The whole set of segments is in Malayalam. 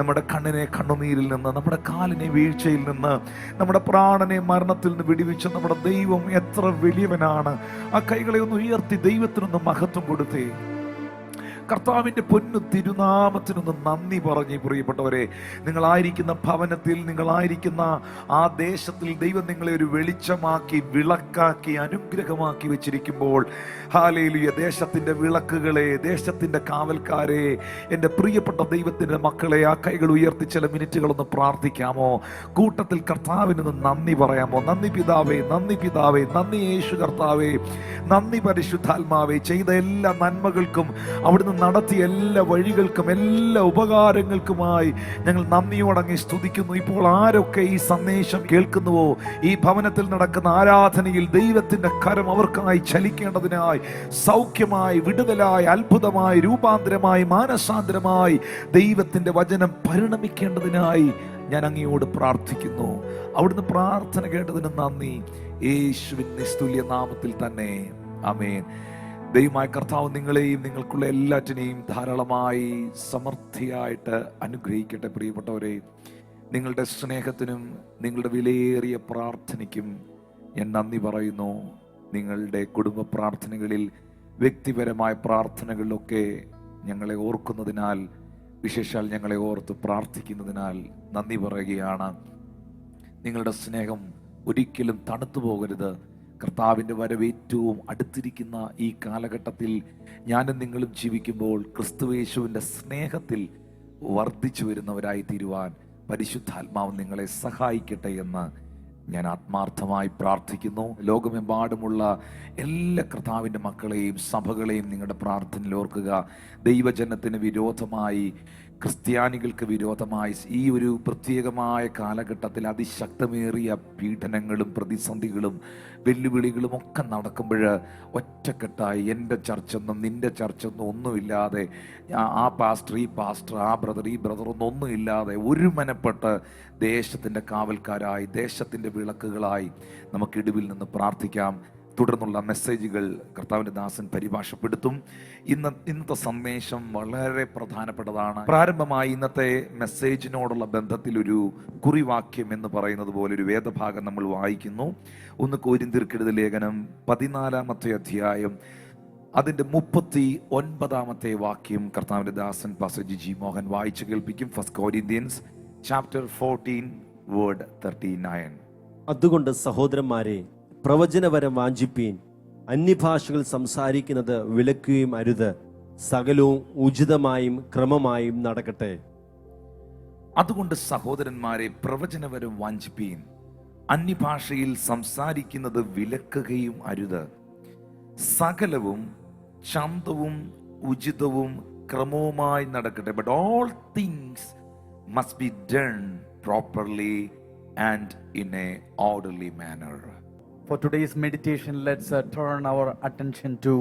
നമ്മുടെ കണ്ണിനെ കണ്ണുനീരിൽ നിന്ന്, നമ്മുടെ കാലിനെ വീഴ്ചയിൽ നിന്ന്, നമ്മുടെ പ്രാണനെ മരണത്തിൽ നിന്ന് വിടുവിച്ച നമ്മുടെ ദൈവം എത്ര വലിയവനാണ്. ആ കൈകളെ ഒന്ന് ഉയർത്തി ദൈവത്തിനൊന്ന് മഹത്വം കൊടുത്തേ. കർത്താവിൻ്റെ പൊന്നു തിരുനാമത്തിനൊന്ന് നന്ദി പറഞ്ഞ് പ്രിയപ്പെട്ടവരെ, നിങ്ങളായിരിക്കുന്ന ഭവനത്തിൽ, നിങ്ങളായിരിക്കുന്ന ആ ദേശത്തിൽ ദൈവം നിങ്ങളെ ഒരു വെളിച്ചമാക്കി, വിളക്കാക്കി, അനുഗ്രഹമാക്കി വെച്ചിരിക്കുമ്പോൾ, ഹല്ലേലൂയ, ദേശത്തിൻ്റെ വിളക്കുകളെ, ദേശത്തിൻ്റെ കാവൽക്കാരെ, എൻ്റെ പ്രിയപ്പെട്ട ദൈവത്തിൻ്റെ മക്കളെ, ആ കൈകൾ ഉയർത്തി ചില മിനിറ്റുകളൊന്ന് പ്രാർത്ഥിക്കാമോ? കൂട്ടത്തിൽ കർത്താവിനൊന്ന് നന്ദി പറയാമോ? നന്ദി പിതാവേ, നന്ദി പിതാവേ, നന്ദി യേശു കർത്താവേ, നന്ദി പരിശുദ്ധാത്മാവേ, ചെയ്ത എല്ലാ നന്മകൾക്കും, അവിടുന്ന് നടത്തിയ എല്ലാ വഴികൾക്കും, എല്ലാ ഉപകാരങ്ങൾക്കുമായി ഞങ്ങൾ നന്ദിയോടങ്ങി സ്തുതിക്കുന്നു. ഇപ്പോൾ ആരൊക്കെ ഈ സന്ദേശം കേൾക്കുന്നുവോ, ഈ ഭവനത്തിൽ നടക്കുന്ന ആരാധനയിൽ ദൈവത്തിന്റെ കരം അവർക്കായി ചലിക്കേണ്ടതിനായി, സൗഖ്യമായി, വിടുതലായി, അത്ഭുതമായി, രൂപാന്തരമായി, മാനസാന്തരമായി ദൈവത്തിന്റെ വചനം പരിണമിക്കേണ്ടതിനായി ഞാൻ അങ്ങയോട് പ്രാർത്ഥിക്കുന്നു. അവിടുന്ന് പ്രാർത്ഥന കേട്ടതിന് നന്ദി, യേശുവിൻ നിസ്തുല്യ നാമത്തിൽ തന്നെ, ആമേൻ. ദൈവമായ കർത്താവ് നിങ്ങളെയും നിങ്ങൾക്കുള്ള എല്ലാറ്റിനെയും ധാരാളമായി സമൃദ്ധിയായിട്ട് അനുഗ്രഹിക്കട്ടെ. പ്രിയപ്പെട്ടവരെ, നിങ്ങളുടെ സ്നേഹത്തിനും നിങ്ങളുടെ വിലയേറിയ പ്രാർത്ഥനയ്ക്കും ഞാൻ നന്ദി പറയുന്നു. നിങ്ങളുടെ കുടുംബ പ്രാർത്ഥനകളിൽ, വ്യക്തിപരമായ പ്രാർത്ഥനകളിലൊക്കെ ഞങ്ങളെ ഓർക്കുന്നതിനാൽ, വിശേഷാൽ ഞങ്ങളെ ഓർത്ത് പ്രാർത്ഥിക്കുന്നതിനാൽ നന്ദി പറയുകയാണ്. നിങ്ങളുടെ സ്നേഹം ഒരിക്കലും തണുത്തു പോകരുത്. കർത്താവിൻ്റെ വരവ് ഏറ്റവും അടുത്തിരിക്കുന്ന ഈ കാലഘട്ടത്തിൽ ഞാനും നിങ്ങളും ജീവിക്കുമ്പോൾ ക്രിസ്തുയേശുവിൻ്റെ സ്നേഹത്തിൽ വർദ്ധിച്ചു വരുന്നവരായി തീരുവാൻ പരിശുദ്ധാത്മാവ് നിങ്ങളെ സഹായിക്കട്ടെ എന്ന് ഞാൻ ആത്മാർത്ഥമായി പ്രാർത്ഥിക്കുന്നു. ലോകമെമ്പാടുമുള്ള എല്ലാ കർത്താവിൻ്റെ മക്കളെയും സഭകളെയും നിങ്ങളുടെ പ്രാർത്ഥനയിൽ ഓർക്കുക. ദൈവജനത്തിന് വിരോധമായി, ക്രിസ്ത്യാനികൾക്ക് വിരോധമായി ഈ ഒരു പ്രത്യേകമായ കാലഘട്ടത്തിൽ അതിശക്തമേറിയ പീഡനങ്ങളും പ്രതിസന്ധികളും വെല്ലുവിളികളും ഒക്കെ നടക്കുമ്പോൾ ഒറ്റക്കെട്ടായി എൻ്റെ ചർച്ചെന്നും നിൻ്റെ ചർച്ചെന്നും ഒന്നുമില്ലാതെ, ആ പാസ്റ്റർ ഈ പാസ്റ്റർ, ആ ബ്രദർ ഈ ബ്രദർ ഒന്നും ഇല്ലാതെ ഒരുമനപ്പെട്ട് ദേശത്തിൻ്റെ കാവൽക്കാരായി, ദേശത്തിൻ്റെ വിളക്കുകളായി നമുക്ക് ഇടിവിൽ നിന്ന് പ്രാർത്ഥിക്കാം. തുടർന്നുള്ള മെസ്സേജുകൾ കർത്താവിൻ്റെ ദാസൻ പരിഭാഷപ്പെടുത്തും. ഇന്നത്തെ സന്ദേശം വളരെ പ്രധാനപ്പെട്ടതാണ്. പ്രാരംഭമായി ഇന്നത്തെ മെസ്സേജിനോടുള്ള ബന്ധത്തിൽ ഒരു കുറിവാക്യം എന്ന് പറയുന്നത് പോലെ ഒരു വേദഭാഗം നമ്മൾ വായിക്കുന്നു. 1 കൊരിന്ത്യർക്കെഴുതിയ ലേഖനം 14-ാമത്തെ അധ്യായം അതിൻ്റെ 39-ാമത്തെ വാക്യം കർത്താവിൻ്റെ ദാസൻ പാസ്റ്റർ ജിജി മോഹൻ വായിച്ചു കേൾപ്പിക്കും. 1 Corinthians chapter 14 word 39. അതുകൊണ്ട് സഹോദരന്മാരെ, പ്രവചനവരം വാഞ്ചിപ്പീൻ, അന്യഭാഷകൾ സംസാരിക്കുന്നത് വിലക്കുകയും അരുത്, സകലവും ഉചിതമായും ക്രമമായും നടക്കട്ടെ. അതുകൊണ്ട് സഹോദരന്മാരെ, പ്രവചനവരം വാഞ്ചിപ്പീൻ, അന്യഭാഷയിൽ സംസാരിക്കുന്നത് വിലക്കുകയും അരുത്, സകലവും ശാന്തവും ഉചിതവും ക്രമവുമായി നടക്കട്ടെ. But all things must be done properly and in a orderly manner. For today's meditation, let's turn our attention to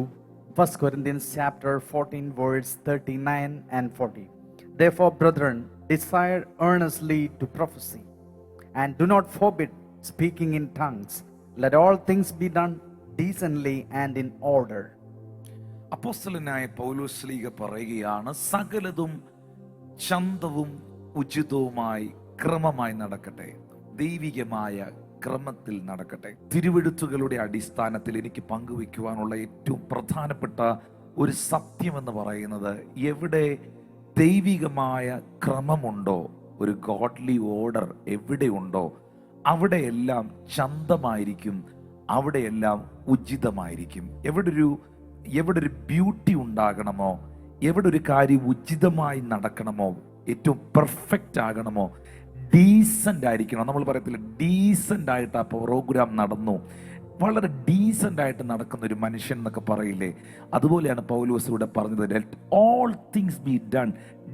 1 Corinthians chapter 14 verse 39 and 40. Therefore, brethren, desire earnestly to prophesy, and do not forbid speaking in tongues. Let all things be done decently and in order. അപ്പോസ്തലനായ പൗലോസ് ശ്ലീഹ പറയുകയാണ്, സകലതും ശാന്തവും ഉചിതവുമായി ക്രമമായി നടക്കട്ടെ, ദൈവികമായ ക്രമത്തിൽ നടക്കട്ടെ. തിരുവെഴുത്തുകളുടെ അടിസ്ഥാനത്തിൽ എനിക്ക് പങ്കുവയ്ക്കുവാനുള്ള ഏറ്റവും പ്രധാനപ്പെട്ട ഒരു സത്യമെന്ന് പറയുന്നത്, എവിടെ ദൈവികമായ ക്രമമുണ്ടോ, ഒരു ഗോഡ്ലി ഓർഡർ എവിടെയുണ്ടോ, അവിടെയെല്ലാം ശാന്തമായിരിക്കും, അവിടെയെല്ലാം ഉചിതമായിരിക്കും. എവിടെ ഒരു ബ്യൂട്ടി ഉണ്ടാകണമോ, എവിടെ ഒരു കാര്യം ഉചിതമായി നടക്കണമോ, ഏറ്റവും പെർഫെക്റ്റ് ആകണമോ, ഡീസൻ്റ് ആയിരിക്കണം. നമ്മൾ പറയത്തില്ല, ഡീസൻ്റ് ആയിട്ട് ആ പ്രോഗ്രാം നടന്നു, വളരെ ഡീസൻ്റ് ആയിട്ട് നടക്കുന്ന ഒരു മനുഷ്യൻ എന്നൊക്കെ പറയില്ലേ, അതുപോലെയാണ് പൗലോസ് ഇവിടെ പറഞ്ഞത്. Let all things be done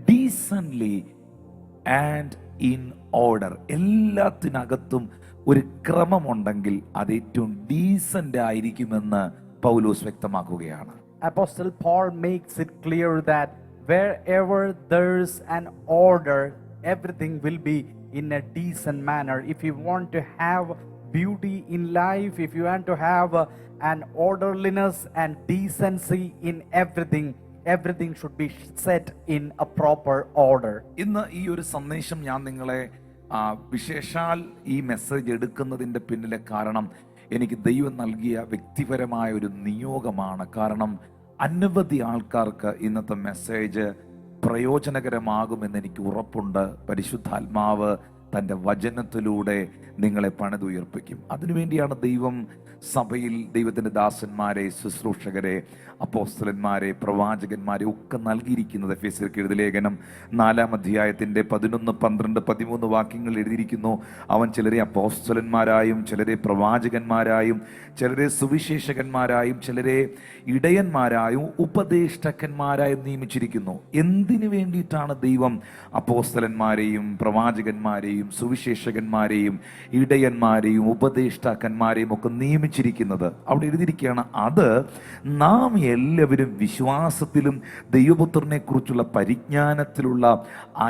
decently and in order. എല്ലാത്തിനകത്തും ഒരു ക്രമമുണ്ടെങ്കിൽ അത് ഏറ്റവും ഡീസൻ്റ് ആയിരിക്കുമെന്ന് പൗലോസ് വ്യക്തമാക്കുകയാണ്. Apostle Paul makes it clear that wherever there's an order, everything will be in a decent manner. If you want to have beauty in life, if you want to have an orderliness and decency in everything, everything should be set in a proper order. ഇന്ന് ഈ ഒരു സന്ദേശം ഞാൻ നിങ്ങളെ വിശേഷാൽ ഈ മെസ്സേജ് എടുക്കുന്നതിൻ്റെ പിന്നിലെ കാരണം എനിക്ക് ദൈവം നൽകിയ വ്യക്തിപരമായ ഒരു നിയോഗമാണ്. കാരണം അനവധി ആൾക്കാർക്ക് ഇന്നത്തെ മെസ്സേജ് പ്രയോജനകരമാകുമെന്ന് എനിക്ക് ഉറപ്പുണ്ട്. പരിശുദ്ധാത്മാവ് തൻ്റെ വചനത്തിലൂടെ നിങ്ങളെ പണിതുയർപ്പിക്കും. അതിനുവേണ്ടിയാണ് ദൈവം സഭയിൽ ദൈവത്തിൻ്റെ ദാസന്മാരെ, ശുശ്രൂഷകരെ, അപ്പോസ്തലന്മാരെ, പ്രവാചകന്മാരെ ഒക്കെ നൽകിയിരിക്കുന്നത്. എഫേസ്യർക്ക് എഴുതിയ ലേഖനം 4-ാം അധ്യായത്തിൻ്റെ 11, 12, 13 വാക്യങ്ങൾ എഴുതിയിരിക്കുന്നു. അവൻ ചിലരെ അപ്പോസ്തലന്മാരായും ചിലരെ പ്രവാചകന്മാരായും ചിലരെ സുവിശേഷകന്മാരായും ചിലരെ ഇടയന്മാരായും ഉപദേഷ്ടാക്കന്മാരായും നിയമിച്ചിരിക്കുന്നു. എന്തിനു വേണ്ടിയിട്ടാണ് ദൈവം അപ്പോസ്തലന്മാരെയും പ്രവാചകന്മാരെയും സുവിശേഷകന്മാരെയും ഇടയന്മാരെയും ഉപദേഷ്ടാക്കന്മാരെയും ഒക്കെ നിയമിച്ചിരിക്കുന്നത്? അവിടെ എഴുതിയിരിക്കുകയാണ്, അത് നാം എല്ലാവരും വിശ്വാസത്തിലും ദൈവപുത്രനെ കുറിച്ചുള്ള പരിജ്ഞാനത്തിലുള്ള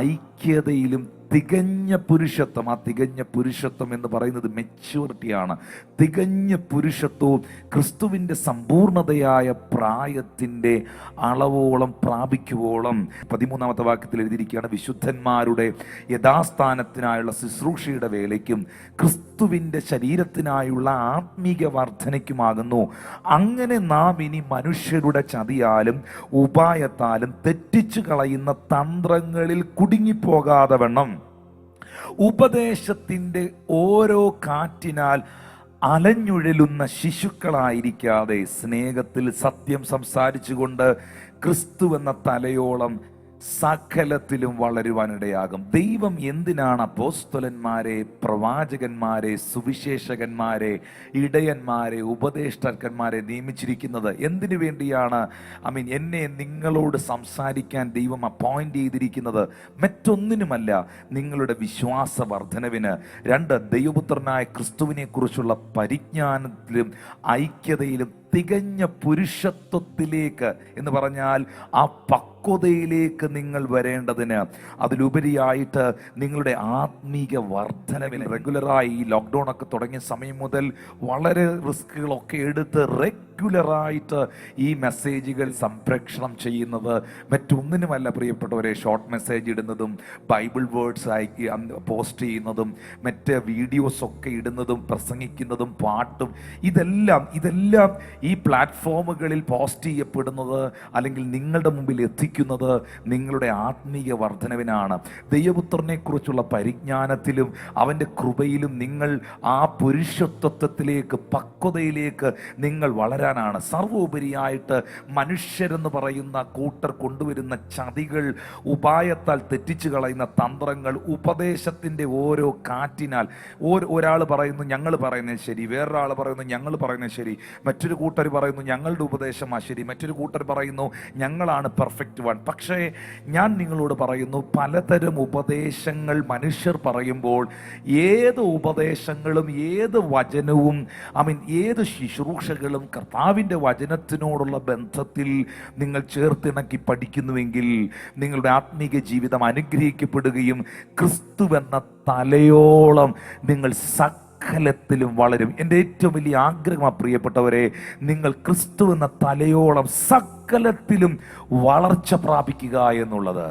ഐക്യതയിലും തികഞ്ഞ പുരുഷത്വം. ആ തികഞ്ഞ പുരുഷത്വം എന്ന് പറയുന്നത് മെച്യൂരിറ്റിയാണ്. തികഞ്ഞ പുരുഷത്വവും ക്രിസ്തുവിൻ്റെ സമ്പൂർണതയായ പ്രായത്തിൻ്റെ അളവോളം പ്രാപിക്കുവോളം. 13-ാമത്തെ വാക്യത്തിൽ എഴുതിയിരിക്കുകയാണ്, വിശുദ്ധന്മാരുടെ യഥാസ്ഥാനത്തിനായുള്ള ശുശ്രൂഷയുടെ വേലയ്ക്കും ക്രിസ്തുവിൻ്റെ ശരീരത്തിനായുള്ള ആത്മീക വർധനയ്ക്കുമാകുന്നു. അങ്ങനെ നാം ഇനി മനുഷ്യരുടെ ചതിയാലും ഉപായത്താലും തെറ്റിച്ചു കളയുന്ന തന്ത്രങ്ങളിൽ കുടുങ്ങിപ്പോകാതെ വണ്ണം ഉപദേശത്തിൻ്റെ ഓരോ കാറ്റിനാൽ അലഞ്ഞുഴലുന്ന ശിശുക്കളായിരിക്കാതെ സ്നേഹത്തിൽ സത്യം സംസാരിച്ചുകൊണ്ട് ക്രിസ്തു എന്ന തലയോളം സകലത്തിലും വളരുവാനിടയാകും. ദൈവം എന്തിനാണ് അപ്പോസ്തലന്മാരെ, പ്രവാചകന്മാരെ, സുവിശേഷകന്മാരെ, ഇടയന്മാരെ, ഉപദേഷ്ടാക്കന്മാരെ നിയമിച്ചിരിക്കുന്നത്? എന്തിനു വേണ്ടിയാണ്? എന്നെ നിങ്ങളോട് സംസാരിക്കാൻ ദൈവം അപ്പോയിന്റ് ചെയ്തിരിക്കുന്നത് മറ്റൊന്നിനുമല്ല, നിങ്ങളുടെ വിശ്വാസ വർധനവിന്. 2, ദൈവപുത്രനായ ക്രിസ്തുവിനെ കുറിച്ചുള്ള പരിജ്ഞാനത്തിലും ഐക്യതയിലും തികഞ്ഞ പുരുഷത്വത്തിലേക്ക് എന്ന് പറഞ്ഞാൽ ആ പക്വതയിലേക്ക് നിങ്ങൾ വരേണ്ടതിന്, അതിലുപരിയായിട്ട് നിങ്ങളുടെ ആത്മീക വർധനവിന് റെഗുലറായി ഈ ലോക്ക്ഡൗൺ ഒക്കെ തുടങ്ങിയ സമയം മുതൽ വളരെ റിസ്കുകളൊക്കെ എടുത്ത് റെഗുലറായിട്ട് ഈ മെസ്സേജുകൾ സംപ്രേഷണം ചെയ്യുന്നത് മറ്റൊന്നിനുമല്ല പ്രിയപ്പെട്ടവരെ. ഷോർട്ട് മെസ്സേജ് ഇടുന്നതും ബൈബിൾ വേർഡ്സ് ആയി പോസ്റ്റ് ചെയ്യുന്നതും മറ്റ് വീഡിയോസൊക്കെ ഇടുന്നതും പ്രസംഗിക്കുന്നതും പാട്ടും ഇതെല്ലാം ഈ പ്ലാറ്റ്ഫോമുകളിൽ പോസ്റ്റ് ചെയ്യപ്പെടുന്നത് അല്ലെങ്കിൽ നിങ്ങളുടെ മുമ്പിൽ എത്തിക്കുന്നത് നിങ്ങളുടെ ആത്മീയ വർധനവിനാണ്. ദൈവപുത്രനെ കുറിച്ചുള്ള പരിജ്ഞാനത്തിലും അവൻ്റെ കൃപയിലും നിങ്ങൾ ആ പുരുഷത്വത്തിലേക്ക്, പക്വതയിലേക്ക് നിങ്ങൾ വളരാനാണ്. സർവോപരിയായിട്ട് മനുഷ്യരെന്ന് പറയുന്ന കൂട്ടർ കൊണ്ടുവരുന്ന ചതികൾ, ഉപായത്താൽ തെറ്റിച്ചു കളയുന്ന തന്ത്രങ്ങൾ, ഉപദേശത്തിൻ്റെ ഓരോ കാറ്റിനാൽ ഒരാൾ പറയുന്നു ഞങ്ങൾ പറയുന്നത് ശരി, വേറൊരാൾ പറയുന്നു ഞങ്ങൾ പറയുന്നത് ശരി, മറ്റൊരു കൂട്ടർ പറയുന്നു ഞങ്ങളുടെ ഉപദേശമാ ശരി, മറ്റൊരു കൂട്ടർ പറയുന്നു ഞങ്ങളാണ് പെർഫെക്റ്റ് വൺ. പക്ഷേ ഞാൻ നിങ്ങളോട് പറയുന്നു, പലതരം ഉപദേശങ്ങൾ മനുഷ്യർ പറയുമ്പോൾ ഏത് ഉപദേശങ്ങളും ഏത് വചനവും ഏത് ശുശ്രൂഷകളും കർത്താവിൻ്റെ വചനത്തിനോടുള്ള ബന്ധത്തിൽ നിങ്ങൾ ചേർത്തിണക്കി പഠിക്കുന്നുവെങ്കിൽ നിങ്ങളുടെ ആത്മീക ജീവിതം അനുഗ്രഹിക്കപ്പെടുകയും ക്രിസ്തുവെന്ന തലയോളം നിങ്ങൾ സകലത്തിലും വളരും. എൻ്റെ ഏറ്റവും വലിയ ആഗ്രഹമാണ് പ്രിയപ്പെട്ടവരെ, നിങ്ങൾ ക്രിസ്തു എന്ന തലയോളം സകലത്തിലും വളർച്ച പ്രാപിക്കുക എന്നുള്ളത്.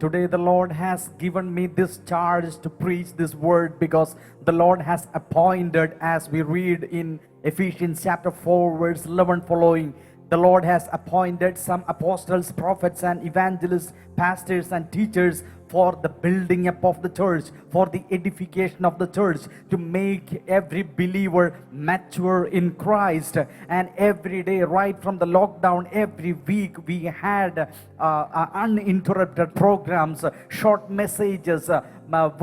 Today the Lord has given me this charge to preach this word because the Lord has appointed, as we read in Ephesians chapter 4 verse 11 following, the Lord has appointed some apostles, prophets and evangelists, pastors and teachers for the building up of the church, for the edification of the church, to make every believer mature in Christ. And every day, right from the lockdown, every week we had uninterrupted programs, short messages,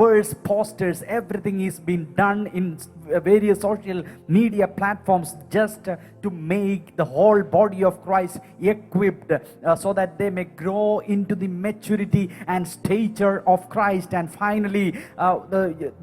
verse posters, everything is being done in various social media platforms just to make the whole body of Christ equipped so that they may grow into the maturity and stature of Christ. And finally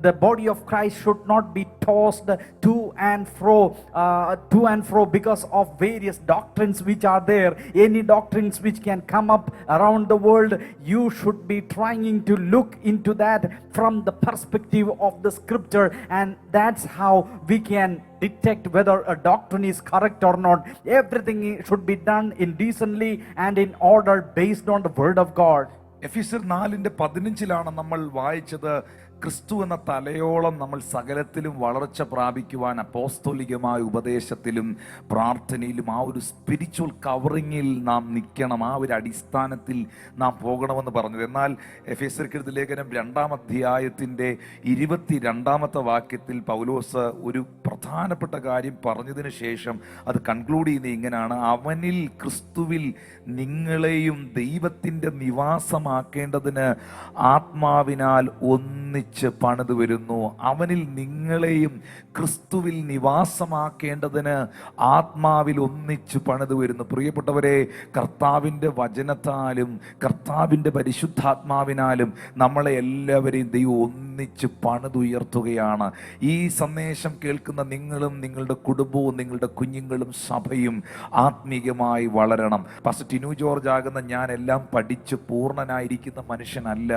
the body of Christ should not be tossed to and fro because of various doctrines which are there. Any doctrines which can come up around the world, you should be trying to look into that from the perspective of the scripture, and that's how we can detect whether a doctrine is correct or not. Everything should be done in decently and in order based on the word of God. എഫെസ്യർ 4:15 നമ്മൾ വായിച്ചത്, ക്രിസ്തു എന്ന തലയോളം നമ്മൾ സകലത്തിലും വളർച്ച പ്രാപിക്കുവാൻ അപ്പോസ്തോലികമായ ഉപദേശത്തിലും പ്രാർത്ഥനയിലും ആ ഒരു സ്പിരിച്വൽ കവറിങ്ങിൽ നാം നിൽക്കണം, ആ ഒരു അടിസ്ഥാനത്തിൽ നാം പോകണമെന്ന് പറഞ്ഞത്. എന്നാൽ എഫെസ്യർക്കെഴുതിയ ലേഖനം 2-ാം അധ്യായത്തിൻ്റെ 22-ാമത്തെ വാക്യത്തിൽ പൗലോസ് ഒരു പ്രധാനപ്പെട്ട കാര്യം പറഞ്ഞതിന് ശേഷം അത് കൺക്ലൂഡ് ചെയ്യുന്നത് ഇങ്ങനെയാണ്: അവനിൽ ക്രിസ്തുവിൽ നിങ്ങളെയും ദൈവത്തിൻ്റെ നിവാസമാക്കേണ്ടതിന് ആത്മാവിനാൽ ഒന്നിച്ച് പണിതു വരുന്നു. അവനിൽ നിങ്ങളെയും ക്രിസ്തുവിൽ നിവാസമാക്കേണ്ടതിന് ആത്മാവിൽ ഒന്നിച്ച് പണിതു വരുന്നു. പ്രിയപ്പെട്ടവരെ, കർത്താവിൻ്റെ വചനത്താലും കർത്താവിൻ്റെ പരിശുദ്ധാത്മാവിനാലും നമ്മളെ എല്ലാവരെയും ദൈവം ഒന്നിച്ച് പണിതുയർത്തുകയാണ്. ഈ സന്ദേശം കേൾക്കുന്ന നിങ്ങളും നിങ്ങളുടെ കുടുംബവും നിങ്ങളുടെ കുഞ്ഞുങ്ങളും സഭയും ആത്മീയമായി വളരണം. പാസ്റ്റർ ടിനു ജോർജ് ആകുന്ന ഞാൻ എല്ലാം പഠിച്ച് പൂർണ്ണനായിരിക്കുന്ന മനുഷ്യനല്ല.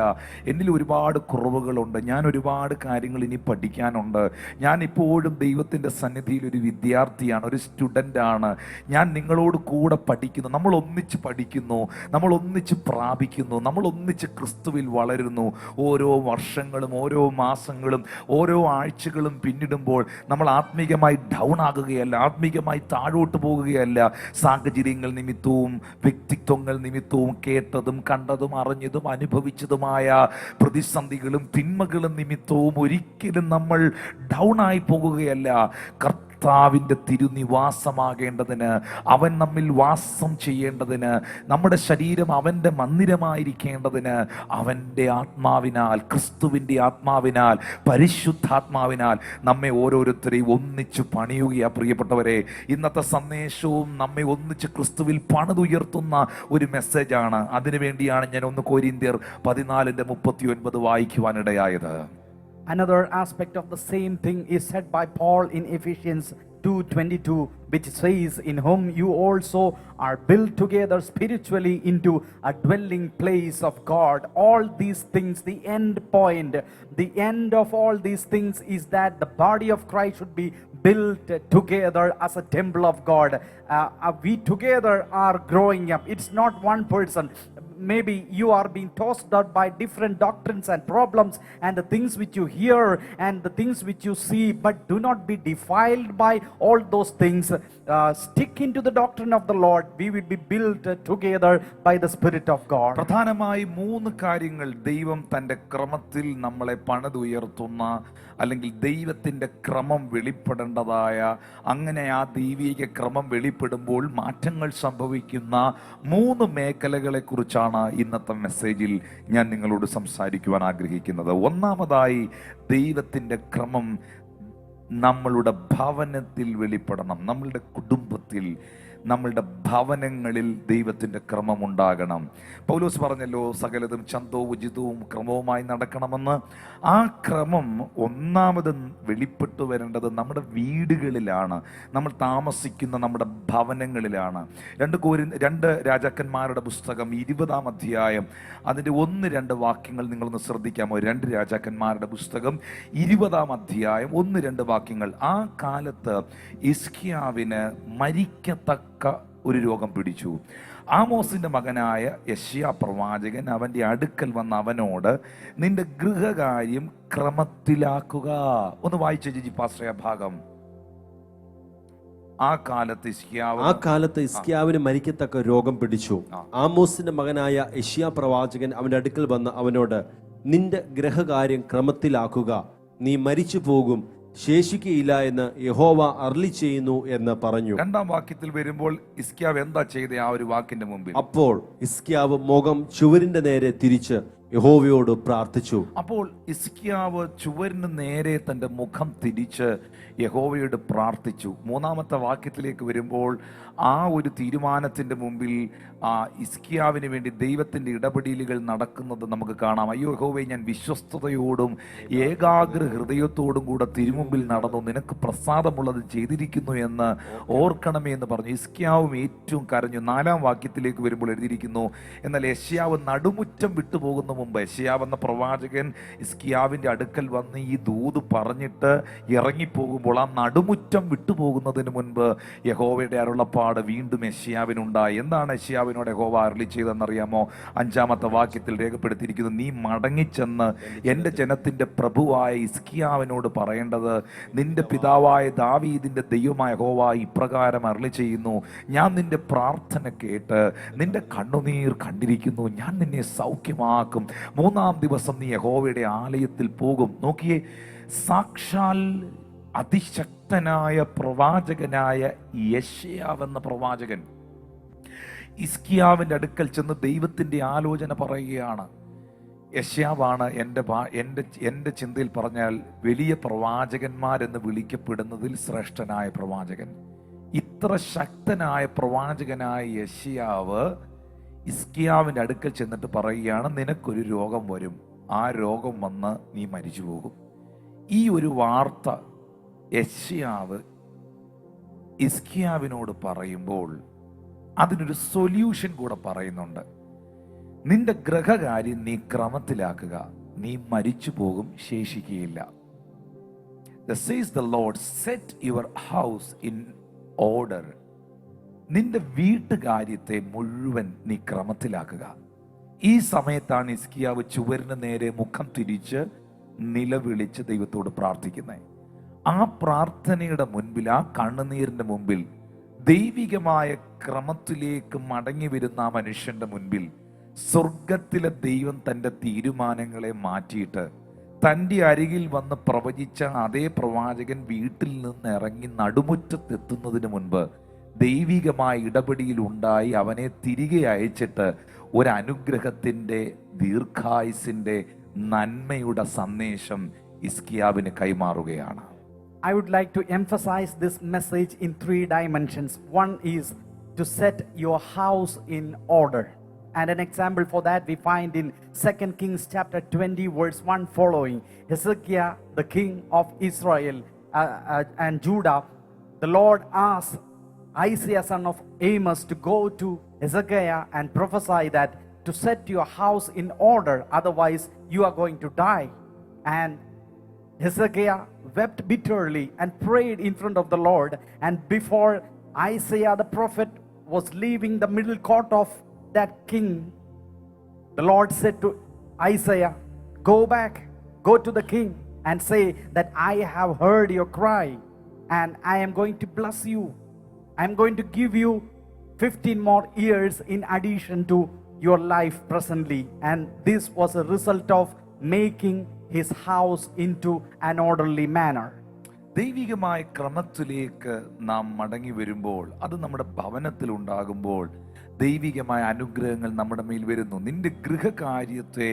എന്നിൽ ഒരുപാട് കുറവുകളുണ്ട്. ഞാൻ ഒരുപാട് കാര്യങ്ങൾ ഇനി പഠിക്കാനുണ്ട്. ഞാൻ ഇപ്പോഴും ദൈവത്തിൻ്റെ സന്നിധിയിൽ ഒരു വിദ്യാർത്ഥിയാണ്, ഒരു സ്റ്റുഡൻ്റാണ്. ഞാൻ നിങ്ങളോട് കൂടെ പഠിക്കുന്നു. നമ്മൾ ഒന്നിച്ച് പഠിക്കുന്നു, നമ്മൾ ഒന്നിച്ച് പ്രാപിക്കുന്നു, നമ്മൾ ഒന്നിച്ച് ക്രിസ്തുവിൽ വളരുന്നു. ഓരോ വർഷങ്ങളും ഓരോ മാസങ്ങളും ഓരോ ആഴ്ചകളും പിന്നിടുമ്പോൾ നമ്മൾ ആത്മീകമായി ഡൗൺ ആകുകയല്ല, ആത്മീകമായി താഴോട്ട് പോകുകയല്ല. സാഹചര്യങ്ങൾ നിമിത്തവും വ്യക്തിത്വങ്ങൾ നിമിത്തവും കേട്ടതും കണ്ടതും അറിഞ്ഞതും അനുഭവിച്ചതുമായ പ്രതിസന്ധികളും തിന്മകളും നിമിത്തവും ഒരിക്കലും നമ്മൾ ഡൗൺ ആയി പോകുകയല്ല. കർത്താവിൻ്റെ തിരുനിവാസമാകേണ്ടതിന്, അവൻ നമ്മിൽ വാസം ചെയ്യേണ്ടതിന്, നമ്മുടെ ശരീരം അവൻ്റെ മന്ദിരമായിരിക്കേണ്ടതിന് അവൻ്റെ ആത്മാവിനാൽ, ക്രിസ്തുവിൻ്റെ ആത്മാവിനാൽ, പരിശുദ്ധാത്മാവിനാൽ നമ്മെ ഓരോരുത്തരെയും ഒന്നിച്ച് പണിയുകയാണ്. പ്രിയപ്പെട്ടവരെ, ഇന്നത്തെ സന്ദേശവും നമ്മെ ഒന്നിച്ച് ക്രിസ്തുവിൽ പണിതുയർത്തുന്ന ഒരു മെസ്സേജാണ്. അതിനുവേണ്ടിയാണ് ഞാൻ 1 കൊരിന്ത്യർ 14:39 വായിക്കുവാനിടയായത്. Another aspect of the same thing is said by Paul in Ephesians 2:22, which says, in whom you also are built together spiritually into a dwelling place of God. All these things, the end point, the end of all these things is that the body of Christ should be built together as a temple of God. We together are growing up. It's not one person. Maybe you are being tossed out by different doctrines and problems and the things which you hear and the things which you see, but do not be defiled by all those things. Stick into the doctrine of the Lord. We will be built together by the Spirit of God. പ്രധാനമായി 3 കാര്യങ്ങൾ ദൈവം തൻ്റെ ക്രമത്തിൽ നമ്മളെ പണിതുയർത്തുന്ന, അല്ലെങ്കിൽ ദൈവത്തിൻ്റെ ക്രമം വെളിപ്പെടേണ്ടതായ, അങ്ങനെ ആ ദൈവിക ക്രമം വെളിപ്പെടുമ്പോൾ മാറ്റങ്ങൾ സംഭവിക്കുന്ന 3 മേഖലകളെ കുറിച്ചാണ് ഇന്നത്തെ മെസ്സേജിൽ ഞാൻ നിങ്ങളോട് സംസാരിക്കുവാൻ ആഗ്രഹിക്കുന്നത്. ഒന്നാമതായി, ദൈവത്തിൻ്റെ ക്രമം നമ്മളുടെ ഭവനത്തിൽ വെളിപ്പെടണം. നമ്മളുടെ കുടുംബത്തിൽ, നമ്മളുടെ ഭവനങ്ങളിൽ ദൈവത്തിൻ്റെ ക്രമം ഉണ്ടാകണം. പൗലോസ് പറഞ്ഞല്ലോ, സകലതും ചന്തോചിതവും ക്രമവുമായി നടക്കണമെന്ന്. ആ ക്രമം ഒന്നാമത് വെളിപ്പെട്ടു വരേണ്ടത് നമ്മുടെ വീടുകളിലാണ്, നമ്മൾ താമസിക്കുന്ന നമ്മുടെ ഭവനങ്ങളിലാണ്. 2 രാജാക്കന്മാരുടെ പുസ്തകം 20-ാം അധ്യായം അതിൻ്റെ 1-2 വാക്യങ്ങൾ നിങ്ങളൊന്ന് ശ്രദ്ധിക്കാമോ? 2 രാജാക്കന്മാരുടെ പുസ്തകം 20-ാം അധ്യായം 1-2 വാക്യങ്ങൾ. ആ കാലത്ത് ഹിസ്കിയാവിന് മരിക്കത്തക്ക ഒരു രോഗം പിടിച്ചു. ആമോസിന്റെ മകനായ യെശയ്യാ പ്രവാചകൻ അവന്റെ അടുക്കൽ വന്ന് അവനോട്, നിന്റെ ഗൃഹകാര്യം ക്രമത്തിലാക്കുക. ഒന്ന് വായിച്ച ജിജി പാസ്റ്റർ ഭാഗം. ആ കാലത്ത് ഹിസ്കിയാവിന് മരിക്കത്തക്ക രോഗം പിടിച്ചു. ആമോസിന്റെ മകനായ യെശയ്യാ പ്രവാചകൻ അവന്റെ അടുക്കൽ വന്ന് അവനോട്, നിന്റെ ഗൃഹകാര്യം ക്രമത്തിലാക്കുക, നീ മരിച്ചു പോകും, ശേഷിക്കയില്ല എന്ന് യഹോവ അരുളി ചെയ്യുന്നു എന്ന് പറഞ്ഞു. 2-ാം വാക്യത്തിൽ വരുമ്പോൾ ഹിസ്കിയാവ് എന്താ ചെയ്തേ? ആ ഒരു വാക്കിന്റെ മുമ്പിൽ അപ്പോൾ ഹിസ്കിയാവ് മുഖം ചുവരിന്റെ നേരെ തിരിച്ച് യഹോവയോട് പ്രാർത്ഥിച്ചു. അപ്പോൾ ഹിസ്കിയാവ് ചുവരിന് നേരെ തന്റെ മുഖം തിരിച്ച് യഹോവയോട് പ്രാർത്ഥിച്ചു. 3-ാമത്തെ വാക്യത്തിലേക്ക് വരുമ്പോൾ ആ ഒരു തീരുമാനത്തിൻ്റെ മുമ്പിൽ ഹിസ്കിയാവിന് വേണ്ടി ദൈവത്തിൻ്റെ ഇടപെടലുകൾ നടക്കുന്നത് നമുക്ക് കാണാം. അയ്യോ യഹോവേ, ഞാൻ വിശ്വസ്തയോടും ഏകാഗ്ര ഹൃദയത്തോടും കൂടെ തിരുമുമ്പിൽ നടന്നു, നിനക്ക് പ്രസാദമുള്ളത് ചെയ്തിരിക്കുന്നു എന്ന് ഓർക്കണമേ എന്ന് പറഞ്ഞു. ഹിസ്കിയാവും ഏറ്റവും കരഞ്ഞു. 4-ാം വാക്യത്തിലേക്ക് വരുമ്പോൾ എഴുതിയിരിക്കുന്നു, എന്നാൽ യെശയ്യാവ് നടുമുറ്റം വിട്ടുപോകുന്ന മുമ്പ് യെശയ്യാവ് എന്ന പ്രവാചകൻ ഹിസ്കിയാവിൻ്റെ അടുക്കൽ വന്ന് ഈ ദൂത് പറഞ്ഞിട്ട് ഇറങ്ങിപ്പോകുമ്പോൾ ആ നടുമുറ്റം വിട്ടുപോകുന്നതിന് മുൻപ് യഹോവയുടെ അരുളപ്പാട് വീണ്ടും യെശയ്യാവിനുണ്ടായി. എന്താണ് യെശയ്യാവിനോട് യഹോവ അരുളി ചെയ്തെന്നറിയാമോ? 5-ാമത്തെ വാക്യത്തിൽ രേഖപ്പെടുത്തിയിരിക്കുന്നു, നീ മടങ്ങിച്ചെന്ന് എൻ്റെ ജനത്തിൻ്റെ പ്രഭുവായ ഹിസ്കിയാവിനോട് പറയേണ്ടത്, നിന്റെ പിതാവായ ദാവീദിൻ്റെ ദൈവമായ യഹോവ ഇപ്രകാരം അരുളി ചെയ്യുന്നു, ഞാൻ നിന്റെ പ്രാർത്ഥന കേട്ട് നിന്റെ കണ്ണുനീർ കണ്ടിരിക്കുന്നു, ഞാൻ നിന്നെ സൗഖ്യമാക്കും. 3-ാം ദിവസം നീ യഹോവയുടെ ആലയത്തിൽ പോകും. നോക്കിയേ, സാക്ഷാൽ അതിശക്തനായ പ്രവാചകനായ യെശയ്യാവ് എന്ന പ്രവാചകൻ ഹിസ്കിയാവിൻ്റെ അടുക്കൽ ചെന്ന് ദൈവത്തിൻ്റെ ആലോചന പറയുകയാണ്. യെശയ്യാവാണ് എൻ്റെ ചിന്തയിൽ പറഞ്ഞാൽ വലിയ പ്രവാചകന്മാരെന്ന് വിളിക്കപ്പെടുന്നതിൽ ശ്രേഷ്ഠനായ പ്രവാചകൻ. ഇത്ര ശക്തനായ പ്രവാചകനായ യെശയ്യാവ് ഹിസ്കിയാവിൻ്റെ അടുക്കൽ ചെന്നിട്ട് പറയുകയാണ്, നിനക്കൊരു രോഗം വരും, ആ രോഗം വന്ന് നീ മരിച്ചു പോകും. ഈ ഒരു വാർത്ത യെശയ്യാവ് ഹിസ്കിയാവിനോട് പറയുമ്പോൾ അതിനൊരു സൊല്യൂഷൻ കൂടെ പറയുന്നുണ്ട്. നിന്റെ ഗ്രഹകാര്യം നീ ക്രമത്തിലാക്കുക, നീ മരിച്ചു പോകും, ശേഷിക്കുകയില്ല. Thus says the Lord, set your house in order. നിന്റെ വീട്ടുകാര്യത്തെ മുഴുവൻ നീ ക്രമത്തിലാക്കുക. ഈ സമയത്താണ് ഹിസ്കിയാവ് ചുവരിന് നേരെ മുഖം തിരിച്ച് നിലവിളിച്ച് ദൈവത്തോട് പ്രാർത്ഥിക്കുന്നത്. ആ പ്രാർത്ഥനയുടെ മുൻപിൽ, ആ കണ്ണുനീരിന്റെ മുൻപിൽ, ദൈവികമായ ക്രമത്തിലേക്ക് മടങ്ങി വരുന്ന ആ മനുഷ്യന്റെ മുൻപിൽ സ്വർഗത്തിലെ ദൈവം തൻ്റെ തീരുമാനങ്ങളെ മാറ്റിയിട്ട് തൻ്റെ അരികിൽ വന്ന് പ്രവചിച്ച അതേ പ്രവാചകൻ വീട്ടിൽ നിന്ന് ഇറങ്ങി നടുമുറ്റത്തെത്തുന്നതിന് മുൻപ് ദൈവികമായ ഇടപെടൽ ഉണ്ടായി അവനെ തിരികെ അയച്ചിട്ട് ഒരു അനുഗ്രഹത്തിൻ്റെ, ദീർഘായുസിൻ്റെ, നന്മയുടെ സന്ദേശം ഹിസ്കിയാവിന് കൈമാറുകയാണ്. I would like to emphasize this message in 3 dimensions. One is to set your house in order. And an example for that we find in 2 Kings chapter 20 verse 1 following. Hezekiah, the king of Israel and Judah, the Lord asked Isaiah son of Amos to go to Hezekiah and prophesy that to set your house in order, otherwise you are going to die. And Hezekiah wept bitterly and prayed in front of the Lord. And before Isaiah the prophet was leaving the middle court of that king, the Lord said to Isaiah, go back, go to the king and say that I have heard your cry and I am going to bless you. I am going to give you 15 more years in addition to your life presently. And this was a result of making his house into an orderly manner. ദൈവികമായ ക്രമത്തിലേക്ക് നാം മടങ്ങി വരുമ്പോൾ, അത് നമ്മുടെ ഭവനത്തിൽ ഉണ്ടാകുമ്പോൾ ദൈവികമായ അനുഗ്രഹങ്ങൾ നമ്മുടെ മേൽ വരുന്നു. നിന്റെ ഗൃഹകാര്യത്തെ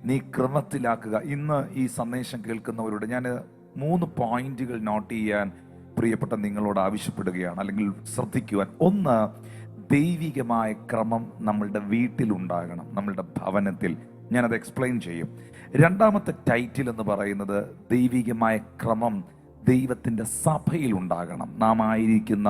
നീ ക്രമത്തിലാക്കുക. ഇന്ന് ഈ സന്ദേശം കേൾക്കുന്നവരോട് ഞാൻ 3 പോയിന്റുകൾ നോട്ട് ചെയ്യാൻ പ്രിയപ്പെട്ട നിങ്ങളോട് ആവശ്യപ്പെടുകയാണ്, അല്ലെങ്കിൽ ശ്രദ്ധിക്കുവാൻ. ഒന്ന്, ദൈവികമായ ക്രമം നമ്മളുടെ വീട്ടിലുണ്ടാകണം, നമ്മളുടെ ഭവനത്തിൽ. ഞാനത് എക്സ്പ്ലെയിൻ ചെയ്യും. 2-ാമത്തെ ടൈറ്റിൽ എന്ന് പറയുന്നത് ദൈവികമായ ക്രമം ദൈവത്തിൻ്റെ സഭയിൽ ഉണ്ടാകണം, നാം ആയിരിക്കുന്ന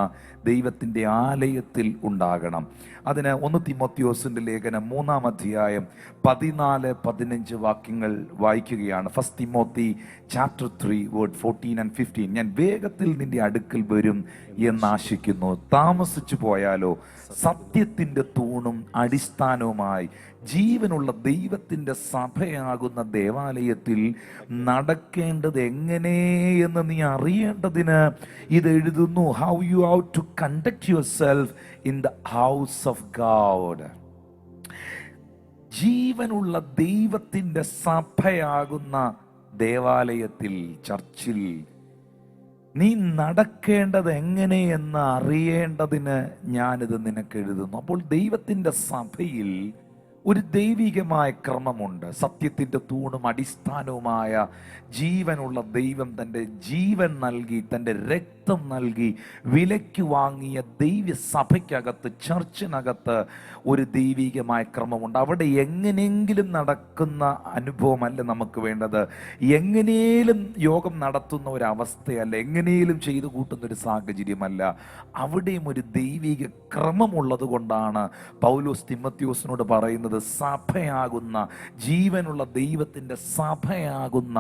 ദൈവത്തിൻ്റെ ആലയത്തിൽ ഉണ്ടാകണം. അതിന് 1 തിമോത്തിയോസിൻ്റെ ലേഖനം 3-ാം അധ്യായം 14-15 വാക്യങ്ങൾ വായിക്കുകയാണ്. 1 തിമോത്തി chapter 3 verse 14 and 15. ഞാൻ വേഗത്തിൽ നിന്റെ അടുക്കൽ വരും എന്ന് ആശിക്കുന്നു, താമസിച്ചു പോയാലോ സത്യത്തിൻ്റെ തൂണും അടിസ്ഥാനവുമായി ജീവനുള്ള ദൈവത്തിൻ്റെ സഭയാകുന്ന ദേവാലയത്തിൽ നടക്കേണ്ടത് എങ്ങനെയെന്ന് നീ അറിയേണ്ടതിന് ഇത് എഴുതുന്നു. How you have to conduct yourself in the house of God. ജീവനുള്ള ദൈവത്തിൻ്റെ സഭയാകുന്ന ദേവാലയത്തിൽ, ചർച്ചിൽ നീ നടക്കേണ്ടത് എങ്ങനെയെന്ന് അറിയേണ്ടതിന് ഞാനിത് നിനക്ക് എഴുതുന്നു. അപ്പോൾ ദൈവത്തിൻ്റെ സഭയിൽ ഒരു ദൈവികമായ ക്രമമുണ്ട്. സത്യത്തിൻ്റെ തൂണും അടിസ്ഥാനവുമായ ജീവനുള്ള ദൈവം തൻ്റെ ജീവൻ നൽകി, തൻ്റെ രക്തം നൽകി വിലയ്ക്ക് വാങ്ങിയ ദൈവസഭയ്ക്കകത്ത്, ചർച്ചിനകത്ത് ഒരു ദൈവികമായ ക്രമമുണ്ട്. അവിടെ എങ്ങനെയെങ്കിലും നടക്കുന്ന അനുഭവമല്ല നമുക്ക് വേണ്ടത്. എങ്ങനെയും യോഗം നടത്തുന്ന ഒരവസ്ഥയല്ല, എങ്ങനെയും ചെയ്തു കൂട്ടുന്ന ഒരു സാഹചര്യമല്ല. അവിടെയും ഒരു ദൈവിക ക്രമമുള്ളത് കൊണ്ടാണ് പൗലോസ് തിമോഥെയോസിനോട് പറയുന്നത്, സഭയാകുന്ന, ജീവനുള്ള ദൈവത്തിൻ്റെ സഭയാകുന്ന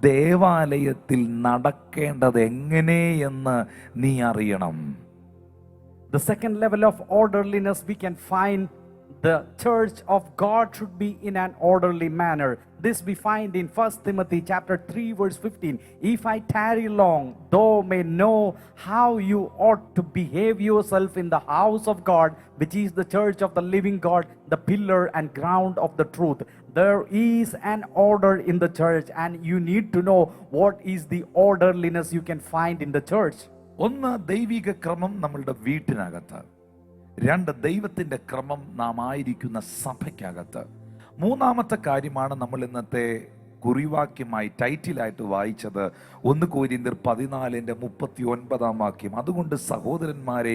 ദേവാലയത്തിൽ നടക്കേണ്ടത് എങ്ങനെയെന്ന് നീ അറിയണം. The second level of orderliness we can find, the church of God should be in an orderly manner. This we find in 1 Timothy chapter 3 verse 15. If I tarry long, thou may know how you ought to behave yourself in the house of God, which is the church of the living God, the pillar and ground of the truth. There is an order in the church, and you need to know what is the orderliness you can find in the church. ഒന്ന്, ദൈവിക ക്രമം നമ്മളുടെ വീട്ടിനകത്ത്. രണ്ട്, ദൈവത്തിൻ്റെ ക്രമം നാം ആയിരിക്കുന്ന സഭയ്ക്കകത്ത്. മൂന്നാമത്തെ കാര്യമാണ് നമ്മൾ ഇന്നത്തെ കുറിവാക്യമായി ടൈറ്റിലായിട്ട് വായിച്ചത്, 1 കൊരിന്ത്യർ 14:39 വാക്യം. അതുകൊണ്ട് സഹോദരന്മാരെ,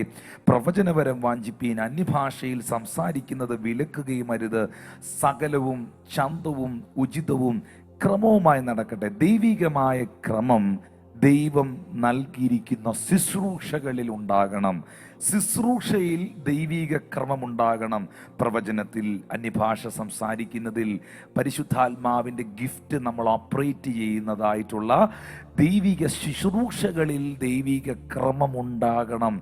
പ്രവചനപരം വാഞ്ചിപ്പീൻ, അന്യഭാഷയിൽ സംസാരിക്കുന്നത് വിലക്കുകയും അരുത്, സകലവും ശാന്തവും ഉചിതവും ക്രമവുമായി നടക്കട്ടെ. ദൈവികമായ ക്രമം ദൈവം നൽകിയിരിക്കുന്ന ശുശ്രൂഷകളിൽ ഉണ്ടാകണം. ശുശ്രൂഷയിൽ ദൈവിക ക്രമമുണ്ടാകണം. പ്രവചനത്തിൽ, അന്യഭാഷ സംസാരിക്കുന്നതിൽ, പരിശുദ്ധാത്മാവിൻ്റെ ഗിഫ്റ്റ് നമ്മൾ ഓപ്പറേറ്റ് ചെയ്യുന്നതായിട്ടുള്ള ദൈവിക ശുശ്രൂഷകളിൽ ദൈവിക ക്രമമുണ്ടാകണം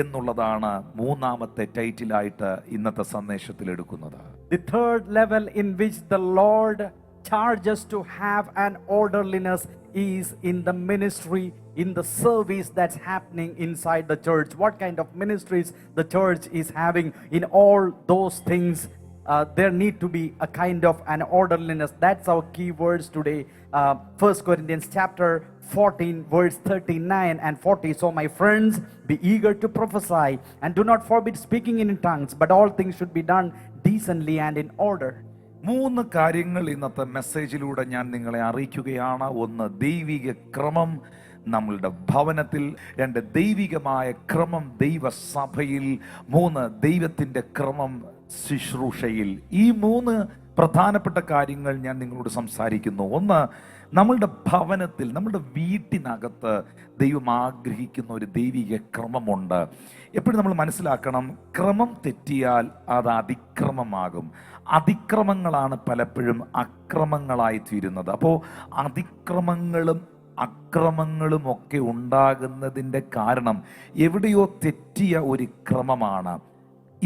എന്നുള്ളതാണ് മൂന്നാമത്തെ ടൈറ്റിലായിട്ട് ഇന്നത്തെ സന്ദേശത്തിൽ എടുക്കുന്നത്. The third level in which the Lord charges to have an orderliness is in the ministry, in the service that's happening inside the church. What kind of ministries the church is having, in all those things there need to be a kind of an orderliness. That's our key words today. 1 Corinthians chapter 14 verse 39 and 40. So my friends, be eager to prophesy, and do not forbid speaking in tongues, but all things should be done decently and in order. 3 കാര്യങ്ങൾ ഇന്നത്തെ മെസ്സേജിലൂടെ ഞാൻ നിങ്ങളെ അറിയിക്കുകയാണ്. 1, ദൈവിക ക്രമം നമ്മളുടെ ഭവനത്തിൽ. 2, ദൈവികമായ ക്രമം ദൈവസഭയിൽ. 3, ദൈവത്തിൻ്റെ ക്രമം ശുശ്രൂഷയിൽ. ഈ 3 പ്രധാനപ്പെട്ട കാര്യങ്ങൾ ഞാൻ നിങ്ങളോട് സംസാരിക്കുന്നു. 1, നമ്മളുടെ ഭവനത്തിൽ, നമ്മളുടെ വീട്ടിനകത്ത് ദൈവം ആഗ്രഹിക്കുന്ന ഒരു ദൈവിക ക്രമമുണ്ട്. എപ്പോഴും നമ്മൾ മനസ്സിലാക്കണം, ക്രമം തെറ്റിയാൽ അത് അതിക്രമമാകും. അതിക്രമങ്ങളാണ് പലപ്പോഴും അക്രമങ്ങളായി തീരുന്നത്. അപ്പോൾ അതിക്രമങ്ങളും അക്രമങ്ങളും ഒക്കെ ഉണ്ടാകുന്നതിൻ്റെ കാരണം എവിടെയോ തെറ്റിയ ഒരു ക്രമമാണ്.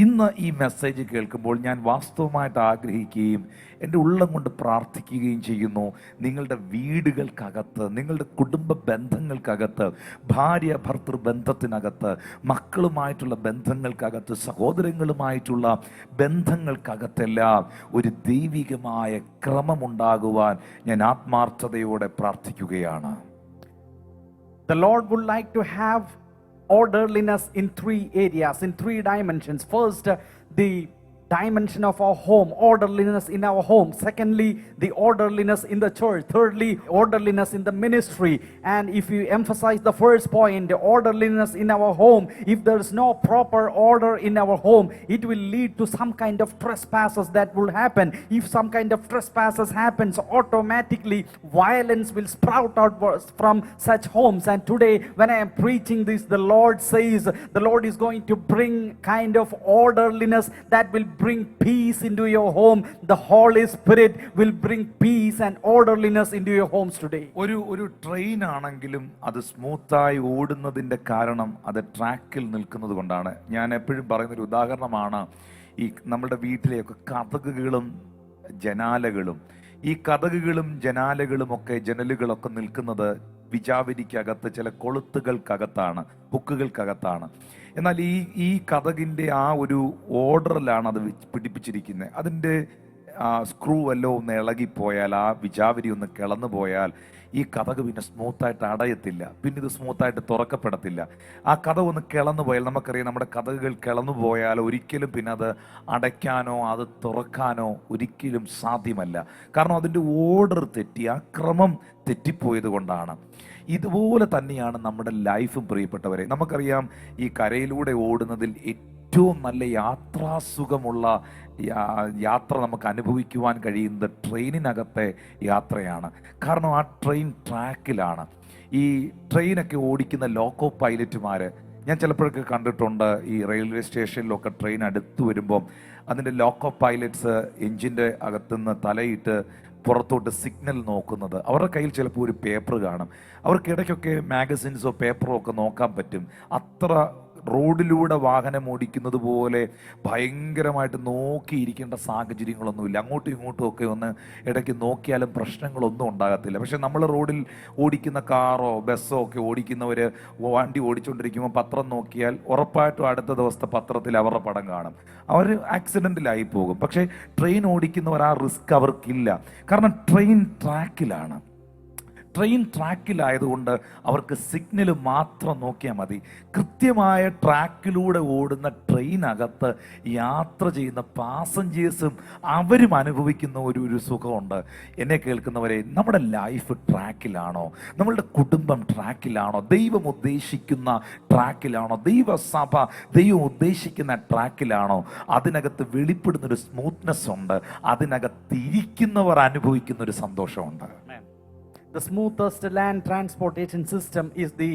ഇന്ന് ഈ മെസ്സേജ് കേൾക്കുമ്പോൾ ഞാൻ വാസ്തവമായിട്ട് ആഗ്രഹിക്കുകയും എൻ്റെ ഉള്ളം കൊണ്ട് പ്രാർത്ഥിക്കുകയും ചെയ്യുന്നു, നിങ്ങളുടെ വീടുകൾക്കകത്ത്, നിങ്ങളുടെ കുടുംബ ബന്ധങ്ങൾക്കകത്ത്, ഭാര്യ ഭർത്തൃ ബന്ധത്തിനകത്ത്, മക്കളുമായിട്ടുള്ള ബന്ധങ്ങൾക്കകത്ത്, സഹോദരങ്ങളുമായിട്ടുള്ള ബന്ധങ്ങൾക്കകത്തെല്ലാം ഒരു ദൈവികമായ ക്രമമുണ്ടാകുവാൻ ഞാൻ ആത്മാർത്ഥതയോടെ പ്രാർത്ഥിക്കുകയാണ്. The Lord would like to have orderliness in 3 areas, in 3 dimensions. First, the dimension of our home, orderliness in our home. Secondly, the orderliness in the church. Thirdly, orderliness in the ministry. And if you emphasize the first point, the orderliness in our home, if there is no proper order in our home, it will lead to some kind of trespasses that will happen. If some kind of trespasses happens, automatically violence will sprout out from such homes. And today when I am preaching this, the Lord says the Lord is going to bring kind of orderliness that will bring peace into your home. The Holy Spirit will bring peace and orderliness into your homes today. ഒരു ട്രെയിൻ ആണെങ്കിലും അത് സ്മൂത്തായി ഓടുന്നതിൻ്റെ കാരണം അത് ട്രാക്കിൽ നിൽക്കുന്നത് കൊണ്ടാണ്. ഞാൻ എപ്പോഴും പറയുന്നൊരു ഉദാഹരണമാണ് ഈ നമ്മുടെ വീട്ടിലെയൊക്കെ കതകുകളും ജനാലകളും. ഈ കതകുകളും ജനാലകളും ഒക്കെ, ജനലുകളൊക്കെ നിൽക്കുന്നത് വിജാവരിക്കകത്ത്, ചില കൊളുത്തുകൾക്കകത്താണ്, ഹുക്കുകൾക്കകത്താണ്. എന്നാൽ ഈ കതകിൻ്റെ ആ ഒരു ഓർഡറിലാണ് അത് പിടിപ്പിച്ചിരിക്കുന്നത്. സ്ക്രൂ വല്ലോ ഒന്ന് ഇളകിപ്പോയാൽ, ആ വിജാവരി ഒന്ന് കിളന്നു പോയാൽ ഈ കതക് പിന്നെ സ്മൂത്തായിട്ട് അടയത്തില്ല, പിന്നെ ഇത് സ്മൂത്തായിട്ട് തുറക്കപ്പെടത്തില്ല. ആ കതക് ഒന്ന് കിളന്നു പോയാൽ, നമുക്കറിയാം നമ്മുടെ കതകുകൾ കിളന്നു പോയാൽ ഒരിക്കലും പിന്നെ അത് അടയ്ക്കാനോ അത് തുറക്കാനോ ഒരിക്കലും സാധ്യമല്ല. കാരണം അതിൻ്റെ ഓർഡർ തെറ്റി, ആ ക്രമം തെറ്റിപ്പോയത് കൊണ്ടാണ്. ഇതുപോലെ തന്നെയാണ് നമ്മുടെ ലൈഫും പ്രിയപ്പെട്ടവരെ. നമുക്കറിയാം ഈ കരയിലൂടെ ഓടുന്നതിൽ ഏറ്റവും നല്ല യാത്രാസുഖമുള്ള യാത്ര നമുക്ക് അനുഭവിക്കുവാൻ കഴിയുന്നത് ട്രെയിനിനകത്തെ യാത്രയാണ്. കാരണം ആ ട്രെയിൻ ട്രാക്കിലാണ്. ഈ ട്രെയിനൊക്കെ ഓടിക്കുന്ന ലോക്കോ പൈലറ്റുമാർ ഞാൻ ചിലപ്പോഴൊക്കെ കണ്ടിട്ടുണ്ട്. ഈ റെയിൽവേ സ്റ്റേഷനിലൊക്കെ ട്രെയിൻ അടുത്ത് വരുമ്പം അതിൻ്റെ ലോക്കോ പൈലറ്റ്സ് എഞ്ചിൻ്റെ അകത്തുനിന്ന് തലയിട്ട് പുറത്തോട്ട് സിഗ്നൽ നോക്കുന്നത്. അവരുടെ കയ്യിൽ ചിലപ്പോൾ ഒരു പേപ്പർ കാണും. അവർക്ക് ഇടയ്ക്കൊക്കെ മാഗസിൻസോ പേപ്പറോ ഒക്കെ നോക്കാൻ പറ്റും. അത്ര റോഡിലൂടെ വാഹനം ഓടിക്കുന്നത് പോലെ ഭയങ്കരമായിട്ട് നോക്കിയിരിക്കേണ്ട സാഹചര്യങ്ങളൊന്നുമില്ല. അങ്ങോട്ടും ഇങ്ങോട്ടും ഒക്കെ ഒന്ന് ഇടയ്ക്ക് നോക്കിയാലും പ്രശ്നങ്ങളൊന്നും ഉണ്ടാകത്തില്ല. പക്ഷെ നമ്മൾ റോഡിൽ ഓടിക്കുന്ന കാറോ ബസ്സോ ഒക്കെ ഓടിക്കുന്നവർ വണ്ടി ഓടിച്ചുകൊണ്ടിരിക്കുമ്പോൾ പത്രം നോക്കിയാൽ ഉറപ്പായിട്ടും അടുത്ത ദിവസത്തെ പത്രത്തിൽ അവരുടെ പടം കാണും. അവർ ആക്സിഡൻറ്റിലായി പോകും. പക്ഷേ ട്രെയിൻ ഓടിക്കുന്നവർ ആ റിസ്ക് അവർക്കില്ല. കാരണം ട്രെയിൻ ട്രാക്കിലാണ്. ട്രെയിൻ ട്രാക്കിലായതുകൊണ്ട് അവർക്ക് സിഗ്നൽ മാത്രം നോക്കിയാൽ മതി. കൃത്യമായ ട്രാക്കിലൂടെ ഓടുന്ന ട്രെയിനകത്ത് യാത്ര ചെയ്യുന്ന പാസഞ്ചേഴ്സും അവരും അനുഭവിക്കുന്ന ഒരു സുഖമുണ്ട്. എന്നെ കേൾക്കുന്നവരെ, നമ്മുടെ ലൈഫ് ട്രാക്കിലാണോ? നമ്മളുടെ കുടുംബം ട്രാക്കിലാണോ? ദൈവം ഉദ്ദേശിക്കുന്ന ട്രാക്കിലാണോ? ദൈവസഭ ദൈവം ഉദ്ദേശിക്കുന്ന ട്രാക്കിലാണോ? അതിനകത്ത് വെളിപ്പെടുന്നൊരു സ്മൂത്ത്നെസ് ഉണ്ട്. അതിനകത്ത് ഇരിക്കുന്നവർ അനുഭവിക്കുന്ന ഒരു സന്തോഷമുണ്ട്. The smoothest land transportation system is the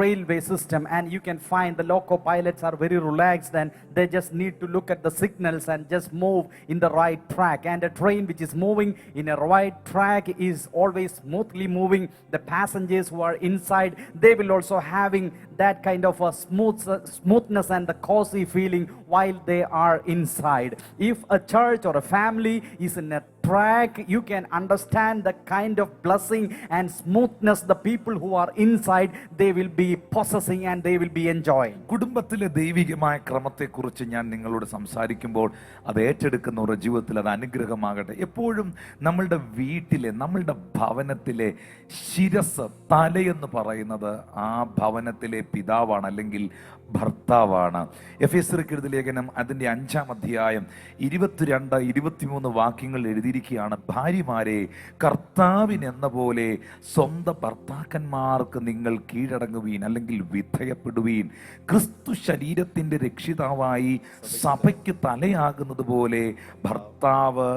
railway system, and you can find the loco pilots are very relaxed and they just need to look at the signals and just move in the right track. And a train which is moving in a right track is always smoothly moving. The passengers who are inside, they will also having that kind of a smoothness and the cozy feeling while they are inside. If a church or a family is in a track, you can understand the kind of blessing and smoothness the people who are inside, they will be possessing and they will be enjoying. കുടുംബത്തിലെ ദൈവികമായ ക്രമത്തെക്കുറിച്ച് ഞാൻ നിങ്ങളോട് സംസാരിക്കുമ്പോൾ അത് ഏറ്റെടുക്കുന്നവരുടെ ജീവിതത്തിൽ അത് അനുഗ്രഹമാകട്ടെ. എപ്പോഴും നമ്മളുടെ വീട്ടിലെ, നമ്മളുടെ ഭവനത്തിലെ ശിരസ്, തലയെന്ന് പറയുന്നത് ആ ഭവനത്തിലെ പിതാവാണ്, അല്ലെങ്കിൽ ഭർത്താവാണ്. എഫേസ്യർക്ക് എഴുതിയ ലേഖനം അതിൻ്റെ 5-ാം അധ്യായം 22-23 വാക്യങ്ങൾ എഴുതിയിരിക്കുകയാണ്. ഭാര്യമാരെ, കർത്താവിനെന്ന പോലെ സ്വന്തം ഭർത്താക്കന്മാർക്ക് നിങ്ങൾ കീഴടങ്ങുവീൻ, അല്ലെങ്കിൽ വിധേയപ്പെടുവീൻ. ക്രിസ്തു ശരീരത്തിൻ്റെ രക്ഷിതാവായി സഭയ്ക്ക് തലയാകുന്നത് പോലെ ഭർത്താവ്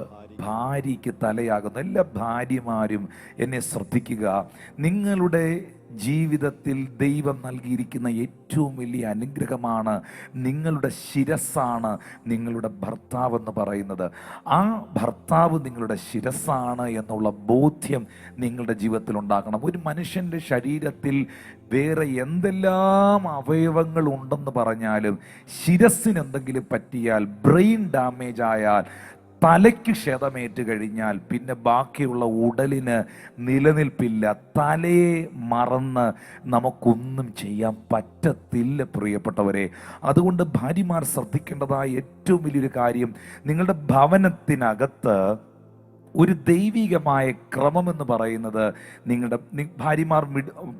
ഭാര്യയ്ക്ക് തലയാകുന്നു. എല്ലാ ഭാര്യമാരും എന്നെ ശ്രദ്ധിക്കുക. നിങ്ങളുടെ ജീവിതത്തിൽ ദൈവം നൽകിയിരിക്കുന്ന ഏറ്റവും വലിയ അനുഗ്രഹമാണ് നിങ്ങളുടെ ശിരസ്സാണ് നിങ്ങളുടെ ഭർത്താവ് എന്ന് പറയുന്നത്. ആ ഭർത്താവ് നിങ്ങളുടെ ശിരസ്സാണ് എന്നുള്ള ബോധ്യം നിങ്ങളുടെ ജീവിതത്തിൽ ഉണ്ടാകണം. ഒരു മനുഷ്യൻ്റെ ശരീരത്തിൽ വേറെ എന്തെല്ലാം അവയവങ്ങൾ ഉണ്ടെന്ന് പറഞ്ഞാലും ശിരസ്സിന് എന്തെങ്കിലും പറ്റിയാൽ, ബ്രെയിൻ ഡാമേജ് ആയാൽ, തലയ്ക്ക് ക്ഷതമേറ്റ് കഴിഞ്ഞാൽ പിന്നെ ബാക്കിയുള്ള ഉടലിന് നിലനിൽപ്പില്ല. തലയെ മറന്ന് നമുക്കൊന്നും ചെയ്യാൻ പറ്റത്തില്ല പ്രിയപ്പെട്ടവരെ. അതുകൊണ്ട് ഭാര്യമാർ ശ്രദ്ധിക്കേണ്ടതായ ഏറ്റവും വലിയൊരു കാര്യം, നിങ്ങളുടെ ഭവനത്തിനകത്ത് ഒരു ദൈവികമായ ക്രമമെന്ന് പറയുന്നത്, നിങ്ങളുടെ ഭാര്യമാർ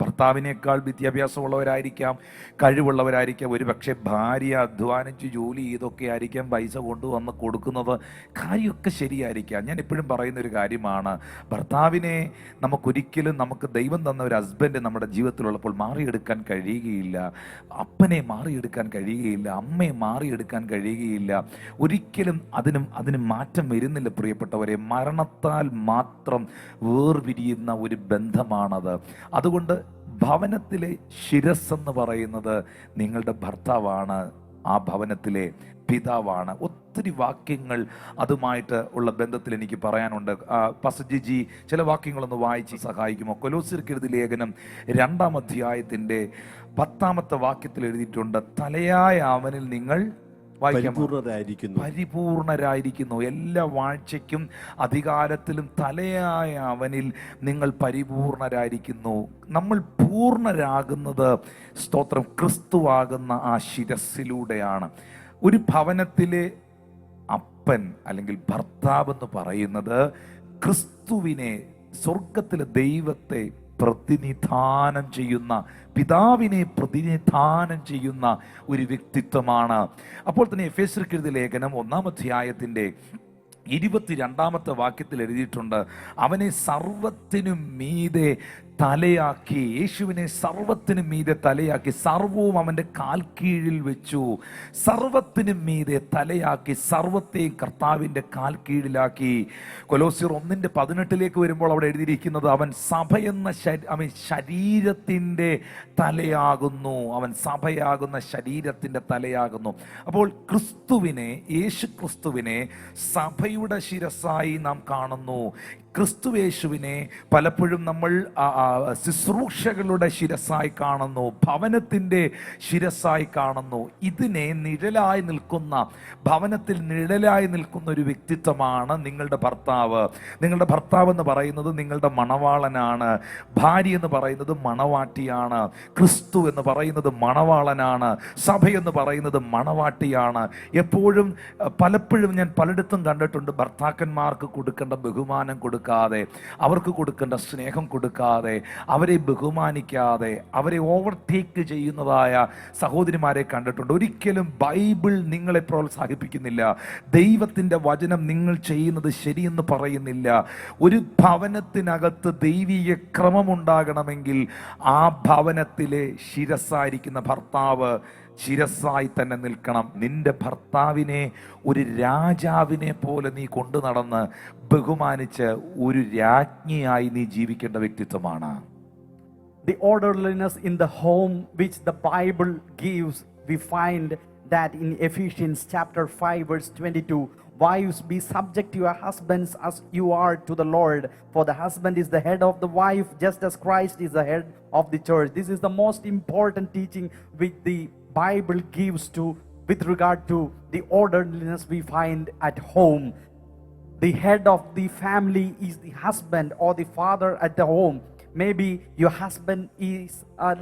ഭർത്താവിനേക്കാൾ വിദ്യാഭ്യാസമുള്ളവരായിരിക്കാം, കഴിവുള്ളവരായിരിക്കാം. ഒരു പക്ഷേ ഭാര്യ അധ്വാനിച്ച് ജോലി ചെയ്തൊക്കെ ആയിരിക്കാം പൈസ കൊണ്ടുവന്ന് കൊടുക്കുന്നത്. കാര്യമൊക്കെ ശരിയായിരിക്കാം. ഞാൻ എപ്പോഴും പറയുന്നൊരു കാര്യമാണ്, ഭർത്താവിനെ നമുക്കൊരിക്കലും നമുക്ക് ദൈവം തന്ന ഒരു ഹസ്ബൻഡ് നമ്മുടെ ജീവിതത്തിലുള്ളപ്പോൾ മാറിയെടുക്കാൻ കഴിയുകയില്ല. അപ്പനെ മാറിയെടുക്കാൻ കഴിയുകയില്ല. അമ്മയെ മാറിയെടുക്കാൻ കഴിയുകയില്ല. ഒരിക്കലും അതിന് മാറ്റം വരുന്നില്ല പ്രിയപ്പെട്ടവരെ. മരണത്താൽ മാത്രം വേർപിരിയുന്ന ഒരു ബന്ധമാണത്. അതുകൊണ്ട് ഭവനത്തിലെ ശിരസ്സെന്ന് പറയുന്നത് നിങ്ങളുടെ ഭർത്താവാണ്, ആ ഭവനത്തിലെ പിതാവാണ്. ഒത്തിരി വാക്യങ്ങൾ അതുമായിട്ട് ഉള്ള ബന്ധത്തിൽ എനിക്ക് പറയാനുണ്ട്. പസജിജി ചില വാക്യങ്ങളൊന്ന് വായിച്ച് സഹായിക്കുമോ? കൊലോസ്യർക്ക് എഴുതിയ ലേഖനം 2-ാം അധ്യായത്തിൻ്റെ 10-ാമത്തെ വാക്യത്തിൽ എഴുതിയിട്ടുണ്ട്, തലയായ അവനിൽ നിങ്ങൾ പരിപൂർണരായിരിക്കുന്നു. എല്ലാ വാഴ്ചയ്ക്കും അധികാരത്തിലും തലയായ അവനിൽ നിങ്ങൾ പരിപൂർണരായിരിക്കുന്നു. നമ്മൾ പൂർണ്ണരാകുന്നത് സ്തോത്രം ക്രിസ്തുവാകുന്ന ആ ശിരസ്സിലൂടെയാണ്. ഒരു ഭവനത്തിലെ അപ്പൻ അല്ലെങ്കിൽ ഭർത്താവ് എന്ന് പറയുന്നത് ക്രിസ്തുവിനെ, സ്വർഗത്തിലെ ദൈവത്തെ പ്രതിനിധാനം ചെയ്യുന്ന, പിതാവിനെ പ്രതിനിധാനം ചെയ്യുന്ന ഒരു വ്യക്തിത്വമാണ്. അപ്പോൾ തന്നെ എഫേസ്യർക്ക് എഴുതിയ ലേഖനം 1-ാം അധ്യായത്തിന്റെ 22-ാമത്തെ വാക്യത്തിൽ എഴുതിയിട്ടുണ്ട്, അവനെ സർവത്തിനും മീതെ തലയാക്കി, യേശുവിനെ സർവത്തിനും മീതെ തലയാക്കി, സർവവും അവൻ്റെ കാൽ കീഴിൽ വെച്ചു. സർവത്തിനും മീതെ തലയാക്കി, സർവത്തെയും കർത്താവിൻ്റെ കാൽ കീഴിലാക്കി. കൊലോസ്യർ 1:18 വരുമ്പോൾ അവിടെ എഴുതിയിരിക്കുന്നത്, അവൻ സഭയെന്ന അവൻ ശരീരത്തിൻ്റെ തലയാകുന്നു, അവൻ സഭയാകുന്ന ശരീരത്തിൻ്റെ തലയാകുന്നു. അപ്പോൾ ക്രിസ്തുവിനെ, യേശു ക്രിസ്തുവിനെ സഭയുടെ ശിരസ്സായി നാം കാണുന്നു. ക്രിസ്തുവേശുവിനെ പലപ്പോഴും നമ്മൾ ശുശ്രൂഷകളുടെ ശിരസ്സായി കാണുന്നു, ഭവനത്തിൻ്റെ ശിരസ്സായി കാണുന്നു. ഇതിനെ നിഴലായി നിൽക്കുന്ന, ഭവനത്തിൽ നിഴലായി നിൽക്കുന്ന ഒരു വ്യക്തിത്വമാണ് നിങ്ങളുടെ ഭർത്താവ്. നിങ്ങളുടെ ഭർത്താവ് എന്ന് പറയുന്നത് നിങ്ങളുടെ മണവാളനാണ്. ഭാര്യ എന്ന് പറയുന്നത് മണവാട്ടിയാണ്. ക്രിസ്തു എന്ന് പറയുന്നത് മണവാളനാണ്. സഭയെന്ന് പറയുന്നത് മണവാട്ടിയാണ്. എപ്പോഴും പലപ്പോഴും ഞാൻ പലയിടത്തും കണ്ടിട്ടുണ്ട്, ഭർത്താക്കന്മാർക്ക് കൊടുക്കേണ്ട ബഹുമാനം കൊടുക്കാതെ, അവർക്ക് കൊടുക്കേണ്ട സ്നേഹം കൊടുക്കാതെ, അവരെ ബഹുമാനിക്കാതെ, അവരെ ഓവർടേക്ക് ചെയ്യുന്നതായ സഹോദരിമാരെ കണ്ടിട്ടുണ്ട്. ഒരിക്കലും ബൈബിൾ നിങ്ങളെ പ്രോത്സാഹിപ്പിക്കുന്നില്ല. ദൈവത്തിൻ്റെ വചനം നിങ്ങൾ ചെയ്യുന്നത് ശരിയെന്ന് പറയുന്നില്ല. ഒരു ഭവനത്തിനകത്ത് ദൈവീയ ക്രമമുണ്ടാകണമെങ്കിൽ ആ ഭവനത്തിലെ ശിരസ്സായിരിക്കുന്ന ഭർത്താവ് ശിരസ്സായി തന്നെ നിൽക്കണം. നിന്റെ ഭർത്താവിനെ ഒരു രാജാവിനെ പോലെ നീ കൊണ്ടു നടന്ന് ബഹുമാനിച്ച് ഒരു രാജ്ഞിയായി നീ ജീവിക്കേണ്ട വ്യക്തിത്വമാണ്. The orderliness in the home which the Bible gives, we find that in Ephesians chapter 5 verse 22, wives, be subject to your husbands as you are to the Lord, for the husband is the head of the wife, just as Christ is the head of the church. This is the most important teaching which the Bible gives to with regard to the orderliness we find at home. The head of the family is the husband or the father at the home. Maybe your husband is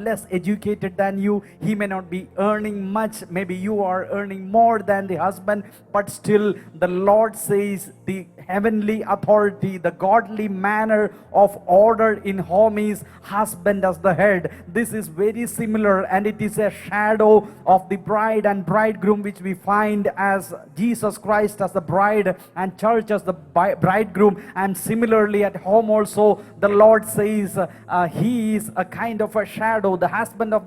less educated than you. He may not be earning much. Maybe you are earning more than the husband. But still, the Lord says the heavenly authority, the godly manner of order in home is husband as the head. This is very similar, and it is a shadow of the bride and bridegroom, which we find as Jesus Christ as the bride and church as the bridegroom. And similarly at home also, the Lord says he is a kind of a shadow. The husband of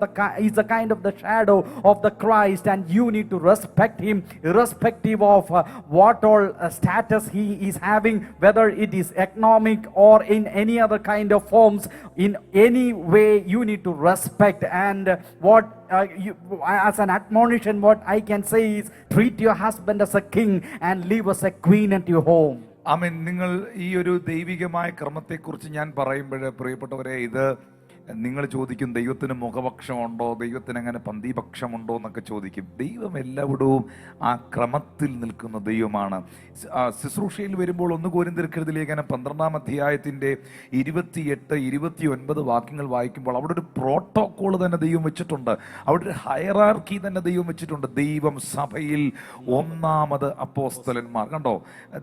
is a kind of the shadow of the Christ, and you need to respect him irrespective of what all status he is having, whether it is economic or in any other kind of forms. In any way you need to respect. And what as an admonition, what I can say is, treat your husband as a king and live as a queen at your home. ആമേൻ. നിങ്ങൾ ഈ ഒരു ദൈവികമായ ക്രമത്തെക്കുറിച്ച് ഞാൻ പറയുമ്പോൾ പ്രിയപ്പെട്ടവരെ, ഇത് നിങ്ങൾ ചോദിക്കും, ദൈവത്തിന് മുഖപക്ഷമുണ്ടോ, ദൈവത്തിന് അങ്ങനെ പന്തിപക്ഷമുണ്ടോ എന്നൊക്കെ ചോദിക്കും. ദൈവം എല്ലായിടവും ആ ക്രമത്തിൽ നിൽക്കുന്ന ദൈവമാണ്. ശുശ്രൂഷയിൽ വരുമ്പോൾ 1 കൊരിന്ത്യർക്ക് എഴുതിയ ലേഖനം 12-ാം അധ്യായത്തിൻ്റെ 28, 29 വാക്യങ്ങൾ വായിക്കുമ്പോൾ അവിടെ ഒരു പ്രോട്ടോകോൾ തന്നെ ദൈവം വെച്ചിട്ടുണ്ട്. അവിടെ ഒരു ഹയറാർക്കി തന്നെ ദൈവം വെച്ചിട്ടുണ്ട്. ദൈവം സഭയിൽ 1-ാമത് അപ്പോസ്തലന്മാർ. കണ്ടോ,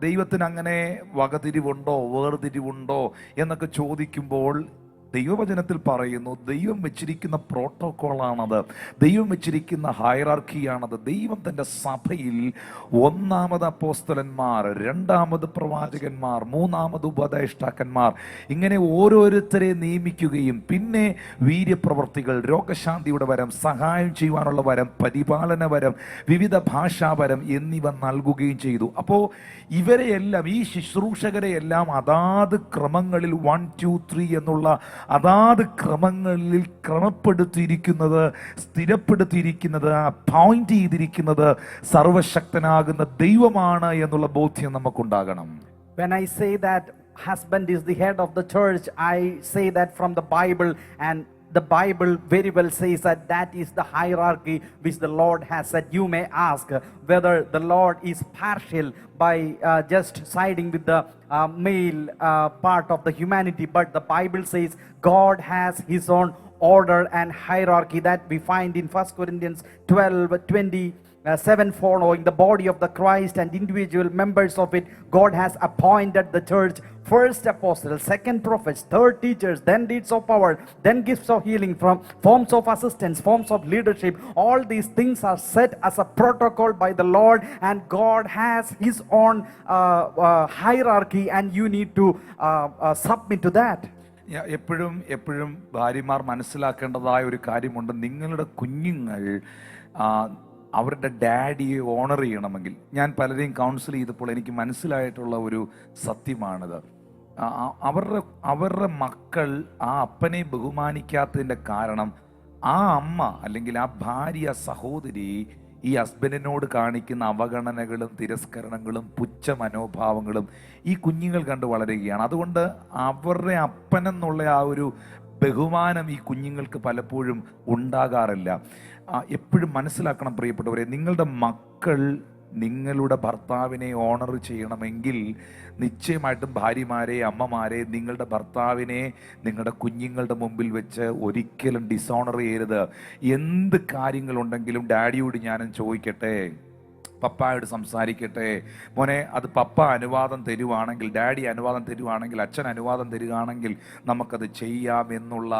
ദൈവത്തിന് അങ്ങനെ വകതിരിവുണ്ടോ, വേർതിരിവുണ്ടോ എന്നൊക്കെ ചോദിക്കുമ്പോൾ ദൈവവചനത്തിൽ പറയുന്നു, ദൈവം വെച്ചിരിക്കുന്ന പ്രോട്ടോക്കോളാണത്, ദൈവം വെച്ചിരിക്കുന്ന ഹയറാർക്കിയാണത്. ദൈവം തൻ്റെ സഭയിൽ 1-ാമത് അപ്പോസ്തലന്മാർ, 2-ാമത് പ്രവാചകന്മാർ, 3-ാമത് ഉപദേഷ്ടാക്കന്മാർ, ഇങ്ങനെ ഓരോരുത്തരെ നിയമിക്കുകയും പിന്നെ വീര്യപ്രവർത്തികൾ, രോഗശാന്തിയുടെ വരം, സഹായം ചെയ്യുവാനുള്ള വരം, പരിപാലന വരം, വിവിധ ഭാഷാവരം എന്നിവ നൽകുകയും ചെയ്തു. അപ്പോൾ ഇവരെയെല്ലാം, ഈ ശുശ്രൂഷകരെയെല്ലാം അതാത് ക്രമങ്ങളിൽ 1, 2, 3 എന്നുള്ള അതാത് ക്രമങ്ങളിൽ ക്രമപ്പെടുത്തിയിരിക്കുന്നത്, സ്ഥിരപ്പെടുത്തിയിരിക്കുന്നത്, അപ്പോയിന്റ് ചെയ്തിരിക്കുന്നത് സർവശക്തനാകുന്ന ദൈവമാണ് എന്നുള്ള ബോധ്യം നമുക്കുണ്ടാകണം. When I say that husband is the head of the church, I say that from the Bible, and the Bible very well says that that is the hierarchy which the Lord has set. You may ask whether the Lord is partial by just siding with the male part of the humanity, but the Bible says God has his own order and hierarchy that we find in 1 Corinthians 12:20. 7 following the body of the Christ and individual members of it, God has appointed the church first apostles, second prophets, third teachers, then deeds of power, then gifts of healing, from forms of assistance, forms of leadership. All these things are set as a protocol by the Lord, and God has his own hierarchy, and you need to submit to that. എപ്പോഴും ഭാര്യമാർ മനസ്സിലാക്കേണ്ടതായ ഒരു കാര്യമുണ്ട്. നിങ്ങളുടെ കുഞ്ഞുങ്ങൾ അവരുടെ ഡാഡിയെ ഓണർ ചെയ്യണമെങ്കിൽ, ഞാൻ പലരെയും കൗൺസിൽ ചെയ്തപ്പോൾ എനിക്ക് മനസ്സിലായിട്ടുള്ള ഒരു സത്യമാണിത്. അവരുടെ മക്കൾ ആ അപ്പനെ ബഹുമാനിക്കാത്തതിൻ്റെ കാരണം ആ അമ്മ അല്ലെങ്കിൽ ആ ഭാര്യ സഹോദരി ഈ ഹസ്ബൻഡിനോട് കാണിക്കുന്ന അവഗണനകളും തിരസ്കരണങ്ങളും പുച്ഛ മനോഭാവങ്ങളും ഈ കുഞ്ഞുങ്ങൾ കണ്ട് വളരുകയാണ്. അതുകൊണ്ട് അവരുടെ അപ്പനെന്നുള്ള ആ ഒരു ബഹുമാനം ഈ കുഞ്ഞുങ്ങൾക്ക് പലപ്പോഴും ഉണ്ടാകാറില്ല. എപ്പോഴും മനസ്സിലാക്കണം പ്രിയപ്പെട്ടവരെ, നിങ്ങളുടെ മക്കൾ നിങ്ങളുടെ ഭർത്താവിനെ ഓണർ ചെയ്യണമെങ്കിൽ നിശ്ചയമായിട്ടും ഭാര്യമാരെ, അമ്മമാരെ, നിങ്ങളുടെ ഭർത്താവിനെ നിങ്ങളുടെ കുഞ്ഞുങ്ങളുടെ മുമ്പിൽ വെച്ച് ഒരിക്കലും ഡിസോണർ ചെയ്യരുത്. എന്ത് കാര്യങ്ങളുണ്ടെങ്കിലും ഡാഡിയോട് ഞാനും ചോദിക്കട്ടെ, പപ്പായോട് സംസാരിക്കട്ടെ, മോനെ അത് പപ്പ അനുവാദം തരുവാണെങ്കിൽ, ഡാഡി അനുവാദം തരുവാണെങ്കിൽ, അച്ഛൻ അനുവാദം തരുവാണെങ്കിൽ നമുക്കത് ചെയ്യാം എന്നുള്ള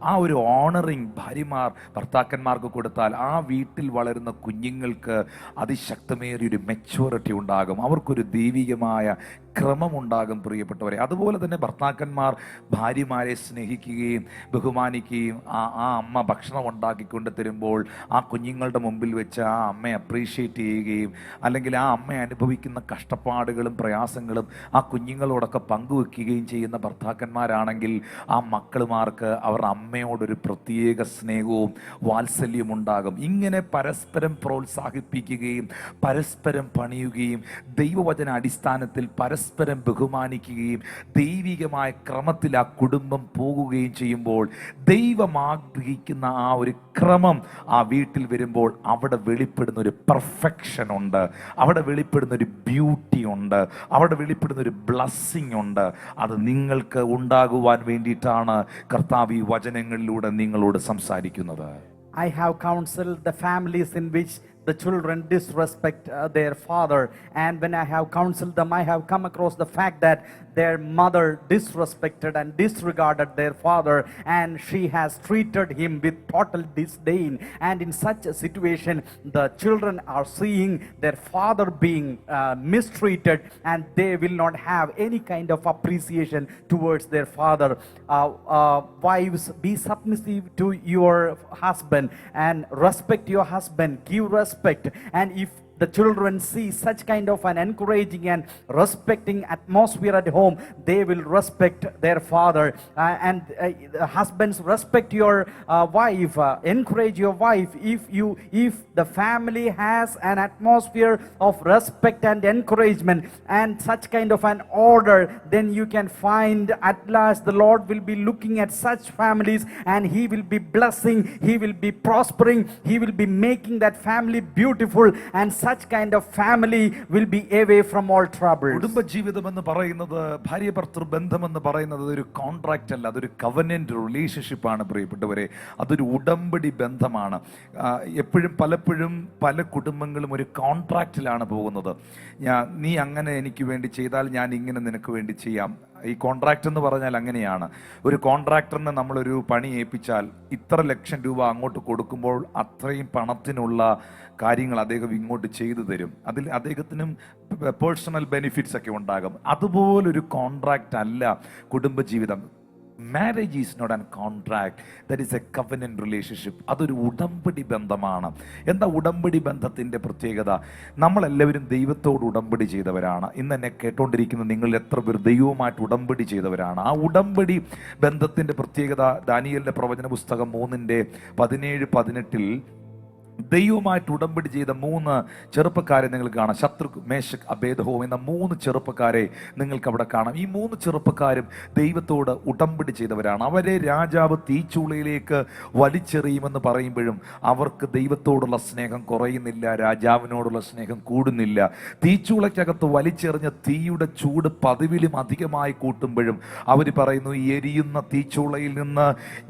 ആ ഒരു ഓണറിങ് ഭാര്യമാർ ഭർത്താക്കന്മാർക്ക് കൊടുത്താൽ ആ വീട്ടിൽ വളരുന്ന കുഞ്ഞുങ്ങൾക്ക് അതിശക്തമേറിയൊരു മെച്യൂരിറ്റി ഉണ്ടാകും, അവർക്കൊരു ദൈവികമായ ക്രമമുണ്ടാകും പ്രിയപ്പെട്ടവരെ. അതുപോലെ തന്നെ ഭർത്താക്കന്മാർ ഭാര്യമാരെ സ്നേഹിക്കുകയും ബഹുമാനിക്കുകയും ആ അമ്മ ഭക്ഷണം ഉണ്ടാക്കിക്കൊണ്ട് തരുമ്പോൾ ആ കുഞ്ഞുങ്ങളുടെ മുമ്പിൽ വെച്ച് ആ അമ്മയെ അപ്രീഷിയേറ്റ് ചെയ്യുകയും അല്ലെങ്കിൽ ആ അമ്മ അനുഭവിക്കുന്ന കഷ്ടപ്പാടുകളും പ്രയാസങ്ങളും ആ കുഞ്ഞുങ്ങളോടൊക്കെ പങ്കുവെക്കുകയും ചെയ്യുന്ന ഭർത്താക്കന്മാരാണെങ്കിൽ ആ മക്കളുമാർക്ക് അവരുടെ അമ്മയോടൊരു പ്രത്യേക സ്നേഹവും വാത്സല്യവും ഉണ്ടാകും. ഇങ്ങനെ പരസ്പരം പ്രോത്സാഹിപ്പിക്കുകയും പരസ്പരം പണിയുകയും ദൈവവചന അടിസ്ഥാനത്തിൽ പരസ്പരം ബഹുമാനിക്കുകയും ദൈവികമായ ക്രമത്തിൽ ആ കുടുംബം പോകുകയും ചെയ്യുമ്പോൾ ദൈവം ആഗ്രഹിക്കുന്ന ആ ഒരു ക്രമം ആ വീട്ടിൽ വരുമ്പോൾ അവിടെ വെളിപ്പെടുന്ന ഒരു പെർഫെക്ഷൻ ഉണ്ട്, അവിടെ വെളിപ്പെടുന്ന ഒരു ബ്യൂട്ടി ഉണ്ട്, അവിടെ വെളിപ്പെടുന്ന ഒരു ബ്ലസ്സിംഗ് ഉണ്ട്. അത് നിങ്ങൾക്ക് ഉണ്ടാകുവാൻ വേണ്ടിയിട്ടാണ് കർത്താവ് ഈ വചനങ്ങളിലൂടെ നിങ്ങളോട് സംസാരിക്കുന്നത്. I have counseled the families in which the children disrespect their father, and when I have counseled them, I have come across the fact that their mother disrespected and disregarded their father, and she has treated him with total disdain. And in such a situation, the children are seeing their father being mistreated, and they will not have any kind of appreciation towards their father. Wives, be submissive to your husband and respect your husband, give respect. And if the children see such kind of an encouraging and respecting atmosphere at home, they will respect their father. And husbands, respect your wife, encourage your wife. If the family has an atmosphere of respect and encouragement and such kind of an order, then you can find at last the Lord will be looking at such families, and he will be blessing, he will be prospering, he will be making that family beautiful, and such kind of family will be away from all troubles. കുടുംബ ജീവിതം എന്ന് പറയുന്നത്, ഭാര്യ ഭർത്തൃ ബന്ധം എന്ന് പറയുന്നത് ഒരു കോൺട്രാക്റ്റ് അല്ല, അതൊരു കവനന്റ് റിലേഷൻഷിപ്പ് ആണ് പ്രിയപ്പെട്ടവരെ. അതൊരു ഉടമ്പടി ബന്ധമാണ്. പലപ്പോഴും പല കുടുംബങ്ങളും ഒരു കോൺട്രാക്റ്റിലാണ് പോകുന്നത്. നീ അങ്ങനെ എനിക്ക് വേണ്ടി ചെയ്താൽ ഞാൻ ഇങ്ങനെ നിനക്ക് വേണ്ടി ചെയ്യാം. ഈ കോൺട്രാക്റ്റ് എന്ന് പറഞ്ഞാൽ അങ്ങനെയാണ്. ഒരു കോൺട്രാക്ടറിന് നമ്മളൊരു പണി ഏൽപ്പിച്ചാൽ ഇത്ര ലക്ഷം രൂപ അങ്ങോട്ട് കൊടുക്കുമ്പോൾ അത്രയും പണത്തിനുള്ള കാര്യങ്ങൾ അദ്ദേഹം ഇങ്ങോട്ട് ചെയ്തു തരും. അതിൽ അദ്ദേഹത്തിനും പേഴ്സണൽ ബെനിഫിറ്റ്സ് ഒക്കെ ഉണ്ടാകും. അതുപോലൊരു കോൺട്രാക്റ്റ് അല്ല കുടുംബജീവിതം. Marriage is not an contract, that is a covenant relationship. അതൊരു ഉടമ്പടി ബന്ധമാണ്. എന്താ ഉടമ്പടി ബന്ധത്തിൻ്റെ പ്രത്യേകത? നമ്മളെല്ലാവരും ദൈവത്തോട് ഉടമ്പടി ചെയ്തവരാണ്. ഇന്ന് എന്നെ കേട്ടോണ്ടിരിക്കുന്ന നിങ്ങൾ എത്ര പേർ ദൈവവുമായിട്ട് ഉടമ്പടി ചെയ്തവരാണ്? ആ ഉടമ്പടി ബന്ധത്തിൻ്റെ പ്രത്യേകത ദാനിയേലിന്റെ പ്രവചന പുസ്തകം 3:17-18 ദൈവമായിട്ട് ഉടമ്പടി ചെയ്ത 3 ചെറുപ്പക്കാരെ നിങ്ങൾ കാണാം. ശത്രുക്, മേശക്, അബേദ്നെഗോ എന്ന 3 ചെറുപ്പക്കാരെ നിങ്ങൾക്ക് അവിടെ കാണാം. ഈ 3 ചെറുപ്പക്കാരും ദൈവത്തോട് ഉടമ്പടി ചെയ്തവരാണ്. അവരെ രാജാവ് തീച്ചൂളയിലേക്ക് വലിച്ചെറിയുമെന്ന് പറയുമ്പോഴും അവർക്ക് ദൈവത്തോടുള്ള സ്നേഹം കുറയുന്നില്ല, രാജാവിനോടുള്ള സ്നേഹം കൂടുന്നില്ല. തീച്ചൂളയ്ക്കകത്ത് വലിച്ചെറിഞ്ഞ തീയുടെ ചൂട് പതിവിലും അധികമായി കൂട്ടുമ്പോഴും അവർ പറയുന്നു, ഈ എരിയുന്ന തീച്ചൂളയിൽ നിന്ന്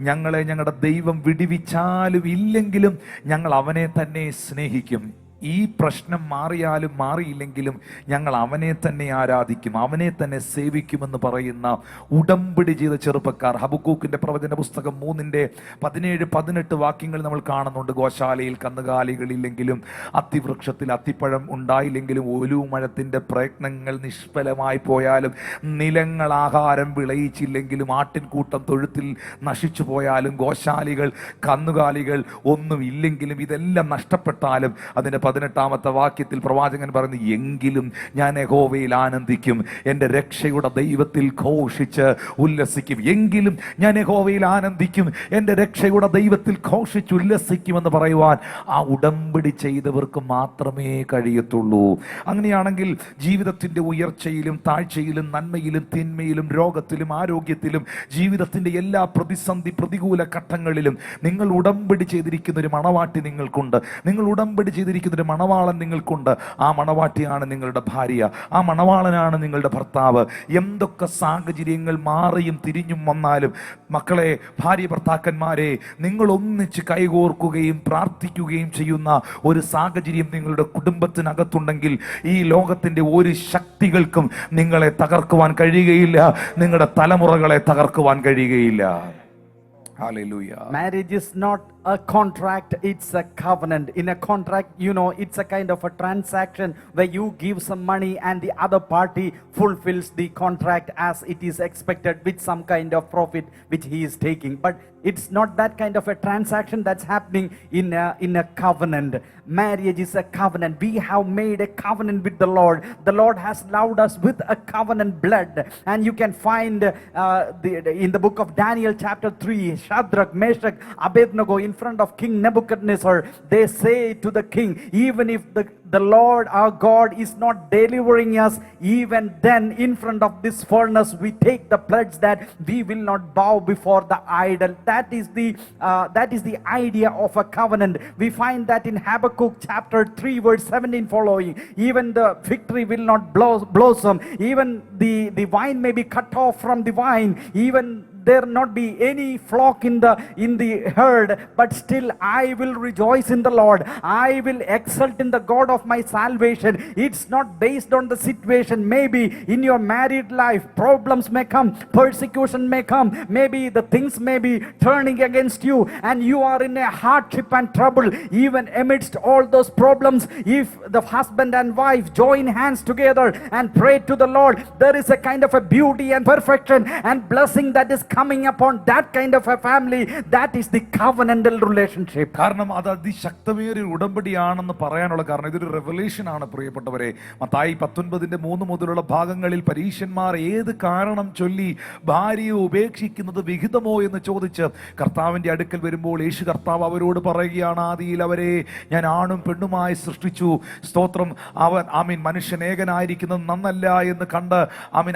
ഞങ്ങളെ ഞങ്ങളുടെ ദൈവം വിടുവിച്ചാലും ഇല്ലെങ്കിലും ഞങ്ങൾ അവനെ തന്നെ സ്നേഹിക്കും. ഈ പ്രശ്നം മാറിയാലും മാറിയില്ലെങ്കിലും ഞങ്ങൾ അവനെ തന്നെ ആരാധിക്കും, അവനെ തന്നെ സേവിക്കുമെന്ന് പറയുന്ന ഉടമ്പടി ചെയ്ത ചെറുപ്പക്കാർ. ഹബക്കൂക്കിന്റെ പ്രവചന പുസ്തകം 3:17-18 വാക്യങ്ങൾ നമ്മൾ കാണുന്നുണ്ട്. ഗോശാലയിൽ കന്നുകാലികളില്ലെങ്കിലും, അത്തിവൃക്ഷത്തിൽ അത്തിപ്പഴം ഉണ്ടായില്ലെങ്കിലും, ഒലുമഴത്തിന്റെ പ്രയത്നങ്ങൾ നിഷ്ഫലമായി പോയാലും, നിലങ്ങൾ ആഹാരം വിളയിച്ചില്ലെങ്കിലും, ആട്ടിൻകൂട്ടം തൊഴുത്തിൽ നശിച്ചു പോയാലും, ഗോശാലികൾ കന്നുകാലികൾ ഒന്നും ഇല്ലെങ്കിലും, ഇതെല്ലാം നഷ്ടപ്പെട്ടാലും, അതിന്റെ 18-ാമത്തെ വാക്യത്തിൽ പ്രവാചകൻ പറയുന്നു, എങ്കിലും ഞാൻ യഹോവയിൽ ആനന്ദിക്കും, എൻ്റെ രക്ഷയുടെ ദൈവത്തിൽ ഘോഷിച്ച് ഉല്ലസിക്കും. എങ്കിലും ഞാൻ യഹോവയിൽ ആനന്ദിക്കും, എൻ്റെ രക്ഷയുടെ ദൈവത്തിൽ ഘോഷിച്ച് ഉല്ലസിക്കുമെന്ന് പറയുവാൻ ആ ഉടമ്പടി ചെയ്തവർക്ക് മാത്രമേ കഴിയത്തുള്ളൂ. അങ്ങനെയാണെങ്കിൽ ജീവിതത്തിൻ്റെ ഉയർച്ചയിലും താഴ്ചയിലും നന്മയിലും തിന്മയിലും രോഗത്തിലും ആരോഗ്യത്തിലും ജീവിതത്തിൻ്റെ എല്ലാ പ്രതിസന്ധി പ്രതികൂല ഘട്ടങ്ങളിലും നിങ്ങൾ ഉടമ്പടി ചെയ്തിരിക്കുന്ന ഒരു മണവാട്ടി നിങ്ങൾക്കുണ്ട്. നിങ്ങൾ ഉടമ്പടി ചെയ്തിരിക്കുന്ന ഒരു മണവാളൻ നിങ്ങൾക്കുണ്ട്. ആ മണവാട്ടിയാണ് നിങ്ങളുടെ ഭാര്യ, ആ മണവാളനാണ് നിങ്ങളുടെ ഭർത്താവ്. എന്തൊക്കെ സാഹചര്യങ്ങൾ മാറിയും തിരിഞ്ഞും വന്നാലും മക്കളെ, ഭാര്യ ഭർത്താക്കന്മാരെ, നിങ്ങൾ ഒന്നിച്ച് കൈകോർക്കുകയും പ്രാർത്ഥിക്കുകയും ചെയ്യുന്ന ഒരു സാഹചര്യം നിങ്ങളുടെ കുടുംബത്തിനകത്തുണ്ടെങ്കിൽ ഈ ലോകത്തിന്റെ ഒരു ശക്തികൾക്കും നിങ്ങളെ തകർക്കുവാൻ കഴിയുകയില്ല, നിങ്ങളുടെ തലമുറകളെ തകർക്കുവാൻ കഴിയുകയില്ല. Hallelujah. Marriage is not a contract, it's a covenant. In a contract, it's a kind of a transaction where you give some money and the other party fulfills the contract as it is expected with some kind of profit which he is taking. But it's not that kind of a transaction that's happening in a covenant. Marriage is a covenant. We have made a covenant with the Lord. The Lord has loved us with a covenant blood. And you can find in the book of Daniel chapter 3, Shadrach, Meshach, Abednego in front of King Nebuchadnezzar, they say to the king, even if the Lord our God is not delivering us, even then in front of this furnace we take the pledge that we will not bow before the idol. That is the idea of a covenant. We find that in Habakkuk chapter 3 verse 17 following, even the fig tree will not blossom, even the wine may be cut off from the vine, even there not be any flock in the herd, but still I will rejoice in the Lord. I will exult in the God of my salvation. It's not based on the situation. Maybe in your married life problems may come, persecution may come, maybe the things may be turning against you and you are in a hardship and trouble. Even amidst all those problems, if the husband and wife join hands together and pray to the Lord, there is a kind of a beauty and perfection and blessing that is coming upon that kind of a family. That is the covenantal relationship. കാരണം അത് അതിശക്തമേറിയ ഉടമ്പടിയാണെന്ന് പറയാനുള്ള കാരണം ഇതൊരു റെവലേഷൻ ആണ് പ്രിയപ്പെട്ടവരെ. മത്തായി 19:3 മുതലുള്ള ഭാഗങ്ങളിൽ പരീശന്മാർ ഏത് കാരണം ചൊല്ലി ഭാര്യയെ ഉപേക്ഷിക്കുന്നത് വിഹിതമോ എന്ന് ചോദിച്ച് കർത്താവിന്റെ അടുക്കൽ വരുമ്പോൾ യേശു കർത്താവ് അവരോട് പറയുകയാണ്, ആദിയിൽ അവരെ ഞാൻ ആണും പെണ്ണുമായി സൃഷ്ടിച്ചു, സ്തോത്രം, അവൻ മനുഷ്യൻ ഏകനായിരിക്കുന്നത് നന്നല്ല എന്ന് കണ്ട്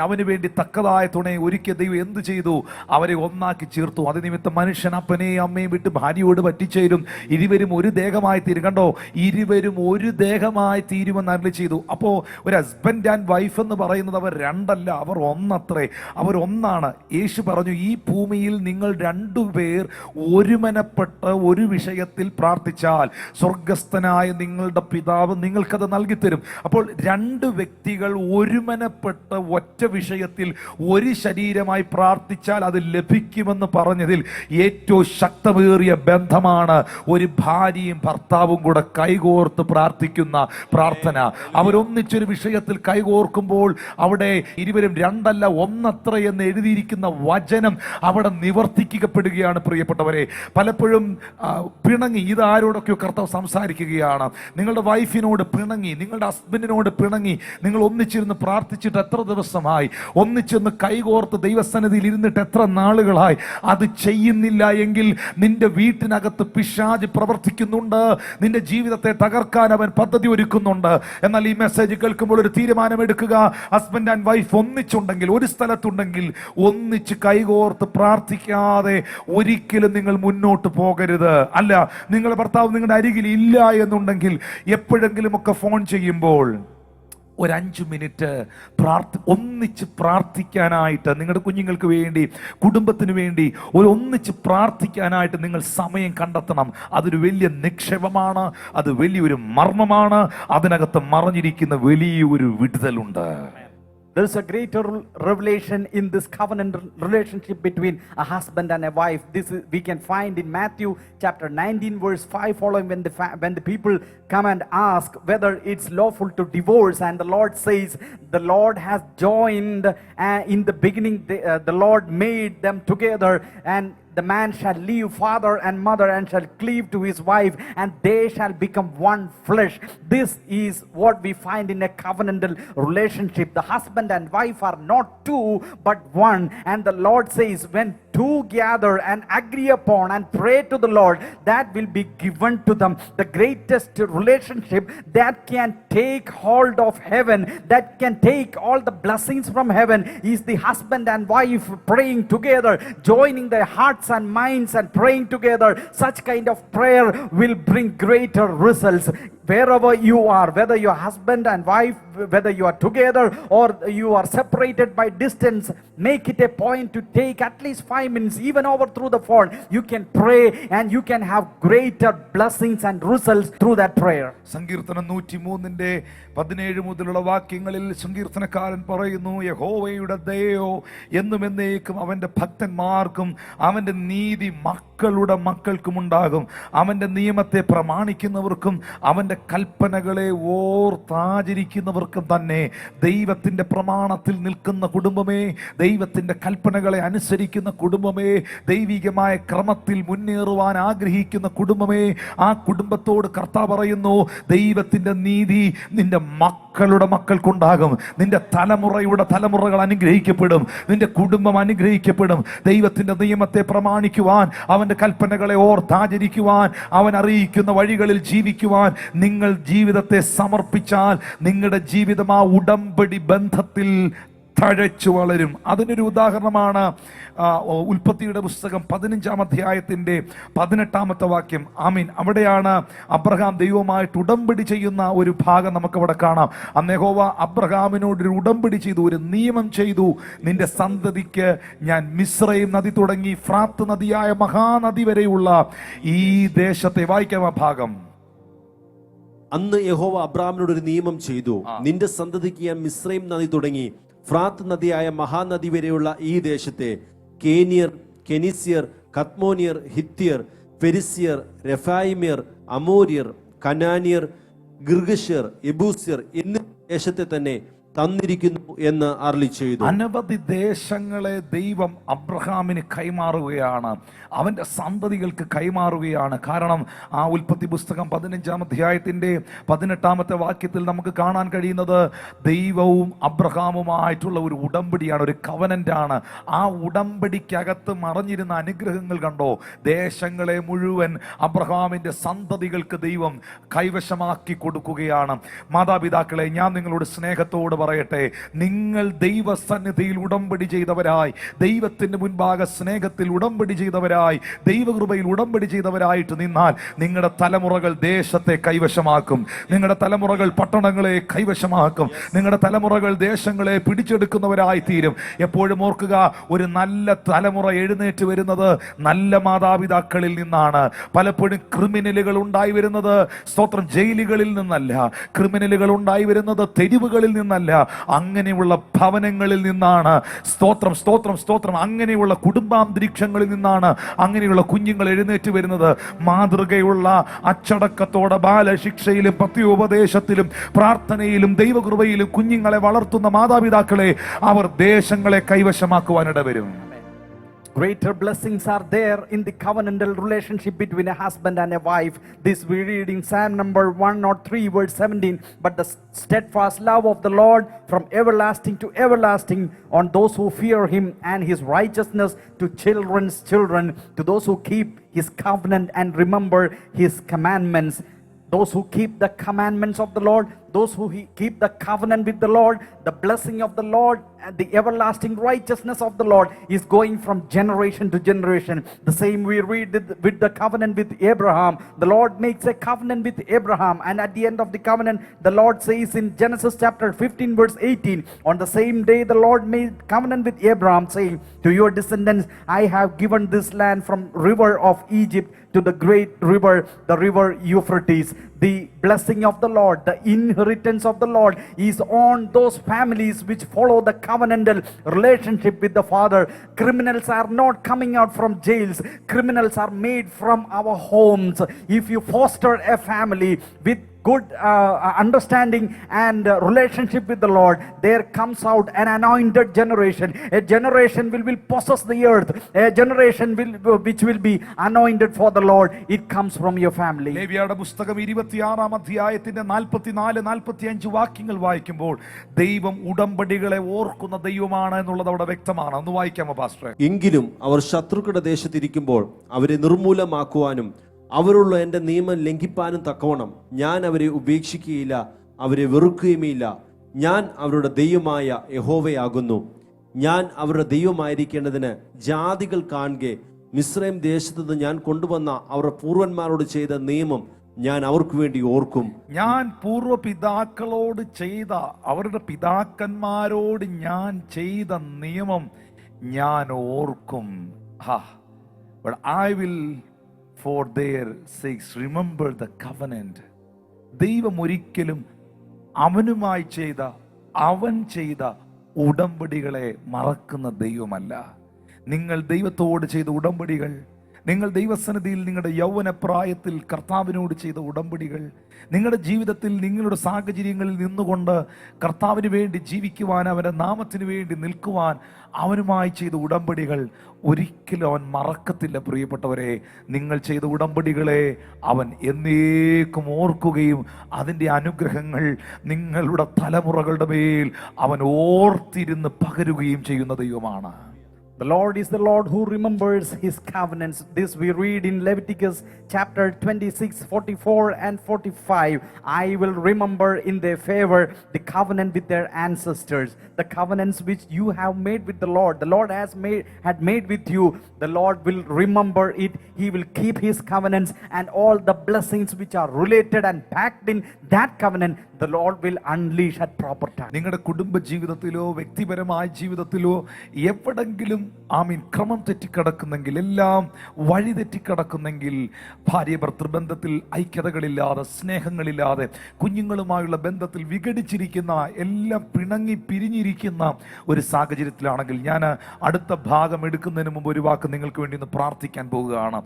അവന് വേണ്ടി തക്കതായ തുണയെ ഒരുക്കിയ ദൈവം എന്ത് ചെയ്തു? അവരെ ഒന്നാക്കി ചേർത്തു. അത് നിമിത്തം മനുഷ്യൻ അപ്പനെയും അമ്മയും വിട്ട് ഭാര്യയോട് പറ്റിച്ചേരും, ഇരുവരും ഒരു ദേഹമായി തീരും. കണ്ടോ, ഇരുവരും ഒരു ദേഹമായി തീരുമെന്ന് അരുളി ചെയ്തു. അപ്പോൾ ഒരു ഹസ്ബൻഡ് ആൻഡ് വൈഫ് എന്ന് പറയുന്നത് അവർ രണ്ടല്ല, അവർ ഒന്നത്രേ, അവർ ഒന്നാണ്. യേശു പറഞ്ഞു, ഈ ഭൂമിയിൽ നിങ്ങൾ രണ്ടുപേർ ഒരുമനപ്പെട്ട് ഒരു വിഷയത്തിൽ പ്രാർത്ഥിച്ചാൽ സ്വർഗസ്ഥനായ നിങ്ങളുടെ പിതാവ് നിങ്ങൾക്കത് നൽകിത്തരും. അപ്പോൾ രണ്ട് വ്യക്തികൾ ഒരുമനപ്പെട്ട് ഒറ്റ വിഷയത്തിൽ ഒരു ശരീരമായി പ്രാർത്ഥിച്ചാൽ അത് ലഭിക്കുമെന്ന് പറഞ്ഞതിൽ ഏറ്റവും ശക്തമേറിയ ബന്ധമാണ് ഒരു ഭാര്യയും ഭർത്താവും കൂടെ കൈകോർത്ത് പ്രാർത്ഥിക്കുന്ന പ്രാർത്ഥന. അവരൊന്നിച്ചൊരു വിഷയത്തിൽ കൈകോർക്കുമ്പോൾ അവിടെ ഇരുവരും രണ്ടല്ല ഒന്നത്ര എന്ന് എഴുതിയിരിക്കുന്ന വചനം അവിടെ നിവർത്തിക്കപ്പെടുകയാണ്. പ്രിയപ്പെട്ടവരെ, പലപ്പോഴും പിണങ്ങി, ഇതാരോടൊക്കെയോ കർത്താവ് സംസാരിക്കുകയാണ്. നിങ്ങളുടെ വൈഫിനോട് പിണങ്ങി, നിങ്ങളുടെ ഹസ്ബൻഡിനോട് പിണങ്ങി, നിങ്ങൾ ഒന്നിച്ചിരുന്ന് പ്രാർത്ഥിച്ചിട്ട് എത്ര ദിവസമായി? ഒന്നിച്ചൊന്ന് കൈകോർത്ത് ദൈവസന്നിധിയിൽ ഇരുന്നിട്ട് എത്ര എത്ര നാളുകളായി അത് ചെയ്യുന്നില്ല എങ്കിൽ നിന്റെ വീട്ടിനകത്ത് പിശാച് പ്രവർത്തിക്കുന്നുണ്ട്. നിന്റെ ജീവിതത്തെ തകർക്കാൻ അവൻ പദ്ധതി ഒരുക്കുന്നുണ്ട്. എന്നാൽ ഈ മെസ്സേജ് കേൾക്കുമ്പോൾ ഒരു തീരുമാനമെടുക്കുക. ഹസ്ബൻഡ് ആൻഡ് വൈഫ് ഒന്നിച്ചുണ്ടെങ്കിൽ, ഒരു സ്ഥലത്തുണ്ടെങ്കിൽ, ഒന്നിച്ച് കൈകോർത്ത് പ്രാർത്ഥിക്കാതെ ഒരിക്കലും നിങ്ങൾ മുന്നോട്ട് പോകരുത്. അല്ല, നിങ്ങളുടെ ഭർത്താവ് നിങ്ങളുടെ അരികിൽ ഇല്ല എന്നുണ്ടെങ്കിൽ എപ്പോഴെങ്കിലും ഒക്കെ ഫോൺ ചെയ്യുമ്പോൾ ഒരു 5 മിനിറ്റ് ഒന്നിച്ച് പ്രാർത്ഥിക്കാനായിട്ട്, നിങ്ങളുടെ കുഞ്ഞുങ്ങൾക്ക് വേണ്ടി, കുടുംബത്തിന് വേണ്ടി ഒന്നിച്ച് പ്രാർത്ഥിക്കാനായിട്ട് നിങ്ങൾ സമയം കണ്ടെത്തണം. അതൊരു വലിയ നിക്ഷേപമാണ്, അത് വലിയൊരു മർമ്മമാണ്, അതിനകത്ത് മറഞ്ഞിരിക്കുന്ന വലിയൊരു വിടുതലുണ്ട്. There is a greater revelation in this covenant relationship between a husband and a wife. We can find in Matthew chapter 19 verse 5 following, when the people come and ask whether it's lawful to divorce, and the Lord says the Lord has joined, in the beginning the Lord made them together, and the man shall leave father and mother and shall cleave to his wife, and they shall become one flesh. This is what we find in a covenantal relationship. The husband and wife are not two but one, and the Lord says when two gather and agree upon and pray to the Lord, that will be given to them. The greatest relationship that can take hold of heaven, that can take all the blessings from heaven, is the husband and wife praying together, joining their hearts and minds and praying together. Such kind of prayer will bring greater results. Wherever you are, whether you are husband and wife, whether you are together or you are separated by distance, make it a point to take at least 5 minutes, even over through the phone. You can pray and you can have greater blessings and results through that prayer. സങ്കീർത്തനം 103:17 മുതലുള്ള വാക്യങ്ങളിൽ സങ്കീർത്തനക്കാരൻ പറയുന്നു, യഹോവയുടെ ദയയോ എന്നും എന്നേക്കും അവന്റെ ഭക്തന്മാർക്കും അവന്റെ നീതി മക്കളുടെ മക്കൾക്കും ഉണ്ടാകും. അവന്റെ നിയമത്തെ പ്രമാണിക്കുന്നവർക്കും അവന്റെ കൽപ്പനകളെ ഓർത്താചരിക്കുന്നവർക്കും തന്നെ. ദൈവത്തിന്റെ പ്രമാണത്തിൽ നിൽക്കുന്ന കുടുംബമേ, ദൈവത്തിന്റെ കൽപ്പനകളെ അനുസരിക്കുന്ന കുടുംബമേ, ദൈവികമായ ക്രമത്തിൽ മുന്നേറുവാൻ ആഗ്രഹിക്കുന്ന കുടുംബമേ, ആ കുടുംബത്തോട് കർത്താവ് പറയുന്നു, ദൈവത്തിന്റെ നീതി നിന്റെ മക്കളുടെ മക്കൾക്കുണ്ടാകും. നിന്റെ തലമുറയുടെ തലമുറകൾ അനുഗ്രഹിക്കപ്പെടും. നിന്റെ കുടുംബം അനുഗ്രഹിക്കപ്പെടും. ദൈവത്തിന്റെ നിയമത്തെ പ്രമാണിക്കുവാൻ, അവന്റെ കൽപ്പനകളെ ഓർത്താചരിക്കുവാൻ, അവൻ അറിയിക്കുന്ന വഴികളിൽ ജീവിക്കുവാൻ നിങ്ങൾ ജീവിതത്തെ സമർപ്പിച്ചാൽ നിങ്ങളുടെ ജീവിതം ആ ഉടമ്പടി ബന്ധത്തിൽ തഴച്ചു വളരും. അതിനൊരു ഉദാഹരണമാണ് ഉൽപ്പത്തിയുടെ പുസ്തകം 15-ാം അധ്യായത്തിന്റെ 18-ാമത്തെ വാക്യം. ആമീൻ. അവിടെയാണ് അബ്രഹാം ദൈവവുമായിട്ട് ഉടമ്പടി ചെയ്യുന്ന ഒരു ഭാഗം നമുക്കവിടെ കാണാം. അന്ന് യഹോവ അബ്രഹാമിനോട് ഒരു ഉടമ്പടി ചെയ്തു, ഒരു നിയമം ചെയ്തു. നിന്റെ സന്തതിക്ക് ഞാൻ മിസ്രയീം നദി തുടങ്ങി ഫ്രാത്ത് നദിയായ മഹാനദി വരെയുള്ള ഈ ദേശത്തെ, വായിക്കാം ആ ഭാഗം. അന്ന് യഹോവ അബ്രഹാമിനോട് ഒരു നിയമം ചെയ്തു, നിന്റെ സന്തതിക്ക് ഞാൻ മിസ്രയീം നദി തുടങ്ങി ഫ്രാത്ത് നദിയായ മഹാനദി വരെയുള്ള ഈ ദേശത്തെ കേനിയർ, കെനിസ്യർ, കത്മോനിയർ, ഹിത്യർ, ഫെരിസ്യർ, രഫായിമ്യർ, അമോര്യർ, കനാനിയർ, ഗിർഗശ്യർ, യെബൂസ്യർ എന്നീ ദേശത്തെ തന്നെ തന്നിരിക്കുന്നു എന്ന് അരുളി ചെയ്തു. അനവധി ദേശങ്ങളെ ദൈവം അബ്രഹാമിന് കൈമാറുകയാണ്, അവന്റെ സന്തതികൾക്ക് കൈമാറുകയാണ്. കാരണം ആ ഉൽപ്പത്തി പുസ്തകം 15-ാം അധ്യായത്തിന്റെ 18-ാമത്തെ വാക്യത്തിൽ നമുക്ക് കാണാൻ കഴിയുന്നത് ദൈവവും അബ്രഹാമുമായിട്ടുള്ള ഒരു ഉടമ്പടിയാണ്, ഒരു കവനന്റ് ആണ്. ആ ഉടമ്പടിക്കകത്ത് മറഞ്ഞിരുന്ന അനുഗ്രഹങ്ങൾ കണ്ടോ? ദേശങ്ങളെ മുഴുവൻ അബ്രഹാമിന്റെ സന്തതികൾക്ക് ദൈവം കൈവശമാക്കി കൊടുക്കുകയാണ്. മാതാപിതാക്കളെ, ഞാൻ നിങ്ങളോട് സ്നേഹത്തോട് പറയട്ടെ, നിങ്ങൾ ദൈവസന്നിധിയിൽ ഉടമ്പടി ചെയ്തവരായി, ദൈവത്തിന്റെ മുൻപാകെ സ്നേഹത്തിൽ ഉടമ്പടി ചെയ്തവരായി, ദൈവകൃപയിൽ ഉടമ്പടി ചെയ്തവരായിട്ട് നിന്നാൽ നിങ്ങളുടെ തലമുറകൾ ദേശത്തെ കൈവശമാക്കും. നിങ്ങളുടെ തലമുറകൾ പട്ടണങ്ങളെ കൈവശമാക്കും. നിങ്ങളുടെ തലമുറകൾ ദേശങ്ങളെ പിടിച്ചെടുക്കുന്നവരായി തീരും. എപ്പോഴും ഓർക്കുക, ഒരു നല്ല തലമുറ എഴുന്നേറ്റ് വരുന്നത് നല്ല മാതാപിതാക്കളിൽ നിന്നാണ്. പലപ്പോഴും ക്രിമിനലുകൾ ഉണ്ടായി വരുന്നത് സ്തോത്രം ജയിലുകളിൽ നിന്നല്ല, ക്രിമിനലുകൾ ഉണ്ടായി വരുന്നത് തെരുവുകളിൽ നിന്നല്ല, അങ്ങനെയുള്ള ഭവനങ്ങളിൽ നിന്നാണ്. സ്തോത്രം സ്തോത്രം സ്തോത്രം. അങ്ങനെയുള്ള കുടുംബാന്തരീക്ഷങ്ങളിൽ നിന്നാണ് അങ്ങനെയുള്ള കുഞ്ഞുങ്ങൾ എഴുന്നേറ്റ് വരുന്നത്. മാതൃകയുള്ള അച്ചടക്കത്തോടെ ബാലശിക്ഷയിലും പത്യോപദേശത്തിലും പ്രാർത്ഥനയിലും ദൈവകൃപയിലും കുഞ്ഞുങ്ങളെ വളർത്തുന്ന മാതാപിതാക്കളെ അവർ ദേശങ്ങളെ കൈവശമാക്കുവാനിട വരും. Greater blessings are there in the covenantal relationship between a husband and a wife. This we read in Psalm number 103 verse 17. But the steadfast love of the Lord from everlasting to everlasting on those who fear him, and his righteousness to children's children, to those who keep his covenant and remember his commandments. Those who keep the commandments of the Lord, those who keep the covenant with the Lord, the blessing of the Lord and the everlasting righteousness of the Lord is going from generation to generation. The same we read with the covenant with Abraham. The Lord makes a covenant with Abraham, and at the end of the covenant, the Lord says in Genesis chapter 15 verse 18, on the same day the Lord made covenant with Abraham, saying, to your descendants I have given this land from river of Egypt to the great river, the river Euphrates. The blessing of the Lord, the inheritance of the Lord is on those families which follow the covenantal relationship with the Father. Criminals are not coming out from jails. Criminals are made from our homes. If you foster a family with good understanding and relationship with the Lord, there comes out an anointed generation. A generation will possess the earth. A generation which will be anointed for the Lord. It comes from your family. ലേവ്യരുടെ പുസ്തകം 26-ാം അധ്യായത്തിന്റെ 44-45 വാക്യങ്ങൾ വായിക്കുമ്പോൾ ദൈവം ഉടമ്പടികളെ ഓർക്കുന്ന ദൈവമാണ് എന്നുള്ളത് അവിടെ വ്യക്തമാണ്. ഒന്ന് വായിക്കാമോ പാസ്റ്ററെ? എങ്കിലും അവർ ശത്രുക്കളുടെ ദേശത്തിരിക്കുമ്പോൾ അവരെ നിർമൂലമാക്കുവാനും അവരുള്ള എൻ്റെ നിയമം ലംഘിപ്പാനും തക്കവണ്ണം ഞാൻ അവരെ ഉപേക്ഷിക്കുകയില്ല, അവരെ വെറുക്കുകയുമില്ല. ഞാൻ അവരുടെ ദൈവമായ യഹോവയാകുന്നു. ഞാൻ അവരുടെ ദൈവമായിരിക്കേണ്ടതിന് ജാതികൾ കാണുകെ മിസ്രൈം ദേശത്തു നിന്ന് ഞാൻ കൊണ്ടുവന്ന അവരുടെ പൂർവന്മാരോട് ചെയ്ത നിയമം ഞാൻ അവർക്ക് വേണ്ടി ഓർക്കും. ഞാൻ പൂർവ്വപിതാക്കളോട് ചെയ്ത, അവരുടെ പിതാക്കന്മാരോട് ഞാൻ ചെയ്ത നിയമം ഞാൻ ഓർക്കും. But I will for their sakes remember the covenant. ദൈവം ഒരിക്കലും അവനുമായി ചെയ്ത, അവൻ ചെയ്ത ഉടമ്പടികളെ മറക്കുന്ന ദൈവമല്ല. നിങ്ങൾ ദൈവത്തോട് ചെയ്ത ഉടമ്പടികൾ, നിങ്ങൾ ദൈവസന്നിധിയിൽ നിങ്ങളുടെ യൗവനപ്രായത്തിൽ കർത്താവിനോട് ചെയ്ത ഉടമ്പടികൾ, നിങ്ങളുടെ ജീവിതത്തിൽ നിങ്ങളുടെ സാഹചര്യങ്ങളിൽ നിന്നുകൊണ്ട് കർത്താവിന് വേണ്ടി ജീവിക്കുവാൻ, അവൻ്റെ നാമത്തിന് വേണ്ടി നിൽക്കുവാൻ അവനുമായി ചെയ്ത ഉടമ്പടികൾ ഒരിക്കലും അവൻ മറക്കത്തില്ല. പ്രിയപ്പെട്ടവരെ, നിങ്ങൾ ചെയ്ത ഉടമ്പടികളെ അവൻ എന്നേക്കും ഓർക്കുകയും അതിൻ്റെ അനുഗ്രഹങ്ങൾ നിങ്ങളുടെ തലമുറകളുടെ മേൽ അവൻ ഓർത്തിരുന്ന് പകരുകയും ചെയ്യുന്ന ദൈവമാണ്. The Lord is the Lord who remembers his covenants. This we read in Leviticus chapter 26, 44 and 45. I will remember in their favor the covenant with their ancestors, the covenants which you have made with the Lord. The Lord had made with you. The Lord will remember it. He will keep his covenants, and all the blessings which are related and packed in that covenant, the Lord will unleash at proper time. നിങ്ങളുടെ കുടുംബ ജീവിതത്തിലോ വ്യക്തിപരമായ ജീവിതത്തിലോ എവിടെങ്കിലും ക്രമം തെറ്റിക്കിടക്കുന്നെങ്കിൽ, എല്ലാം വഴി തെറ്റിക്കിടക്കുന്നെങ്കിൽ, ഭാര്യ ഭർത്തൃബന്ധത്തിൽ ഐക്യതകളില്ലാതെ, സ്നേഹങ്ങളില്ലാതെ, കുഞ്ഞുങ്ങളുമായുള്ള ബന്ധത്തിൽ വിഘടിച്ചിരിക്കുന്ന, എല്ലാം പിണങ്ങി പിരിഞ്ഞിരിക്കുന്ന ഒരു സാഹചര്യത്തിലാണെങ്കിൽ, ഞാൻ അടുത്ത ഭാഗം എടുക്കുന്നതിന് മുമ്പ് ഒരു വാക്ക് നിങ്ങൾക്ക് വേണ്ടി ഒന്ന് പ്രാർത്ഥിക്കാൻ പോവുകയാണ്.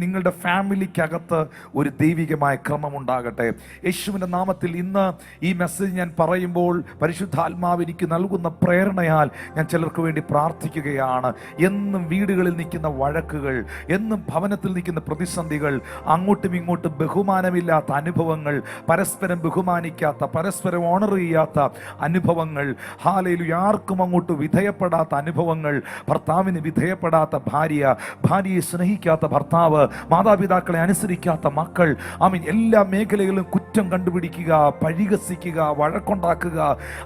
നിങ്ങളുടെ ഫാമിലിക്കകത്ത് ഒരു ദൈവികമായ ക്രമം ഉണ്ടാകട്ടെ. യേശുവിൻ്റെ നാമത്തിൽ ഇന്ന് ഈ മെസ്സേജ് ഞാൻ പറയുമ്പോൾ പരിശുദ്ധാത്മാവ് എനിക്ക് നൽകുന്ന പ്രേരണയാൽ ഞാൻ ചിലർക്ക് വേണ്ടി പ്രാർത്ഥിക്കുകയാണ്. എന്നും വീടുകളിൽ നിൽക്കുന്ന വഴക്കുകൾ, എന്നും ഭവനത്തിൽ നിൽക്കുന്ന പ്രതിസന്ധികൾ, അങ്ങോട്ടും ഇങ്ങോട്ടും ബഹുമാനമില്ലാത്ത അനുഭവങ്ങൾ, പരസ്പരം ബഹുമാനിക്കാത്ത, പരസ്പരം ഓണർ ചെയ്യാത്ത അനുഭവങ്ങൾ, ഹല്ലേലൂയ, ആർക്കും അങ്ങോട്ട് വിധേയപ്പെടാത്ത അനുഭവങ്ങൾ, ഭർത്താവിന് വിധേയപ്പെടാത്ത ഭാര്യ, ഭാര്യയെ സ്നേഹിക്കാത്ത ഭർത്താവ്, മാതാപിതാക്കളെ അനുസരിക്കാത്ത മക്കൾ, എല്ലാ മേഖലകളിലും കുറ്റം കണ്ടുപിടിക്കുക, പരിഹസിക്കുക, വഴക്കുണ്ടാക്കുക,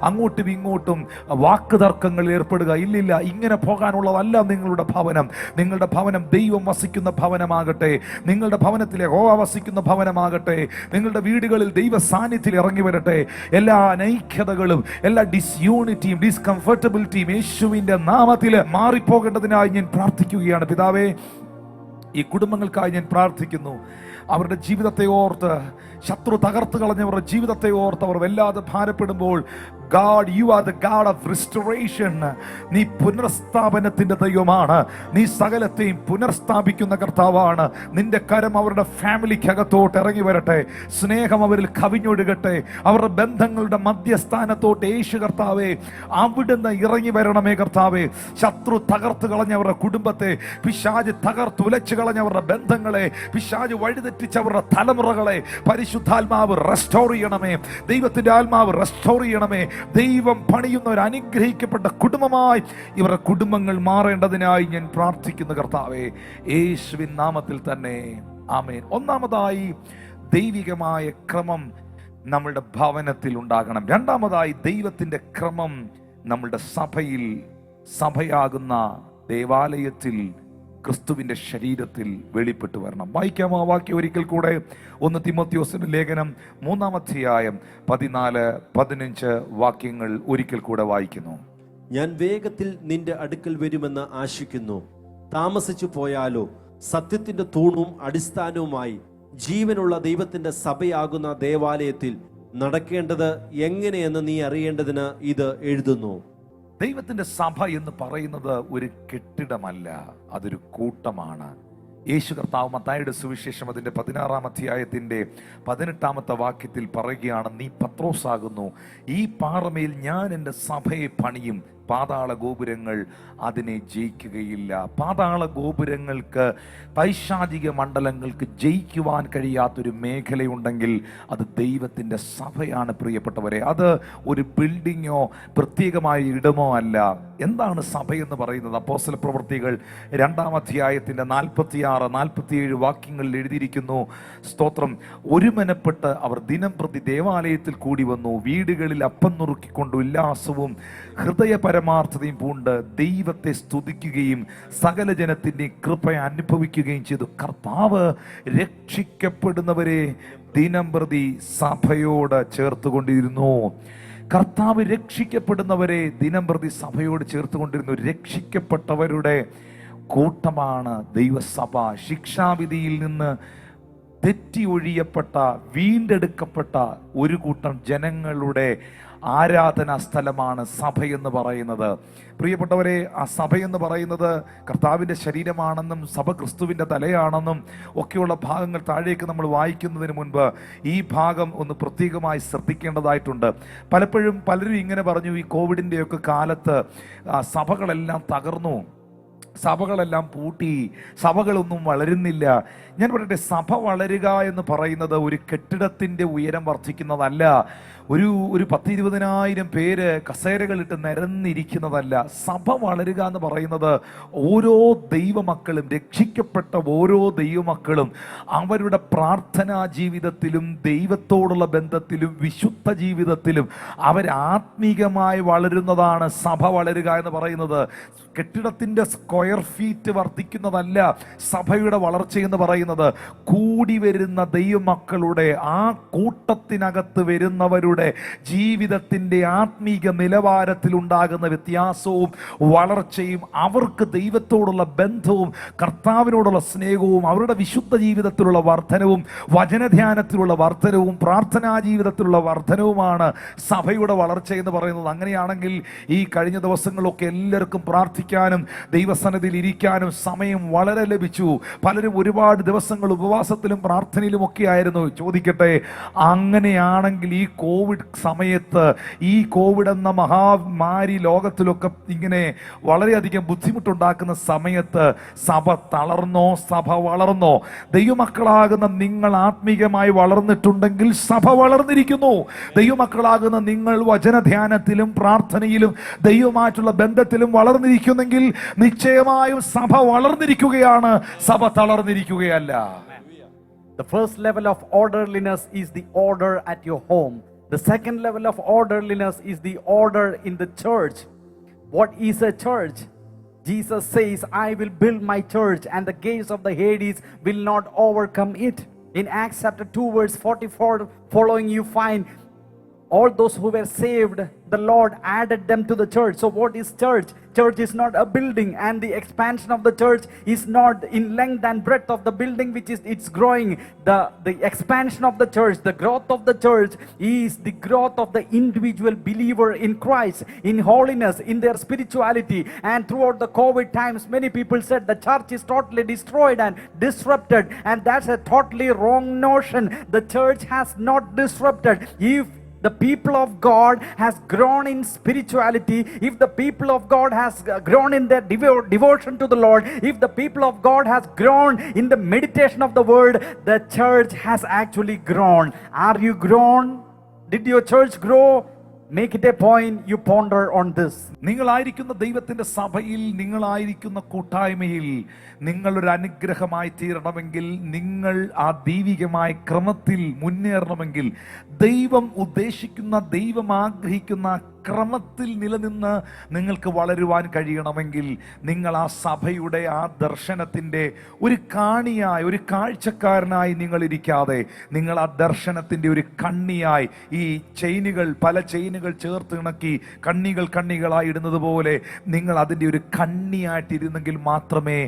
അങ്ങോട്ടും ഇങ്ങോട്ടും വാക്കുതർക്കങ്ങളിൽ ഏർപ്പെടുക. ഇല്ലില്ല, ഇങ്ങനെ പോകാനുള്ളതല്ല നിങ്ങളുടെ ഭവനം. നിങ്ങളുടെ ഭവനം ദൈവം വസിക്കുന്ന ഭവനമാകട്ടെ. നിങ്ങളുടെ ഭവനത്തിലെ യഹോവ വസിക്കുന്ന ഭവനമാകട്ടെ. നിങ്ങളുടെ വീടുകളിൽ ദൈവ സാന്നിധ്യം ഇറങ്ങി വരട്ടെ. എല്ലാ അനൈക്യതകളും, എല്ലാ ഡിസ്യൂണിറ്റിയും, ഡിസ്കംഫർട്ടബിലിറ്റിയും യേശുവിൻ്റെ നാമത്തിൽ മാറിപ്പോകേണ്ടതിനായി ഞാൻ പ്രാർത്ഥിക്കുകയാണ്. പിതാവേ, ഈ കുടുംബങ്ങൾക്കായി ഞാൻ പ്രാർത്ഥിക്കുന്നു. അവരുടെ ജീവിതത്തെ ഓർത്ത് ശത്രു തകർത്ത് കളഞ്ഞവരുടെ ജീവിതത്തെ ഓർത്ത് അവർ വല്ലാതെ ഭാരപ്പെടുമ്പോൾ, God, you are the God of restoration. നീ പുനർസ്ഥാപനത്തിന്റെ ദൈവമാണ്. നീ സകലത്തെയും പുനർസ്ഥാപിക്കുന്ന കർത്താവാണ്. നിന്റെ കരം അവരുടെ ഫാമിലിക്കകത്തോട്ട് ഇറങ്ങി വരട്ടെ. സ്നേഹം അവരിൽ കവിഞ്ഞൊഴുകട്ടെ. അവരുടെ ബന്ധങ്ങളുടെ മധ്യസ്ഥാനത്തോട്ട് യേശു കർത്താവേ അവിടുന്ന് ഇറങ്ങി വരണമേ കർത്താവേ. ശത്രു തകർത്ത് കളഞ്ഞവരുടെ കുടുംബത്തെ, പിശാച് തകർത്തുലച്ചു കളഞ്ഞവരുടെ ബന്ധങ്ങളെ, പിശാച് വഴിതെറ്റിച്ചവരുടെ തലമുറകളെ പരിശുദ്ധാത്മാവ് റെസ്റ്റോർ ചെയ്യണമേ. ദൈവത്തിന്റെ ആത്മാവ് റെസ്റ്റോർ ചെയ്യണമേ. ദൈവം പണിയുന്ന ഒരു അനുഗ്രഹിക്കപ്പെട്ട കുടുംബമായി ഇവരുടെ കുടുംബങ്ങൾ മാറേണ്ടതിനായി ഞാൻ പ്രാർത്ഥിക്കുന്നു കർത്താവേ, യേശുവിൻ നാമത്തിൽ തന്നെ ആമേൻ. ഒന്നാമതായി ദൈവികമായ ക്രമം നമ്മളുടെ ഭവനത്തിൽ ഉണ്ടാകണം. രണ്ടാമതായി ദൈവത്തിന്റെ ക്രമം നമ്മളുടെ സഭയിൽ, സഭയാകുന്ന ദേവാലയത്തിൽ, ക്രിസ്തുവിന്റെ ശരീരത്തിൽ വെളിപ്പെട്ടു വരണം. വായിക്കാമോ വാക്യം ഒരിക്കൽ കൂടെ? 1 തിമോത്തിയോസിന്റെ ലേഖനം 3-ാം അധ്യായം 14-15 വാക്യങ്ങൾ ഒരിക്കൽ കൂടെ വായിക്കുന്നു. ഞാൻ വേഗത്തിൽ നിന്റെ അടുക്കൽ വരുമെന്ന് ആശിക്കുന്നു. താമസിച്ചു പോയാലോ സത്യത്തിന്റെ തൂണും അടിസ്ഥാനവുമായി ജീവനുള്ള ദൈവത്തിന്റെ സഭയാകുന്ന ദേവാലയത്തിൽ നടക്കേണ്ടത് എങ്ങനെയെന്ന് നീ അറിയേണ്ടതിന് ഇത് എഴുതുന്നു. ദൈവത്തിന്റെ സഭ എന്ന് പറയുന്നത് ഒരു കെട്ടിടമല്ല, അതൊരു കൂട്ടമാണ്. യേശു കർത്താവ് മത്തായിയുടെ സുവിശേഷം അതിന്റെ 16-ാം അധ്യായത്തിന്റെ 18-ാമത്തെ വാക്യത്തിൽ പറയുകയാണ്, നീ പത്രോസാകുന്നു, ഈ പാറമേൽ ഞാൻ എൻ്റെ സഭയെ പണിയും, പാതാള ഗോപുരങ്ങൾ അതിനെ ജയിക്കുകയില്ല. പാതാള ഗോപുരങ്ങൾക്ക്, പൈശാചിക മണ്ഡലങ്ങൾക്ക് ജയിക്കുവാൻ കഴിയാത്തൊരു മേഖലയുണ്ടെങ്കിൽ അത് ദൈവത്തിൻ്റെ സഭയാണ് പ്രിയപ്പെട്ടവരെ. അത് ഒരു ബിൽഡിങ്ങോ പ്രത്യേകമായ ഇടമോ അല്ല. എന്താണ് സഭയെന്ന് പറയുന്നത്? അപ്പോസ്തല പ്രവൃത്തികൾ 2-ാം അധ്യായത്തിന്റെ 46-47 വാക്യങ്ങളിൽ എഴുതിയിരിക്കുന്നു. സ്തോത്രം. ഒരുമനപ്പെട്ട് അവർ ദിനം പ്രതി ദേവാലയത്തിൽ കൂടി വന്നു, വീടുകളിൽ അപ്പം നുറുക്കിക്കൊണ്ട് ഉല്ലാസവും ഹൃദയ പരമാർത്ഥതയും പൂണ്ട് ദൈവത്തെ സ്തുതിക്കുകയും സകല ജനത്തിന്റെ കൃപ അനുഭവിക്കുകയും ചെയ്തു. കർത്താവ് രക്ഷിക്കപ്പെടുന്നവരെ ദിനം പ്രതി സഭയോട് ചേർത്തുകൊണ്ടിരുന്നു. കർത്താവ് രക്ഷിക്കപ്പെടുന്നവരെ ദിനം പ്രതി സഭയോട് ചേർത്തുകൊണ്ടിരുന്നു. രക്ഷിക്കപ്പെട്ടവരുടെ കൂട്ടമാണ് ദൈവസഭ. ശിക്ഷാവിധിയിൽ നിന്ന് തെറ്റി ഒഴിയപ്പെട്ട, വീണ്ടെടുക്കപ്പെട്ട ഒരു കൂട്ടം ജനങ്ങളുടെ ആരാധനാ സ്ഥലമാണ് സഭയെന്ന് പറയുന്നത്. പ്രിയപ്പെട്ടവരെ, ആ സഭയെന്ന് പറയുന്നത് കർത്താവിൻ്റെ ശരീരമാണെന്നും സഭ ക്രിസ്തുവിൻ്റെ തലയാണെന്നും ഒക്കെയുള്ള ഭാഗങ്ങൾ താഴേക്ക് നമ്മൾ വായിക്കുന്നതിന് മുൻപ് ഈ ഭാഗം ഒന്ന് പ്രത്യേകമായി ശ്രദ്ധിക്കേണ്ടതായിട്ടുണ്ട്. പലപ്പോഴും പലരും ഇങ്ങനെ പറഞ്ഞു, ഈ കോവിഡിൻ്റെയൊക്കെ കാലത്ത് സഭകളെല്ലാം തകർന്നു, സഭകളെല്ലാം പൂട്ടി, സഭകളൊന്നും വളരുന്നില്ല. ഞാൻ പറയട്ടെ, സഭ വളരുക എന്ന് പറയുന്നത് ഒരു കെട്ടിടത്തിൻ്റെ ഉയരം വർദ്ധിക്കുന്നതല്ല, ഒരു 10-20,000 പേര് കസേരകളിട്ട് നിരന്നിരിക്കുന്നതല്ല. സഭ വളരുക എന്ന് പറയുന്നത് ഓരോ ദൈവമക്കളും, രക്ഷിക്കപ്പെട്ട ഓരോ ദൈവമക്കളും അവരുടെ പ്രാർത്ഥനാ ജീവിതത്തിലും ദൈവത്തോടുള്ള ബന്ധത്തിലും വിശുദ്ധ ജീവിതത്തിലും അവരാത്മീകമായി വളരുന്നതാണ് സഭ വളരുക എന്ന് പറയുന്നത്. കെട്ടിടത്തിൻ്റെ സ്ക്വയർ ഫീറ്റ് വർദ്ധിക്കുന്നതല്ല സഭയുടെ വളർച്ചയെന്ന് പറയുന്നത്. കൂടി വരുന്ന ദൈവമക്കളുടെ, ആ കൂട്ടത്തിനകത്ത് വരുന്നവരുടെ ജീവിതത്തിൻ്റെ ആത്മീക നിലവാരത്തിൽ ഉണ്ടാകുന്ന വ്യത്യാസവും വളർച്ചയും, അവർക്ക് ദൈവത്തോടുള്ള ബന്ധവും കർത്താവിനോടുള്ള സ്നേഹവും അവരുടെ വിശുദ്ധ ജീവിതത്തിലുള്ള വർധനവും വചനധ്യാനത്തിലുള്ള വർധനവും പ്രാർത്ഥനാ ജീവിതത്തിലുള്ള വർധനവുമാണ് സഭയുടെ വളർച്ച എന്ന് പറയുന്നത്. അങ്ങനെയാണെങ്കിൽ ഈ കഴിഞ്ഞ ദിവസങ്ങളിലൊക്കെ എല്ലാവർക്കും പ്രാർത്ഥിക്കാനും ദൈവസന്നിധിയിൽ ഇരിക്കാനും സമയം വളരെ ലഭിച്ചു. പലരും ഒരുപാട് ദിവസങ്ങൾ ഉപവാസത്തിലും പ്രാർത്ഥനയിലും ഒക്കെ ആയിരുന്നു. ചോദിക്കട്ടെ, അങ്ങനെയാണെങ്കിൽ ഈ കോവിഡ് സമയത്ത്, ഈ കോവിഡ് എന്ന മഹാമാരി ലോകത്തിലൊക്കെ ഇങ്ങനെ വളരെയധികം ബുദ്ധിമുട്ടുണ്ടാക്കുന്ന സമയത്ത് സഭ തളർന്നോ? സഭ വളർന്നോ? ദൈവമക്കളാകുന്ന നിങ്ങൾ ആത്മീകമായി വളർന്നിട്ടുണ്ടെങ്കിൽ സഭ വളർന്നിരിക്കുന്നു. ദൈവമക്കളാകുന്ന നിങ്ങൾ വചനധ്യാനത്തിലും പ്രാർത്ഥനയിലും ദൈവമായിട്ടുള്ള ബന്ധത്തിലും വളർന്നിരിക്കുന്നെങ്കിൽ നിശ്ചയമായും സഭ വളർന്നിരിക്കുകയാണ്, സഭ തളർന്നിരിക്കുകയല്ല. The first level of orderliness is the order at your home. The second level of orderliness is the order in the church. What is a church? Jesus says, I will build my church and the gates of the Hades will not overcome it. In Acts chapter 2 verse 44 following, you find all those who were saved, the Lord added them to the church. So what is church? Church is not a building, and the expansion of the church is not in length and breadth of the building which is it's growing. The expansion of the church, the growth of the church is the growth of the individual believer in Christ, in holiness, in their spirituality. And throughout the COVID times, many people said the church is totally destroyed and disrupted, and that's a totally wrong notion. The church has not disrupted. If the people of God has grown in spirituality, if the people of God has grown in their devotion to the Lord, if the people of God has grown in the meditation of the word, the church has actually grown. Are you grown? Did your church grow? Make it a point you ponder on this. നിങ്ങളായിരിക്കുന്ന ദൈവത്തിന്റെ സഭയിൽ, നിങ്ങളായിരിക്കുന്ന കൂട്ടായ്മയിൽ നിങ്ങളൊരു അനുഗ്രഹമായി തീരണമെങ്കിൽ, നിങ്ങൾ ആ ദൈവികമായ ക്രമത്തിൽ മുന്നേറണമെങ്കിൽ, ദൈവം ഉദ്ദേശിക്കുന്ന, ദൈവം ആഗ്രഹിക്കുന്ന ക്രമത്തിൽ നിലനിന്ന് നിങ്ങൾക്ക് വളരുവാൻ കഴിയണമെങ്കിൽ, നിങ്ങൾ ആ സഭയുടെ ആ ദർശനത്തിൻ്റെ ഒരു കാണിയായി, ഒരു കാഴ്ചക്കാരനായി നിങ്ങൾ ഇരിക്കാതെ, നിങ്ങൾ ആ ദർശനത്തിൻ്റെ ഒരു കണ്ണിയായി, ഈ ചെയിനുകൾ, പല ചെയിനുകൾ ചേർത്ത് ഇണക്കി കണ്ണികളായി ഇടുന്നത് പോലെ നിങ്ങൾ അതിൻ്റെ ഒരു കണ്ണിയായിട്ടിരുന്നെങ്കിൽ മാത്രമേ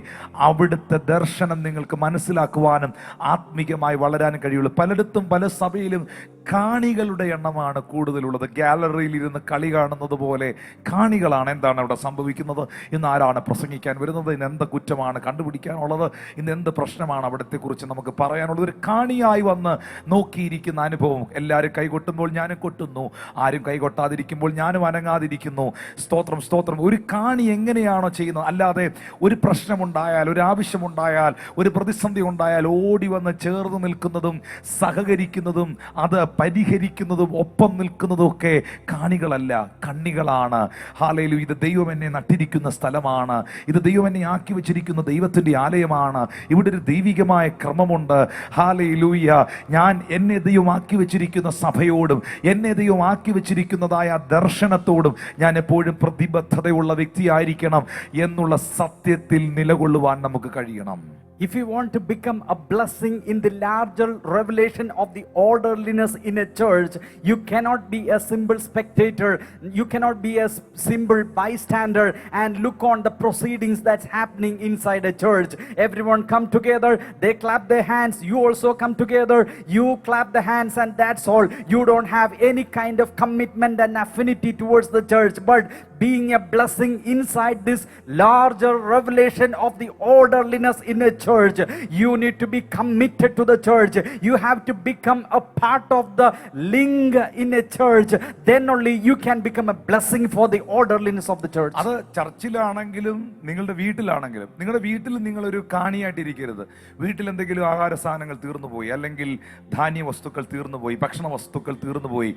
അവിടുത്തെ ദർശനം നിങ്ങൾക്ക് മനസ്സിലാക്കുവാനും ആത്മീകമായി വളരാനും കഴിയുള്ളൂ. പലയിടത്തും പല സഭയിലും കാണികളുടെ എണ്ണമാണ് കൂടുതലുള്ളത്. ഗാലറിയിൽ ഇരുന്ന് കളി കാണുന്നത് പോലെ കാണികളാണ്. എന്താണ് അവിടെ സംഭവിക്കുന്നത്? ഇന്ന് ആരാണ് പ്രസംഗിക്കാൻ വരുന്നത്? ഇന്ന് എന്ത് കുറ്റമാണ് കണ്ടുപിടിക്കാനുള്ളത്? ഇന്ന് എന്ത് പ്രശ്നമാണ് അവിടത്തെ കുറിച്ച് നമുക്ക് പറയാനുള്ളത്? ഒരു കാണിയായി വന്ന് നോക്കിയിരിക്കുന്ന അനുഭവം. എല്ലാവരും കൈകൊട്ടുമ്പോൾ ഞാനും കൊട്ടുന്നു, ആരും കൈകൊട്ടാതിരിക്കുമ്പോൾ ഞാനും അനങ്ങാതിരിക്കുന്നു. സ്തോത്രം, സ്തോത്രം. ഒരു കാണി എങ്ങനെയാണോ ചെയ്യുന്നത്? അല്ലാതെ ഒരു പ്രശ്നമുണ്ടായാൽ, ഒരു ആവശ്യമുണ്ടായാൽ, ഒരു പ്രതിസന്ധി ഉണ്ടായാൽ ഓടി വന്ന് ചേർന്ന് നിൽക്കുന്നതും സഹകരിക്കുന്നതും അത് പരിഹരിക്കുന്നതും ഒപ്പം നിൽക്കുന്നതും ഒക്കെ കാണികളല്ല, കണ്ണികളാണ്. ഹല്ലേലൂയ. ഇത് ദൈവം എന്നെ നട്ടിരിക്കുന്ന സ്ഥലമാണ്. ഇത് ദൈവം എന്നെ ആക്കി വെച്ചിരിക്കുന്ന ദൈവത്തിൻ്റെ ആലയമാണ്. ഇവിടെ ഒരു ദൈവികമായ ക്രമമുണ്ട്. ഹല്ലേലൂയ. ഞാൻ എന്നെ ദൈവം ആക്കി വെച്ചിരിക്കുന്ന സഭയോടും എന്നെ ദൈവം ആക്കി വെച്ചിരിക്കുന്നതായ ദർശനത്തോടും ഞാൻ എപ്പോഴും പ്രതിബദ്ധതയുള്ള വ്യക്തിയായിരിക്കണം എന്നുള്ള സത്യത്തിൽ നിലകൊള്ളുവാൻ നമുക്ക് കഴിയണം. If you want to become a blessing in the larger revelation of the orderliness in a church, you cannot be a simple spectator. You cannot be a simple bystander and look on the proceedings that's happening inside a church. Everyone come together, they clap their hands, you also come together, you clap the hands, and that's all. You don't have any kind of commitment and affinity towards the church. But being a blessing inside this larger revelation of the orderliness in a church, you need to be committed to the church. You have to become a part of the link in a church. Then only you can become a blessing for the orderliness of the church. അത് ചർച്ചിലാണെങ്കിലും നിങ്ങളുടെ വീട്ടിലാണെങ്കിലും, നിങ്ങളുടെ വീട്ടിൽ നിങ്ങളൊരു കാണിയായിട്ടിരിക്കരുത്. വീട്ടിൽ എന്തെങ്കിലും ആഹാര സാധനങ്ങൾ തീർന്നുപോയി, അല്ലെങ്കിൽ ധാന്യ വസ്തുക്കൾ തീർന്നുപോയി, ഭക്ഷണ വസ്തുക്കൾ തീർന്നുപോയി,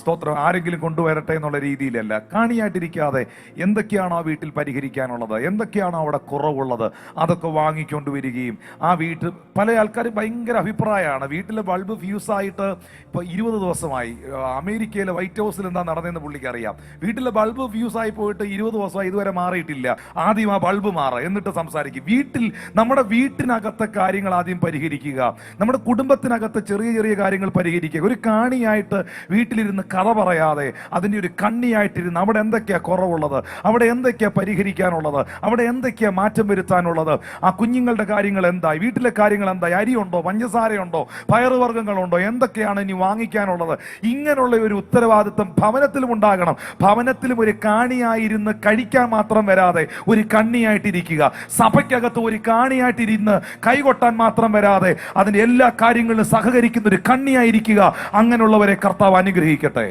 സ്തോത്രം, ആരെങ്കിലും കൊണ്ടുവരട്ടെ എന്നുള്ള രീതിയിലല്ല. കാണിയായിട്ടിരിക്കാതെ എന്തൊക്കെയാണോ ആ വീട്ടിൽ പരിഹരിക്കാനുള്ളത്, എന്തൊക്കെയാണോ അവിടെ കുറവുള്ളത്, അതൊക്കെ വാങ്ങിക്കൊണ്ടുവരികയും ആ വീട്ടിൽ പല ആൾക്കാരും ഭയങ്കര അഭിപ്രായമാണ്. വീട്ടിലെ ബൾബ് ഫ്യൂസായിട്ട് ഇപ്പോൾ 20 ദിവസമായി. അമേരിക്കയിലെ വൈറ്റ് ഹൗസിൽ എന്താ നടന്നതെന്ന് പുള്ളിക്ക് അറിയാം. വീട്ടിലെ ബൾബ് ഫ്യൂസായി പോയിട്ട് 20 ദിവസമായി, ഇതുവരെ മാറിയിട്ടില്ല. ആദ്യം ആ ബൾബ് മാറുക, എന്നിട്ട് സംസാരിക്കും. നമ്മുടെ വീട്ടിനകത്തെ കാര്യങ്ങൾ ആദ്യം പരിഹരിക്കുക. നമ്മുടെ കുടുംബത്തിനകത്ത് ചെറിയ ചെറിയ കാര്യങ്ങൾ പരിഹരിക്കുക. ഒരു കാണിയായിട്ട് വീട്ടിലിരുന്ന് കഥ പറയാതെ അതിൻ്റെ ഒരു കണ്ണിയായിട്ടിരുന്ന് അവിടെ എന്തൊക്കെയാണ് കുറവുള്ളത്, അവിടെ എന്തൊക്കെയാണ് പരിഹരിക്കാനുള്ളത്, അവിടെ എന്തൊക്കെയാണ് മാറ്റം വരുത്താനുള്ളത്, ആ കുഞ്ഞുങ്ങളുടെ കാര്യങ്ങൾ എന്തായി, വീട്ടിലെ കാര്യങ്ങൾ എന്തായി, അരിയുണ്ടോ, പഞ്ചസാരയുണ്ടോ, പയറുവർഗ്ഗങ്ങളുണ്ടോ, എന്തൊക്കെയാണ് ഇനി വാങ്ങിക്കാനുള്ളത്, ഇങ്ങനെയുള്ള ഒരു ഉത്തരവാദിത്വം ഭവനത്തിലും ഉണ്ടാകണം. ഭവനത്തിലും ഒരു കാണിയായിരുന്ന് കഴിക്കാൻ മാത്രം വരാതെ ഒരു കണ്ണിയായിട്ടിരിക്കുക. സഭയ്ക്കകത്ത് ഒരു കാണിയായിട്ടിരുന്ന് കൈകൊട്ടാൻ മാത്രം വരാതെ അതിന്റെ എല്ലാ കാര്യങ്ങളിലും സഹകരിക്കുന്ന ഒരു കണ്ണിയായിരിക്കുക. അങ്ങനെയുള്ളവരെ കർത്താവ് അനുഗ്രഹിക്കട്ടെ.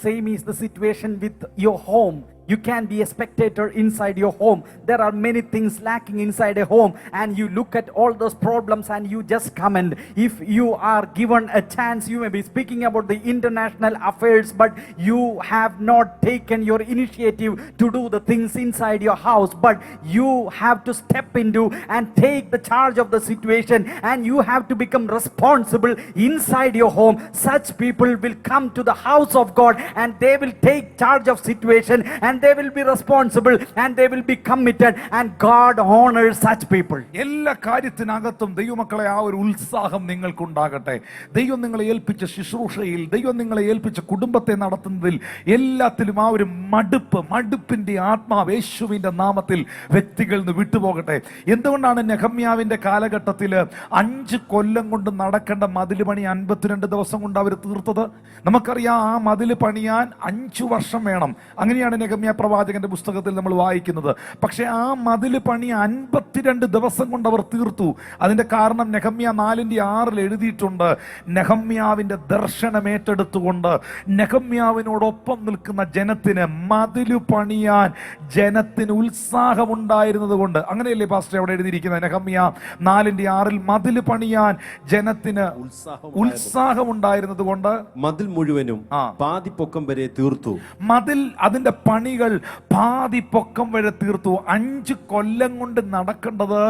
Same is the situation with your home. You can be a spectator inside your home. There are many things lacking inside a home, and you look at all those problems and you just comment. If you are given a chance, you may be speaking about the international affairs, but you have not taken your initiative to do the things inside your house. But you have to step into and take the charge of the situation, and you have to become responsible inside your home. Such people will come to the house of God, and they will take charge of situation, and and they will be responsible and they will be committed, and God honors such people. എല്ലാ കാര്യത്തിനകത്തും ദൈവമക്കളെ ആ ഒരു ഉത്സാഹം നിങ്ങൾക്കുണ്ടാകട്ടെ. ദൈവം നിങ്ങളെ ഏൽപ്പിച്ച ശുശ്രൂഷയിൽ, ദൈവം നിങ്ങളെ ഏൽപ്പിച്ച കുടുംബത്തെ നടത്തുന്നതിൽ എല്ലാത്തിലും ആ ഒരു മടുപ്പിന്റെ ആത്മാവ് യേശുവിന്റെ നാമത്തിൽ വ്യക്തികളിൽ നിന്ന് വിട്ടുപോകട്ടെ. എന്തുകൊണ്ടാണ് നെഹമ്യാവിന്റെ കാലഘട്ടത്തിൽ 5 കൊല്ലം കൊണ്ട് നടക്കേണ്ട മതിൽ പണി 52 ദിവസം കൊണ്ട് അവർ തീർത്തത്? നമുക്കറിയാം, ആ മതിൽ പണിയാൻ 5 വർഷം വേണം. അങ്ങനെയാണ് നെഹമ്യാ പ്രവാചകന്റെ പുസ്തകത്തിൽ നമ്മൾ വായിക്കുന്നത്. പക്ഷെ ആ മതിൽ പണി 52 ദിവസം കൊണ്ട് അവർ തീർത്തു. അതിന്റെ കാരണം നെഹമ്യാ 4:6 എഴുതിയിട്ടുണ്ട്, നെഹമ്യാവിന്റെ ദർശനം ഏറ്റെടുത്തുകൊണ്ട് നെഹമ്യാവിനോടൊപ്പം നിൽക്കുന്ന ജനത്തിന് മതിൽ പണിയാൻ ജനത്തിന് ഉത്സാഹമുണ്ടായിരുന്നത് കൊണ്ട്. അങ്ങനെയല്ലേ പാസ്റ്റർ അവിടെ എഴുതിയിരിക്കുന്നത്? നെഹമ്യാ 4:6 മതിൽ പണിയാൻ ജനത്തിന് ഉത്സാഹമുണ്ടായിരുന്നത് കൊണ്ട് മതിൽ മുഴുവനും പാതി പൊക്കം വരെ തീർത്തു. മതിൽ, അതിന്റെ പണികൾ പാതി പൊക്കം വരെ തീർത്തു. 5 കൊല്ലം കൊണ്ട് നടക്കേണ്ടത്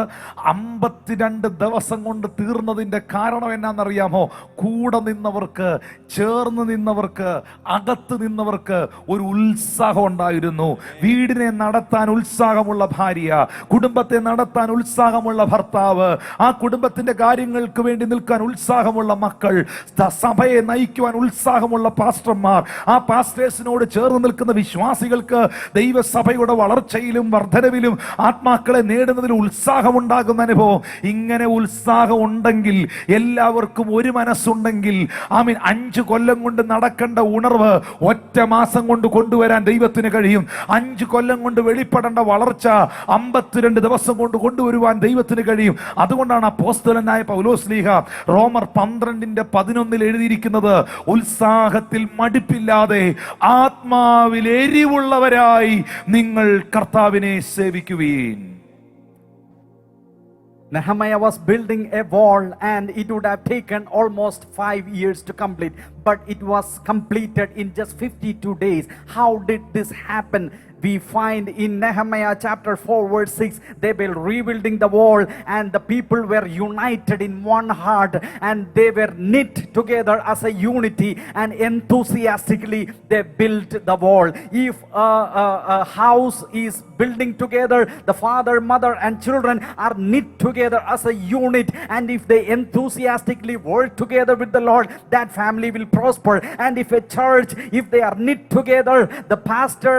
52 ദിവസം കൊണ്ട് തീർന്നതിന്റെ കാരണം എന്നാണെന്നറിയാമോ? കൂടെ നിന്നവർക്ക്, ചേർന്ന് നിന്നവർക്ക്, അകത്ത് നിന്നവർക്ക് ഒരു ഉത്സാഹം ഉണ്ടായിരുന്നു. വീടിനെ നടത്താൻ ഉത്സാഹമുള്ള ഭാര്യ, കുടുംബത്തെ നടത്താൻ ഉത്സാഹമുള്ള ഭർത്താവ്, ആ കുടുംബത്തിന്റെ കാര്യങ്ങൾക്ക് വേണ്ടി നിൽക്കാൻ ഉത്സാഹമുള്ള മക്കൾ, സഭയെ നയിക്കുവാൻ ഉത്സാഹമുള്ള പാസ്റ്റർമാർ, ആ പാസ്റ്റേഴ്സിനോട് ചേർന്ന് നിൽക്കുന്ന വിശ്വാസികൾക്ക് ദൈവസഭയുടെ വളർച്ചയിലും വർധനവിലും ആത്മാക്കളെ നേടുന്നതിൽ ഉത്സാഹമുണ്ടാകുന്ന അനുഭവം. ഇങ്ങനെ ഉത്സാഹം ഉണ്ടെങ്കിൽ, എല്ലാവർക്കും ഒരു മനസ്സുണ്ടെങ്കിൽ, 5 കൊല്ലം കൊണ്ട് നടക്കേണ്ട ഉണർവ് ഒറ്റ മാസം കൊണ്ട് കൊണ്ടുവരാൻ ദൈവത്തിന് കഴിയും. 5 കൊല്ലം കൊണ്ട് വെളിപ്പെടേണ്ട വളർച്ച 52 ദിവസം കൊണ്ട് കൊണ്ടുവരുവാൻ ദൈവത്തിന് കഴിയും. അതുകൊണ്ടാണ് അപ്പോസ്തലനായ പൗലോസ്ലീഹ റോമർ 12:11 എഴുതിയിരിക്കുന്നത്, ഉത്സാഹത്തിൽ മടുപ്പില്ലാതെ ആത്മാവിൽ എരിവുള്ളവരായി നിങ്ങൾ കർത്താവിനെ സേവിക്കുവീൻ. Nehemiah was building a wall and it would have taken almost 5 years to complete, but it was completed in just 52 days. How did this happen? We find in Nehemiah chapter 4 verse 6, they were rebuilding the wall and the people were united in one heart and they were knit together as a unity and enthusiastically they built the wall. If a house is building together, the father, mother and children are knit together as a unit, and if they enthusiastically work together with the Lord, that family will prosper. And if a church, if they are knit together, the pastor,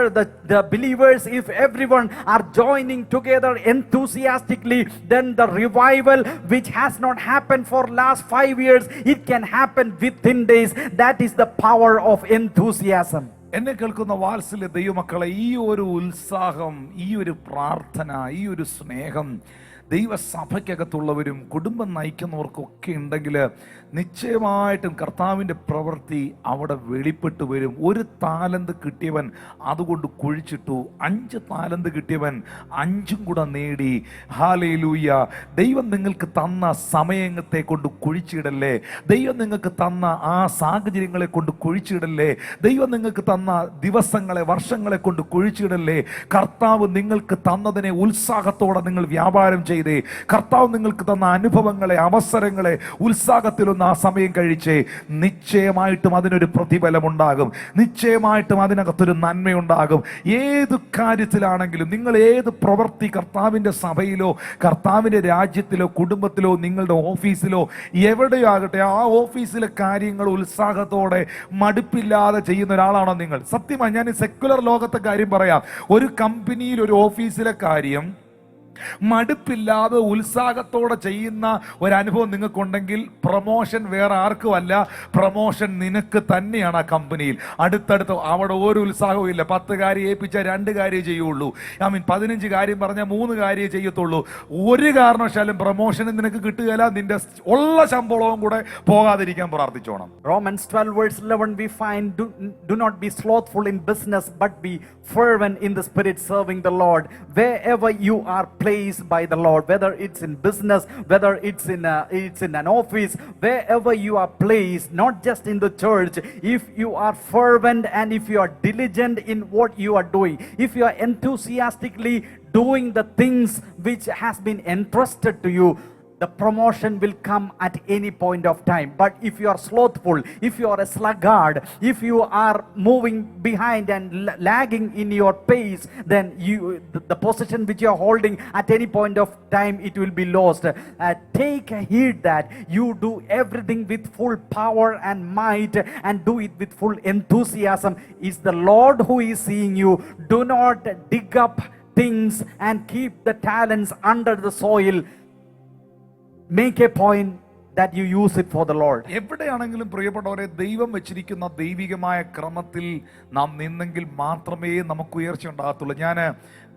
the believers, if everyone are joining together enthusiastically, then the revival which has not happened for last 5 years, it can happen within days. That is the power of enthusiasm. എന്നെ കേൾക്കുന്ന വാത്സല്യ ദൈവമക്കളെ, ഈ ഒരു ഉത്സാഹം, ഈ ഒരു പ്രാർത്ഥന, ഈ ഒരു സ്നേഹം ദൈവസഭയ്ക്കകത്തുള്ളവരും കുടുംബം നയിക്കുന്നവർക്കൊക്കെ ഉണ്ടെങ്കിൽ നിശ്ചയമായിട്ടും കർത്താവിൻ്റെ പ്രവൃത്തി അവിടെ വെളിപ്പെട്ടു വരും. 1 താലന്ത് കിട്ടിയവൻ അതുകൊണ്ട് കുഴിച്ചിട്ടു, 5 താലന്ത് കിട്ടിയവൻ 5ഉം കൂടെ നേടി. ഹല്ലേലൂയ! ദൈവം നിങ്ങൾക്ക് തന്ന സമയത്തെ കൊണ്ട് കുഴിച്ചിടല്ലേ, ദൈവം നിങ്ങൾക്ക് തന്ന ആ സാഹചര്യങ്ങളെ കൊണ്ട് കുഴിച്ചിടല്ലേ, ദൈവം നിങ്ങൾക്ക് തന്ന ദിവസങ്ങളെ, വർഷങ്ങളെ കൊണ്ട് കുഴിച്ചിടല്ലേ. കർത്താവ് നിങ്ങൾക്ക് തന്നതിനെ ഉത്സാഹത്തോടെ നിങ്ങൾ വ്യാപാരം ചെയ്തേ. കർത്താവ് നിങ്ങൾക്ക് തന്ന അനുഭവങ്ങളെ, അവസരങ്ങളെ ഉത്സാഹത്തിലൊന്ന് ആ സമയം കഴിച്ചേ. നിശ്ചയമായിട്ടും അതിനൊരു പ്രതിഫലമുണ്ടാകും, നിശ്ചയമായിട്ടും അതിനകത്തൊരു നന്മയുണ്ടാകും. ഏത് കാര്യത്തിലാണെങ്കിലും, നിങ്ങൾ ഏത് പ്രവൃത്തി കർത്താവിൻ്റെ സഭയിലോ കർത്താവിൻ്റെ രാജ്യത്തിലോ കുടുംബത്തിലോ നിങ്ങളുടെ ഓഫീസിലോ എവിടെയോ ആകട്ടെ, ആ ഓഫീസിലെ കാര്യങ്ങൾ ഉത്സാഹത്തോടെ മടുപ്പില്ലാതെ ചെയ്യുന്ന ഒരാളാണോ നിങ്ങൾ? സത്യമായി ഞാൻ സെക്കുലർ ലോകത്തെ കാര്യം പറയാം. ഒരു കമ്പനിയിൽ, ഒരു ഓഫീസിലെ കാര്യം മടുപ്പില്ലാതെ ഉത്സാഹത്തോടെ ചെയ്യുന്ന ഒരനുഭവം നിങ്ങൾക്കുണ്ടെങ്കിൽ പ്രൊമോഷൻ വേറെ ആർക്കുമല്ല, പ്രൊമോഷൻ നിനക്ക് തന്നെയാണ്. ആ കമ്പനിയിൽ അടുത്തടുത്ത് അവിടെ ഒരു ഉത്സാഹവും ഇല്ല. 10 കാര്യം ഏൽപ്പിച്ചാൽ 2 കാര്യം ചെയ്യുള്ളൂ. 15 കാര്യം പറഞ്ഞാൽ 3 കാര്യം ചെയ്യത്തുള്ളൂ. ഒരു കാരണവശാലും പ്രൊമോഷനും നിനക്ക് കിട്ടുകയില്ല. നിന്റെ ഉള്ള ശമ്പളവും കൂടെ പോകാതിരിക്കാൻ പ്രാർത്ഥിച്ചോണം. Romans 12 verse 11 we find, do not be slothful in business but be fervent in the spirit, serving the Lord. Wherever you are placed by the Lord, whether it's in business, whether it's in an office, wherever you are placed, not just in the church, if you are fervent and if you are diligent in what you are doing, if you are enthusiastically doing the things which has been entrusted to you, the promotion will come at any point of time. But if you are slothful, if you are a sluggard, if you are moving behind and lagging in your pace, then the position which you are holding at any point of time, it will be lost. Take heed that you do everything with full power and might, and do it with full enthusiasm. It's the Lord who is seeing you. Do not dig up things and keep the talents under the soil. Make a point that you use it for the Lord. എവിടെയാണെങ്കിലും പ്രിയപ്പെട്ടവരെ, ദൈവം വെച്ചിരിക്കുന്ന ദൈവികമായ ക്രമത്തിൽ നാം നിന്നെങ്കിൽ മാത്രമേ നമുക്ക് ഉയർച്ച ഉണ്ടാകത്തുള്ളൂ. ഞാൻ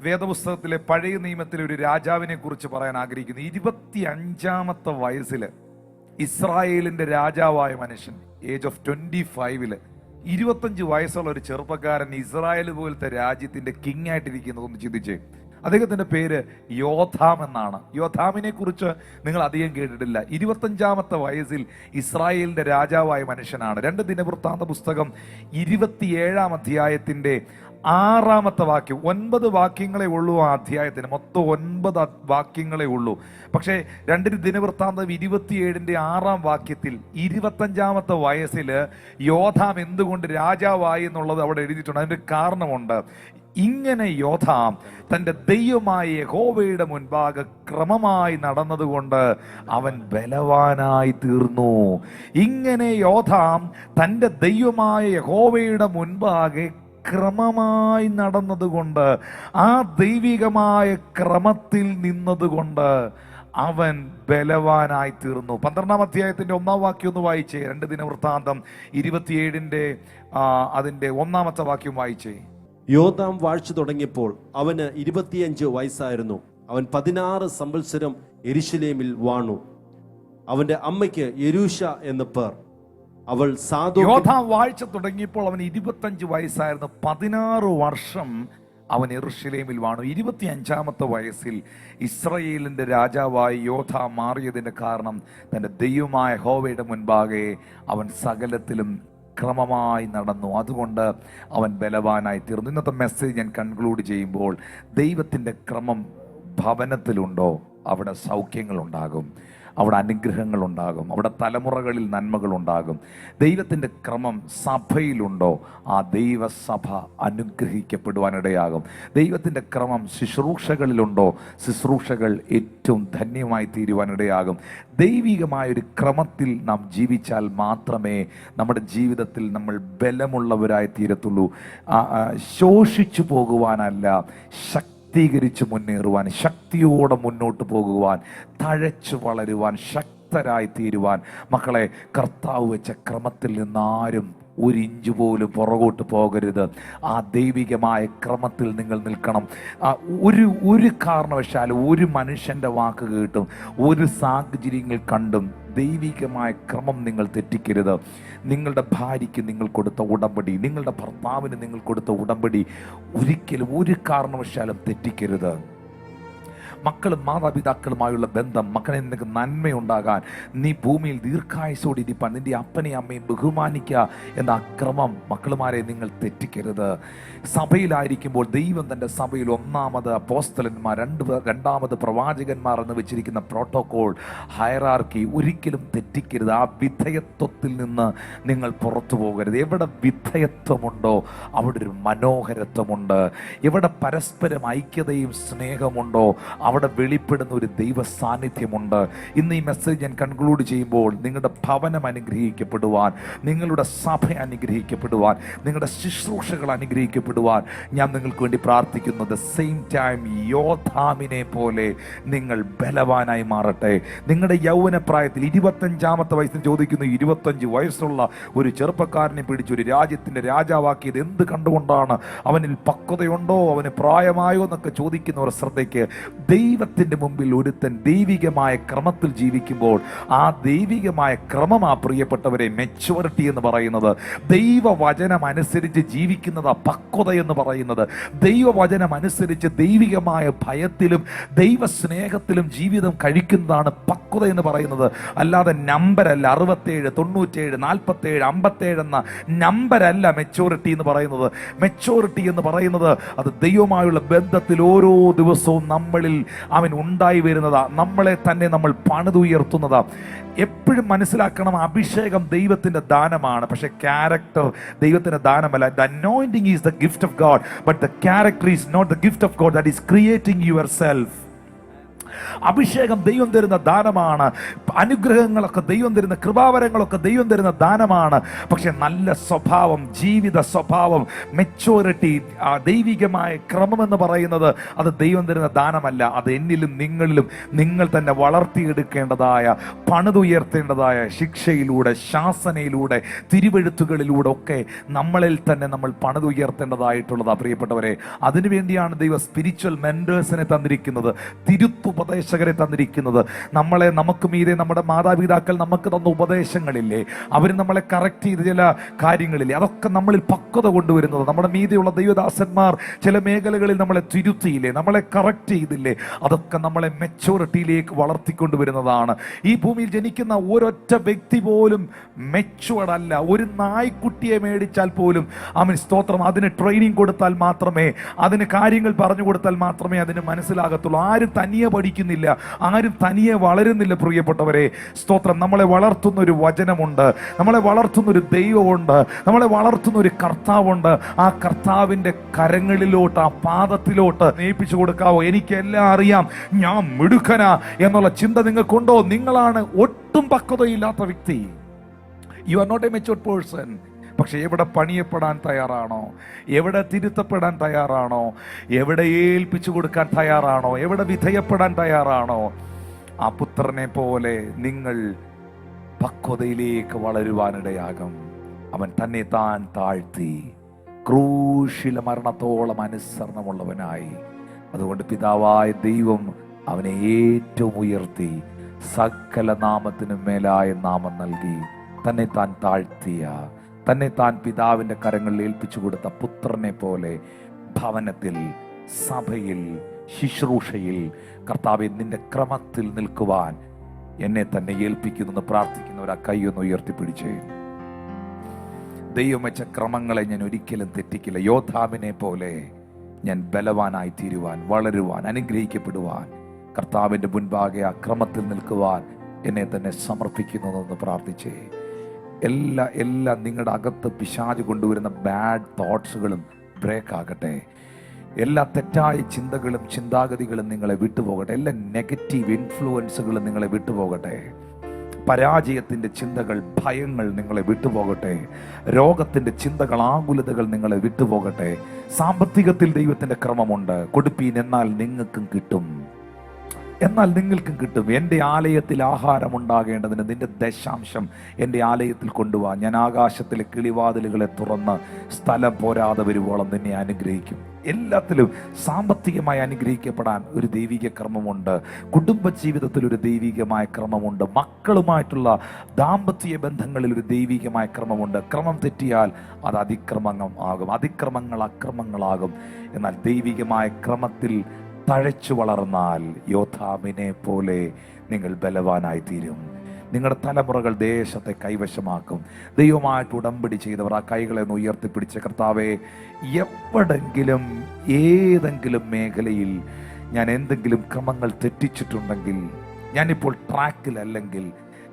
വേദപുസ്തകത്തിലെ പഴയ നിയമത്തിലെ ഒരു രാജാവിനെ കുറിച്ച് പറയാൻ ആഗ്രഹിക്കുന്നു. 25-ാമത്തെ വയസ്സിൽ ഇസ്രായേലിന്റെ രാജാവായ മനുഷ്യൻ, ഏജ് ഓഫ് 25-ല് 25 വയസ്സുള്ള ഒരു ചെറുപ്പക്കാരൻ ഇസ്രായേൽ പോലത്തെ രാജ്യത്തിന്റെ കിങ് ആയിട്ടിരിക്കുന്നതൊന്ന് ചിന്തിച്ചേ. അദ്ദേഹത്തിന്റെ പേര് യോഥാം എന്നാണ്. യോഥാമിനെ കുറിച്ച് നിങ്ങൾ അധികം കേട്ടിട്ടില്ല. 25-ാമത്തെ വയസ്സിൽ ഇസ്രായേലിന്റെ രാജാവായ മനുഷ്യനാണ്. 2 ദിനവൃത്താന്ത പുസ്തകം 27-ാം അധ്യായത്തിന്റെ 6-ാമത്തെ വാക്യം. 9 വാക്യങ്ങളെ ഉള്ളൂ ആ അധ്യായത്തിന്, മൊത്തം 9 വാക്യങ്ങളെ ഉള്ളൂ. പക്ഷേ 2 ദിനവൃത്താന്തം 27-ന്റെ 6-ാം വാക്യത്തിൽ 25-ാമത്തെ വയസ്സിൽ യോഥാം എന്തുകൊണ്ട് രാജാവായി എന്നുള്ളത് അവിടെ എഴുതിയിട്ടുണ്ട്. അതിന്റെ കാരണമുണ്ട്. ഇങ്ങനെ യോഥാം തൻ്റെ ദൈവമായ യഹോവയുടെ മുൻപാകെ ക്രമമായി നടന്നതുകൊണ്ട് അവൻ ബലവാനായി തീർന്നു. ഇങ്ങനെ യോഥാം തൻ്റെ ദൈവമായ യഹോവയുടെ മുൻപാകെ ക്രമമായി നടന്നതുകൊണ്ട്, ആ ദൈവികമായ ക്രമത്തിൽ നിന്നതുകൊണ്ട് അവൻ ബലവാനായി തീർന്നു. 12-ാം അധ്യായത്തിന്റെ 1-ാം വാക്യം ഒന്ന് വായിച്ചേ. 2 ദിനവൃത്താന്തം 27-ന്റെ അതിന്റെ 1-ാമത്തെ വാക്യം വായിച്ചേ. യോഥാം വാഴ്ച തുടങ്ങിയപ്പോൾ അവന് 25 വയസ്സായിരുന്നു. അവൻ 16 സംവത്സരം യെരൂശലേമിൽ വാണു. അവന്റെ അമ്മയ്ക്ക് യെരൂശ എന്ന് പേർ. അവൾ യോഥാം വാഴ്ച തുടങ്ങിയപ്പോൾ അവന് 25 വയസ്സായിരുന്നു. 16 വർഷം അവൻ യെരൂശലേമിൽ വാണു. 25-ാമത്തെ വയസ്സിൽ ഇസ്രായേലിന്റെ രാജാവായി യോഥാം മാറിയതിന്റെ കാരണം തന്റെ ദൈവമായ യഹോവയുടെ മുൻപാകെ അവൻ സകലത്തിലും ക്രമമായി നടന്നു. അതുകൊണ്ട് അവൻ ബലവാനായി തീർന്നു. ഇന്നത്തെ മെസ്സേജ് ഞാൻ കൺക്ലൂഡ് ചെയ്യുമ്പോൾ, ദൈവത്തിൻ്റെ ക്രമം ഭവനത്തിലുണ്ടോ അവിടെ സൗഖ്യങ്ങളുണ്ടാകും, അവിടെ അനുഗ്രഹങ്ങളുണ്ടാകും, അവിടെ തലമുറകളിൽ നന്മകളുണ്ടാകും. ദൈവത്തിൻ്റെ ക്രമം സഭയിലുണ്ടോ ആ ദൈവസഭ അനുഗ്രഹിക്കപ്പെടുവാനിടയാകും. ദൈവത്തിൻ്റെ ക്രമം ശുശ്രൂഷകളിലുണ്ടോ ശുശ്രൂഷകൾ ഏറ്റവും ധന്യമായി തീരുവാനിടയാകും. ദൈവികമായൊരു ക്രമത്തിൽ നാം ജീവിച്ചാൽ മാത്രമേ നമ്മുടെ ജീവിതത്തിൽ നമ്മൾ ബലമുള്ളവരായി തീരത്തുള്ളൂ. ശോഷിച്ചു പോകുവാനല്ല, ശക്തീകരിച്ച് മുന്നേറുവാൻ, ശക്തിയോടെ മുന്നോട്ട് പോകുവാൻ, തഴച്ചു വളരുവാൻ, ശക്തരായി തീരുവാൻ. മക്കളെ, കർത്താവ് വെച്ച ക്രമത്തിൽ നിന്നാരും 1 ഇഞ്ച് പോലും പുറകോട്ട് പോകരുത്. ആ ദൈവികമായ ക്രമത്തിൽ നിങ്ങൾ നിൽക്കണം. ഒരു കാരണവശാലും ഒരു മനുഷ്യൻ്റെ വാക്ക് കേട്ടും ഒരു സാഹചര്യങ്ങൾ കണ്ടും ദൈവികമായ ക്രമം നിങ്ങൾ തെറ്റിക്കരുത്. നിങ്ങളുടെ ഭാര്യയ്ക്ക് നിങ്ങൾ കൊടുത്ത ഉടമ്പടി, നിങ്ങളുടെ ഭർത്താവിന് നിങ്ങൾ കൊടുത്ത ഉടമ്പടി ഒരിക്കലും ഒരു കാരണവശാലും തെറ്റിക്കരുത്. മക്കളും മാതാപിതാക്കളുമായുള്ള ബന്ധം, മക്കളെ നിനക്ക് നന്മയുണ്ടാകാൻ, നീ ഭൂമിയിൽ ദീർഘായുസോടെ ഇരിപ്പാൻ, നിന്റെ അപ്പനെയും അമ്മയും ബഹുമാനിക്കുക എന്ന അക്രമം മക്കളുമാരെ നിങ്ങൾ തെറ്റിക്കരുത്. സഭയിലായിരിക്കുമ്പോൾ ദൈവം തൻ്റെ സഭയിൽ 1ാമത് അപ്പോസ്തലന്മാർ, 2ാമത് പ്രവാചകന്മാർ എന്ന് വെച്ചിരിക്കുന്ന പ്രോട്ടോകോൾ, ഹയറാർക്കി ഒരിക്കലും തെറ്റിക്കരുത്. ആ വിധേയത്വത്തിൽ നിന്ന് നിങ്ങൾ പുറത്തു പോകരുത്. എവിടെ വിധേയത്വമുണ്ടോ അവിടെ ഒരു മനോഹരത്വമുണ്ട്. എവിടെ പരസ്പരം ഐക്യതയും സ്നേഹമുണ്ടോ അവിടെ വെളിപ്പെടുന്ന ഒരു ദൈവ സാന്നിധ്യമുണ്ട്. ഇന്ന് ഈ മെസ്സേജ് ഞാൻ കൺക്ലൂഡ് ചെയ്യുമ്പോൾ, നിങ്ങളുടെ ഭവനം അനുഗ്രഹിക്കപ്പെടുവാൻ, നിങ്ങളുടെ സഭ അനുഗ്രഹിക്കപ്പെടുവാൻ, നിങ്ങളുടെ ശുശ്രൂഷകൾ അനുഗ്രഹിക്കപ്പെടുവാൻ ഞാൻ നിങ്ങൾക്ക് വേണ്ടി പ്രാർത്ഥിക്കുന്നത്. സെയിം ടൈം യോഥാമിനെ പോലെ നിങ്ങൾ ബലവാനായി മാറട്ടെ. നിങ്ങളുടെ യൗവനപ്രായത്തിൽ 25-ാമത്തെ വയസ്സിൽ ചോദിക്കുന്നു, 25 വയസ്സുള്ള ഒരു ചെറുപ്പക്കാരനെ പിടിച്ച് ഒരു രാജ്യത്തിന്റെ രാജാവാക്കിയത് എന്ത് കണ്ടുകൊണ്ടാണ്? അവനിൽ പക്വതയുണ്ടോ, അവന് പ്രായമായോ എന്നൊക്കെ ചോദിക്കുന്നവർ ശ്രദ്ധയ്ക്ക്. ദൈവത്തിൻ്റെ മുമ്പിൽ ഒരുത്തൻ ദൈവികമായ ക്രമത്തിൽ ജീവിക്കുമ്പോൾ ആ ദൈവികമായ ക്രമം, ആ പ്രിയപ്പെട്ടവരെ, മെച്യൂരിറ്റി എന്ന് പറയുന്നത്, ദൈവവചനം അനുസരിച്ച് ജീവിക്കുന്നത് പക്വത എന്ന് പറയുന്നത്, ദൈവവചനം അനുസരിച്ച് ദൈവികമായ ഭയത്തിലും ദൈവസ്നേഹത്തിലും ജീവിതം കഴിക്കുന്നതാണ് പക്വത എന്ന് പറയുന്നത്. അല്ലാതെ നമ്പരല്ല. 67, 97, 47, 57 എന്ന നമ്പരല്ല മെച്യൂരിറ്റി എന്ന് പറയുന്നത്. മെച്യൂരിറ്റി എന്ന് പറയുന്നത് അത് ദൈവമായുള്ള ബന്ധത്തിൽ ഓരോ ദിവസവും നമ്മളിൽ അവൻ ഉണ്ടായി വരുന്നതാ. നമ്മളെ തന്നെ നമ്മൾ പണിതുയർത്തുന്നതാ. എപ്പോഴും മനസ്സിലാക്കണം, അഭിഷേകം ദൈവത്തിന്റെ ദാനമാണ്, പക്ഷെ ക്യാരക്ടർ ദൈവത്തിന്റെ ദാനമല്ല. The anointing is the gift of God, but the character is not the gift of God, that is creating your self. അഭിഷേകം ദൈവം തരുന്ന ദാനമാണ്. അനുഗ്രഹങ്ങളൊക്കെ ദൈവം തരുന്ന, കൃപാവരങ്ങളൊക്കെ ദൈവം തരുന്ന ദാനമാണ്. പക്ഷെ നല്ല സ്വഭാവം, ജീവിത സ്വഭാവം, മെച്ചോറിറ്റി, ദൈവികമായ ക്രമം എന്ന് പറയുന്നത് അത് ദൈവം തരുന്ന ദാനമല്ല. അത് എന്നിലും നിങ്ങളിലും നിങ്ങൾ തന്നെ വളർത്തിയെടുക്കേണ്ടതായ, പണിതുയർത്തേണ്ടതായ ശിക്ഷയിലൂടെ, ശാസനയിലൂടെ, തിരുവെഴുത്തുകളിലൂടെ ഒക്കെ നമ്മളിൽ തന്നെ നമ്മൾ പണിതുയർത്തേണ്ടതായിട്ടുള്ളതാ പ്രിയപ്പെട്ടവരെ. അതിനുവേണ്ടിയാണ് ദൈവം സ്പിരിച്വൽ മെന്റേഴ്സിനെ തന്നിരിക്കുന്നത്, ഉപദേശകരെ തന്നിരിക്കുന്നത്. നമ്മളെ, നമുക്ക് മീതെ നമ്മുടെ മാതാപിതാക്കൾ നമുക്ക് തന്ന ഉപദേശങ്ങളില്ലേ, അവർ നമ്മളെ കറക്റ്റ് ചെയ്ത് ചില കാര്യങ്ങളില്ലേ, അതൊക്കെ നമ്മളിൽ പക്വത കൊണ്ടുവരുന്നത്. നമ്മുടെ മീതെയുള്ള ദൈവദാസന്മാർ ചില മേഖലകളിൽ നമ്മളെ തിരുത്തിയില്ലേ, നമ്മളെ കറക്റ്റ് ചെയ്തില്ലേ, അതൊക്കെ നമ്മളെ മെച്ചൂരിറ്റിയിലേക്ക് വളർത്തിക്കൊണ്ടുവരുന്നതാണ്. ഈ ഭൂമിയിൽ ജനിക്കുന്ന ഒരൊറ്റ വ്യക്തി പോലും മെച്ചുവർഡ് അല്ല. ഒരു നായ്ക്കുട്ടിയെ മേടിച്ചാൽ പോലും സ്തോത്രം, അതിന് ട്രെയിനിങ് കൊടുത്താൽ മാത്രമേ, അതിന് കാര്യങ്ങൾ പറഞ്ഞു കൊടുത്താൽ മാത്രമേ അതിന് മനസ്സിലാകത്തുള്ളൂ. ആരും തനിയെ പഠിക്കുന്നില്ല, ആരും തനിയെ വളരുന്നില്ല പ്രിയപ്പെട്ടവരെ. സ്തോത്രം. നമ്മളെ വളർത്തുന്ന ഒരു വചനമുണ്ട്, നമ്മളെ വളർത്തുന്ന ഒരു ദൈവമുണ്ട്, നമ്മളെ വളർത്തുന്ന ഒരു കർത്താവുണ്ട്. ആ കർത്താവിന്റെ കരങ്ങളിലോട്ട്, ആ പാദത്തിലോട്ട് ഏൽപ്പിച്ചു കൊടുക്കാവോ? എനിക്കെല്ലാം അറിയാം, ഞാൻ മിടുക്കനാ എന്നുള്ള ചിന്ത നിങ്ങൾക്കുണ്ടോ? നിങ്ങളാണ് ഒട്ടും പക്വതയില്ലാത്ത വ്യക്തി. You are not a matured person. പക്ഷെ എവിടെ പണിയപ്പെടാൻ തയ്യാറാണോ, എവിടെ തിരുത്തപ്പെടാൻ തയ്യാറാണോ, എവിടെ ഏൽപ്പിച്ചു കൊടുക്കാൻ തയ്യാറാണോ, എവിടെ വിധേയപ്പെടാൻ തയ്യാറാണോ, ആ പുത്രനെ പോലെ നിങ്ങൾ പക്വതയിലേക്ക് വളരുവാനിടയാകും. അവൻ തന്നെ താൻ താഴ്ത്തി ക്രൂശില മരണത്തോളം അനുസരണമുള്ളവനായി. അതുകൊണ്ട് പിതാവായ ദൈവം അവനെ ഏറ്റവും ഉയർത്തി സകല നാമത്തിനും മേലായ നാമം നൽകി. തന്നെ താൻ താഴ്ത്തിയ, തന്നെ താൻ പിതാവിന്റെ കരങ്ങളിൽ ഏൽപ്പിച്ചു കൊടുത്ത പുത്രനെ പോലെ ഭവനത്തിൽ, സഭയിൽ, ശുശ്രൂഷയിൽ കർത്താവേ നിന്റെ ക്രമത്തിൽ നിൽക്കുവാൻ എന്നെ തന്നെ ഏൽപ്പിക്കുന്നു പ്രാർത്ഥിക്കുന്നവർ ആ കൈയൊന്ന് ഉയർത്തിപ്പിടിച്ചേ. ദൈവം വെച്ച ക്രമങ്ങളെ ഞാൻ ഒരിക്കലും തെറ്റിക്കില്ല. യോദ്ധാവിനെ പോലെ ഞാൻ ബലവാനായി തീരുവാൻ, വളരുവാൻ, അനുഗ്രഹിക്കപ്പെടുവാൻ, കർത്താവിന്റെ മുൻപാകെ ആ ക്രമത്തിൽ നിൽക്കുവാൻ എന്നെ തന്നെ സമർപ്പിക്കുന്നു പ്രാർത്ഥിച്ചേ. എല്ലാം നിങ്ങളുടെ അകത്ത് പിശാച് കൊണ്ടുവരുന്ന ബാഡ് തോട്ട്സുകളും ബ്രേക്ക് ആകട്ടെ. എല്ലാ തെറ്റായ ചിന്തകളും ചിന്താഗതികളും നിങ്ങളെ വിട്ടുപോകട്ടെ. എല്ലാ നെഗറ്റീവ് ഇൻഫ്ലുവൻസുകളും നിങ്ങളെ വിട്ടുപോകട്ടെ. പരാജയത്തിൻ്റെ ചിന്തകൾ, ഭയങ്ങൾ നിങ്ങളെ വിട്ടുപോകട്ടെ. രോഗത്തിൻ്റെ ചിന്തകൾ, ആകുലതകൾ നിങ്ങളെ വിട്ടുപോകട്ടെ. സാമ്പത്തികത്തിൽ ദൈവത്തിൻ്റെ ക്രമമുണ്ട്. കൊടുപ്പീൻ, എന്നാൽ നിങ്ങൾക്കും കിട്ടും, എന്നാൽ നിങ്ങൾക്കും കിട്ടും. എൻ്റെ ആലയത്തിൽ ആഹാരം ഉണ്ടാകേണ്ടതിന് നിന്റെ ദശാംശം എൻ്റെ ആലയത്തിൽ കൊണ്ടുപോവാ. ഞാൻ ആകാശത്തിലെ കിളിവാതിലുകളെ തുറന്ന് സ്ഥലം പോരാതെ വരുവോളം നിന്നെ അനുഗ്രഹിക്കും. എല്ലാത്തിലും സാമ്പത്തികമായി അനുഗ്രഹിക്കപ്പെടാൻ ഒരു ദൈവിക ക്രമമുണ്ട്. കുടുംബജീവിതത്തിൽ ഒരു ദൈവികമായ ക്രമമുണ്ട്. മക്കളുമായിട്ടുള്ള ദാമ്പത്യ ബന്ധങ്ങളിൽ ഒരു ദൈവികമായ ക്രമമുണ്ട്. ക്രമം തെറ്റിയാൽ അത് അതിക്രമങ്ങൾ ആകും, അതിക്രമങ്ങൾ അക്രമങ്ങളാകും. എന്നാൽ ദൈവികമായ ക്രമത്തിൽ തഴച്ചു വളർന്നാൽ യോദ്ധാവിനെ പോലെ നിങ്ങൾ ബലവാനായി തീരും. നിങ്ങളുടെ തലമുറകൾ ദേശത്തെ കൈവശമാക്കും. ദൈവമായിട്ട് ഉടമ്പടി ചെയ്തവർ ആ കൈകളെ ഒന്ന് ഉയർത്തിപ്പിടിച്ച കർത്താവെ, എവിടെങ്കിലും ഏതെങ്കിലും മേഖലയിൽ ഞാൻ എന്തെങ്കിലും ക്രമങ്ങൾ തെറ്റിച്ചിട്ടുണ്ടെങ്കിൽ, ഞാനിപ്പോൾ ട്രാക്കിലല്ലെങ്കിൽ,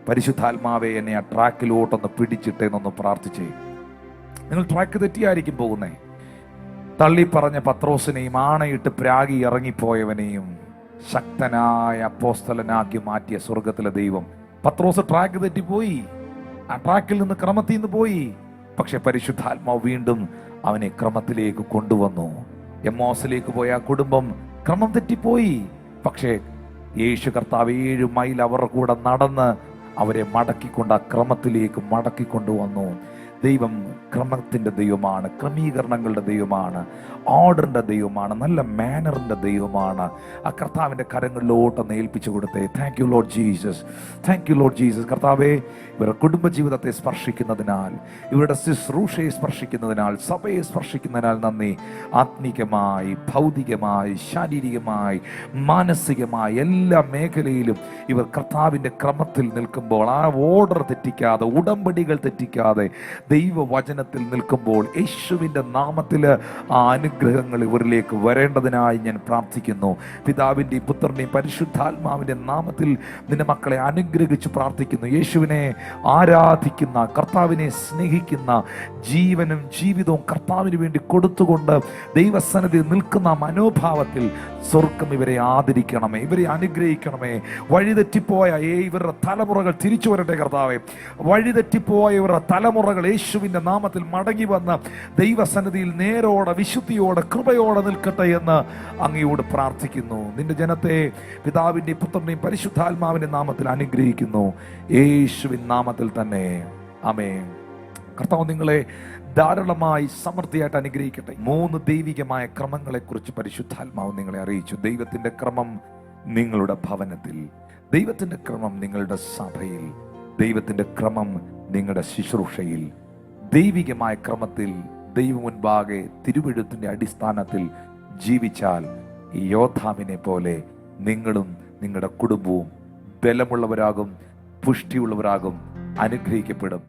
പരിശുദ്ധാത്മാവെ എന്നെ ആ ട്രാക്കിലോട്ടൊന്ന് പിടിച്ചിട്ടേന്നൊന്ന് പ്രാർത്ഥിച്ചേ. നിങ്ങൾ ട്രാക്ക് തെറ്റിയായിരിക്കും പോകുന്നേ. തള്ളി പറഞ്ഞ പത്രോസിനെയും ആണയിട്ട് പ്രാഗി ഇറങ്ങിപ്പോയവനെയും ശക്തനായ അപ്പോസ്തലനാക്കി മാറ്റിയ സ്വർഗത്തിലെ ദൈവം. പത്രോസ് ട്രാക്ക് തെറ്റിപ്പോയി, ആ ട്രാക്കിൽ നിന്ന് ക്രമത്തിൽ നിന്ന് പോയി. പക്ഷെ പരിശുദ്ധാത്മാവ് വീണ്ടും അവനെ ക്രമത്തിലേക്ക് കൊണ്ടുവന്നു. എമ്മോസിലേക്ക് പോയ ആ കുടുംബം ക്രമം തെറ്റിപ്പോയി. പക്ഷേ യേശു കർത്താവ് 7 മൈൽ അവരുടെ കൂടെ നടന്ന് അവരെ മടക്കിക്കൊണ്ട് ആ ക്രമത്തിലേക്ക് മടക്കിക്കൊണ്ടുവന്നു. ദൈവം ക്രമത്തിൻ്റെ ദൈവമാണ്, ക്രമീകരണങ്ങളുടെ ദൈവമാണ്, ഓർഡറിൻ്റെ ദൈവമാണ്, നല്ല മാനറിൻ്റെ ദൈവമാണ്. ആ കർത്താവിൻ്റെ കരങ്ങളിലോട്ടൊന്ന് ഏൽപ്പിച്ചു കൊടുത്തേ. Thank you Lord Jesus, thank you Lord Jesus. കർത്താവെ, ഇവരുടെ കുടുംബജീവിതത്തെ സ്പർശിക്കുന്നതിനാൽ, ഇവരുടെ ശുശ്രൂഷയെ സ്പർശിക്കുന്നതിനാൽ, സഭയെ സ്പർശിക്കുന്നതിനാൽ നന്ദി. ആത്മീകമായി, ഭൗതികമായി, ശാരീരികമായി, മാനസികമായി എല്ലാ മേഖലയിലും ഇവർ കർത്താവിൻ്റെ ക്രമത്തിൽ നിൽക്കുമ്പോൾ, ആ ഓർഡർ തെറ്റിക്കാതെ, ഉടമ്പടികൾ തെറ്റിക്കാതെ, ദൈവവചനത്തിൽ നിൽക്കുമ്പോൾ യേശുവിൻ്റെ നാമത്തിൽ ആ അനുഗ്രഹങ്ങൾ ഇവരിലേക്ക് വരേണ്ടതിനായി ഞാൻ പ്രാർത്ഥിക്കുന്നു. പിതാവിൻ്റെയും പുത്രൻ്റെയും പരിശുദ്ധാത്മാവിൻ്റെ നാമത്തിൽ നിന്റെ മക്കളെ അനുഗ്രഹിച്ച് പ്രാർത്ഥിക്കുന്നു. യേശുവിനെ ആരാധിക്കുന്ന, കർത്താവിനെ സ്നേഹിക്കുന്ന, ജീവനും ജീവിതവും കർത്താവിന് വേണ്ടി കൊടുത്തുകൊണ്ട് ദൈവസന്നിധി നിൽക്കുന്ന മനോഭാവത്തിൽ സ്വർഗം ഇവരെ ആദരിക്കണമേ, ഇവരെ അനുഗ്രഹിക്കണമേ. വഴിതെറ്റിപ്പോയ ഇവരുടെ തലമുറകൾ തിരിച്ചു വരട്ടെ കർത്താവേ. വഴിതെറ്റിപ്പോയ ഇവരുടെ തലമുറകൾ യേശുവിൻ്റെ നാമത്തിൽ മടങ്ങി വന്ന് ദൈവസന്നിധിയിൽ നേരോടെ, വിശുദ്ധിയോടെ, കൃപയോടെ നിൽക്കട്ടെ എന്ന് അങ്ങയോട് പ്രാർത്ഥിക്കുന്നു. നിന്റെ ജനത്തെ പിതാവിൻ്റെയും പുത്രൻ്റെയും പരിശുദ്ധാത്മാവിൻ്റെ നാമത്തിൽ അനുഗ്രഹിക്കുന്നു, യേശുവിൻ നാമത്തിൽ തന്നെ. ആമേൻ. കർത്താവ് നിങ്ങളെ ധാരാളമായി സമൃദ്ധിയായിട്ട് അനുഗ്രഹിക്കട്ടെ. 3 ദൈവികമായ ക്രമങ്ങളെക്കുറിച്ച് പരിശുദ്ധാത്മാവ് നിങ്ങളെ അറിയിച്ചു. ദൈവത്തിൻ്റെ ക്രമം നിങ്ങളുടെ ഭവനത്തിൽ, ദൈവത്തിൻ്റെ ക്രമം നിങ്ങളുടെ സഭയിൽ, ദൈവത്തിൻ്റെ ക്രമം നിങ്ങളുടെ ശുശ്രൂഷയിൽ. ദൈവികമായ ക്രമത്തിൽ ദൈവം മുൻപാകെ തിരുവെഴുത്തിൻ്റെ അടിസ്ഥാനത്തിൽ ജീവിച്ചാൽ ഈ യോദ്ധാവിനെ പോലെ നിങ്ങളും നിങ്ങളുടെ കുടുംബവും ബലമുള്ളവരാകും, പുഷ്ടിയുള്ളവരാകും, അനുഗ്രഹിക്കപ്പെടും.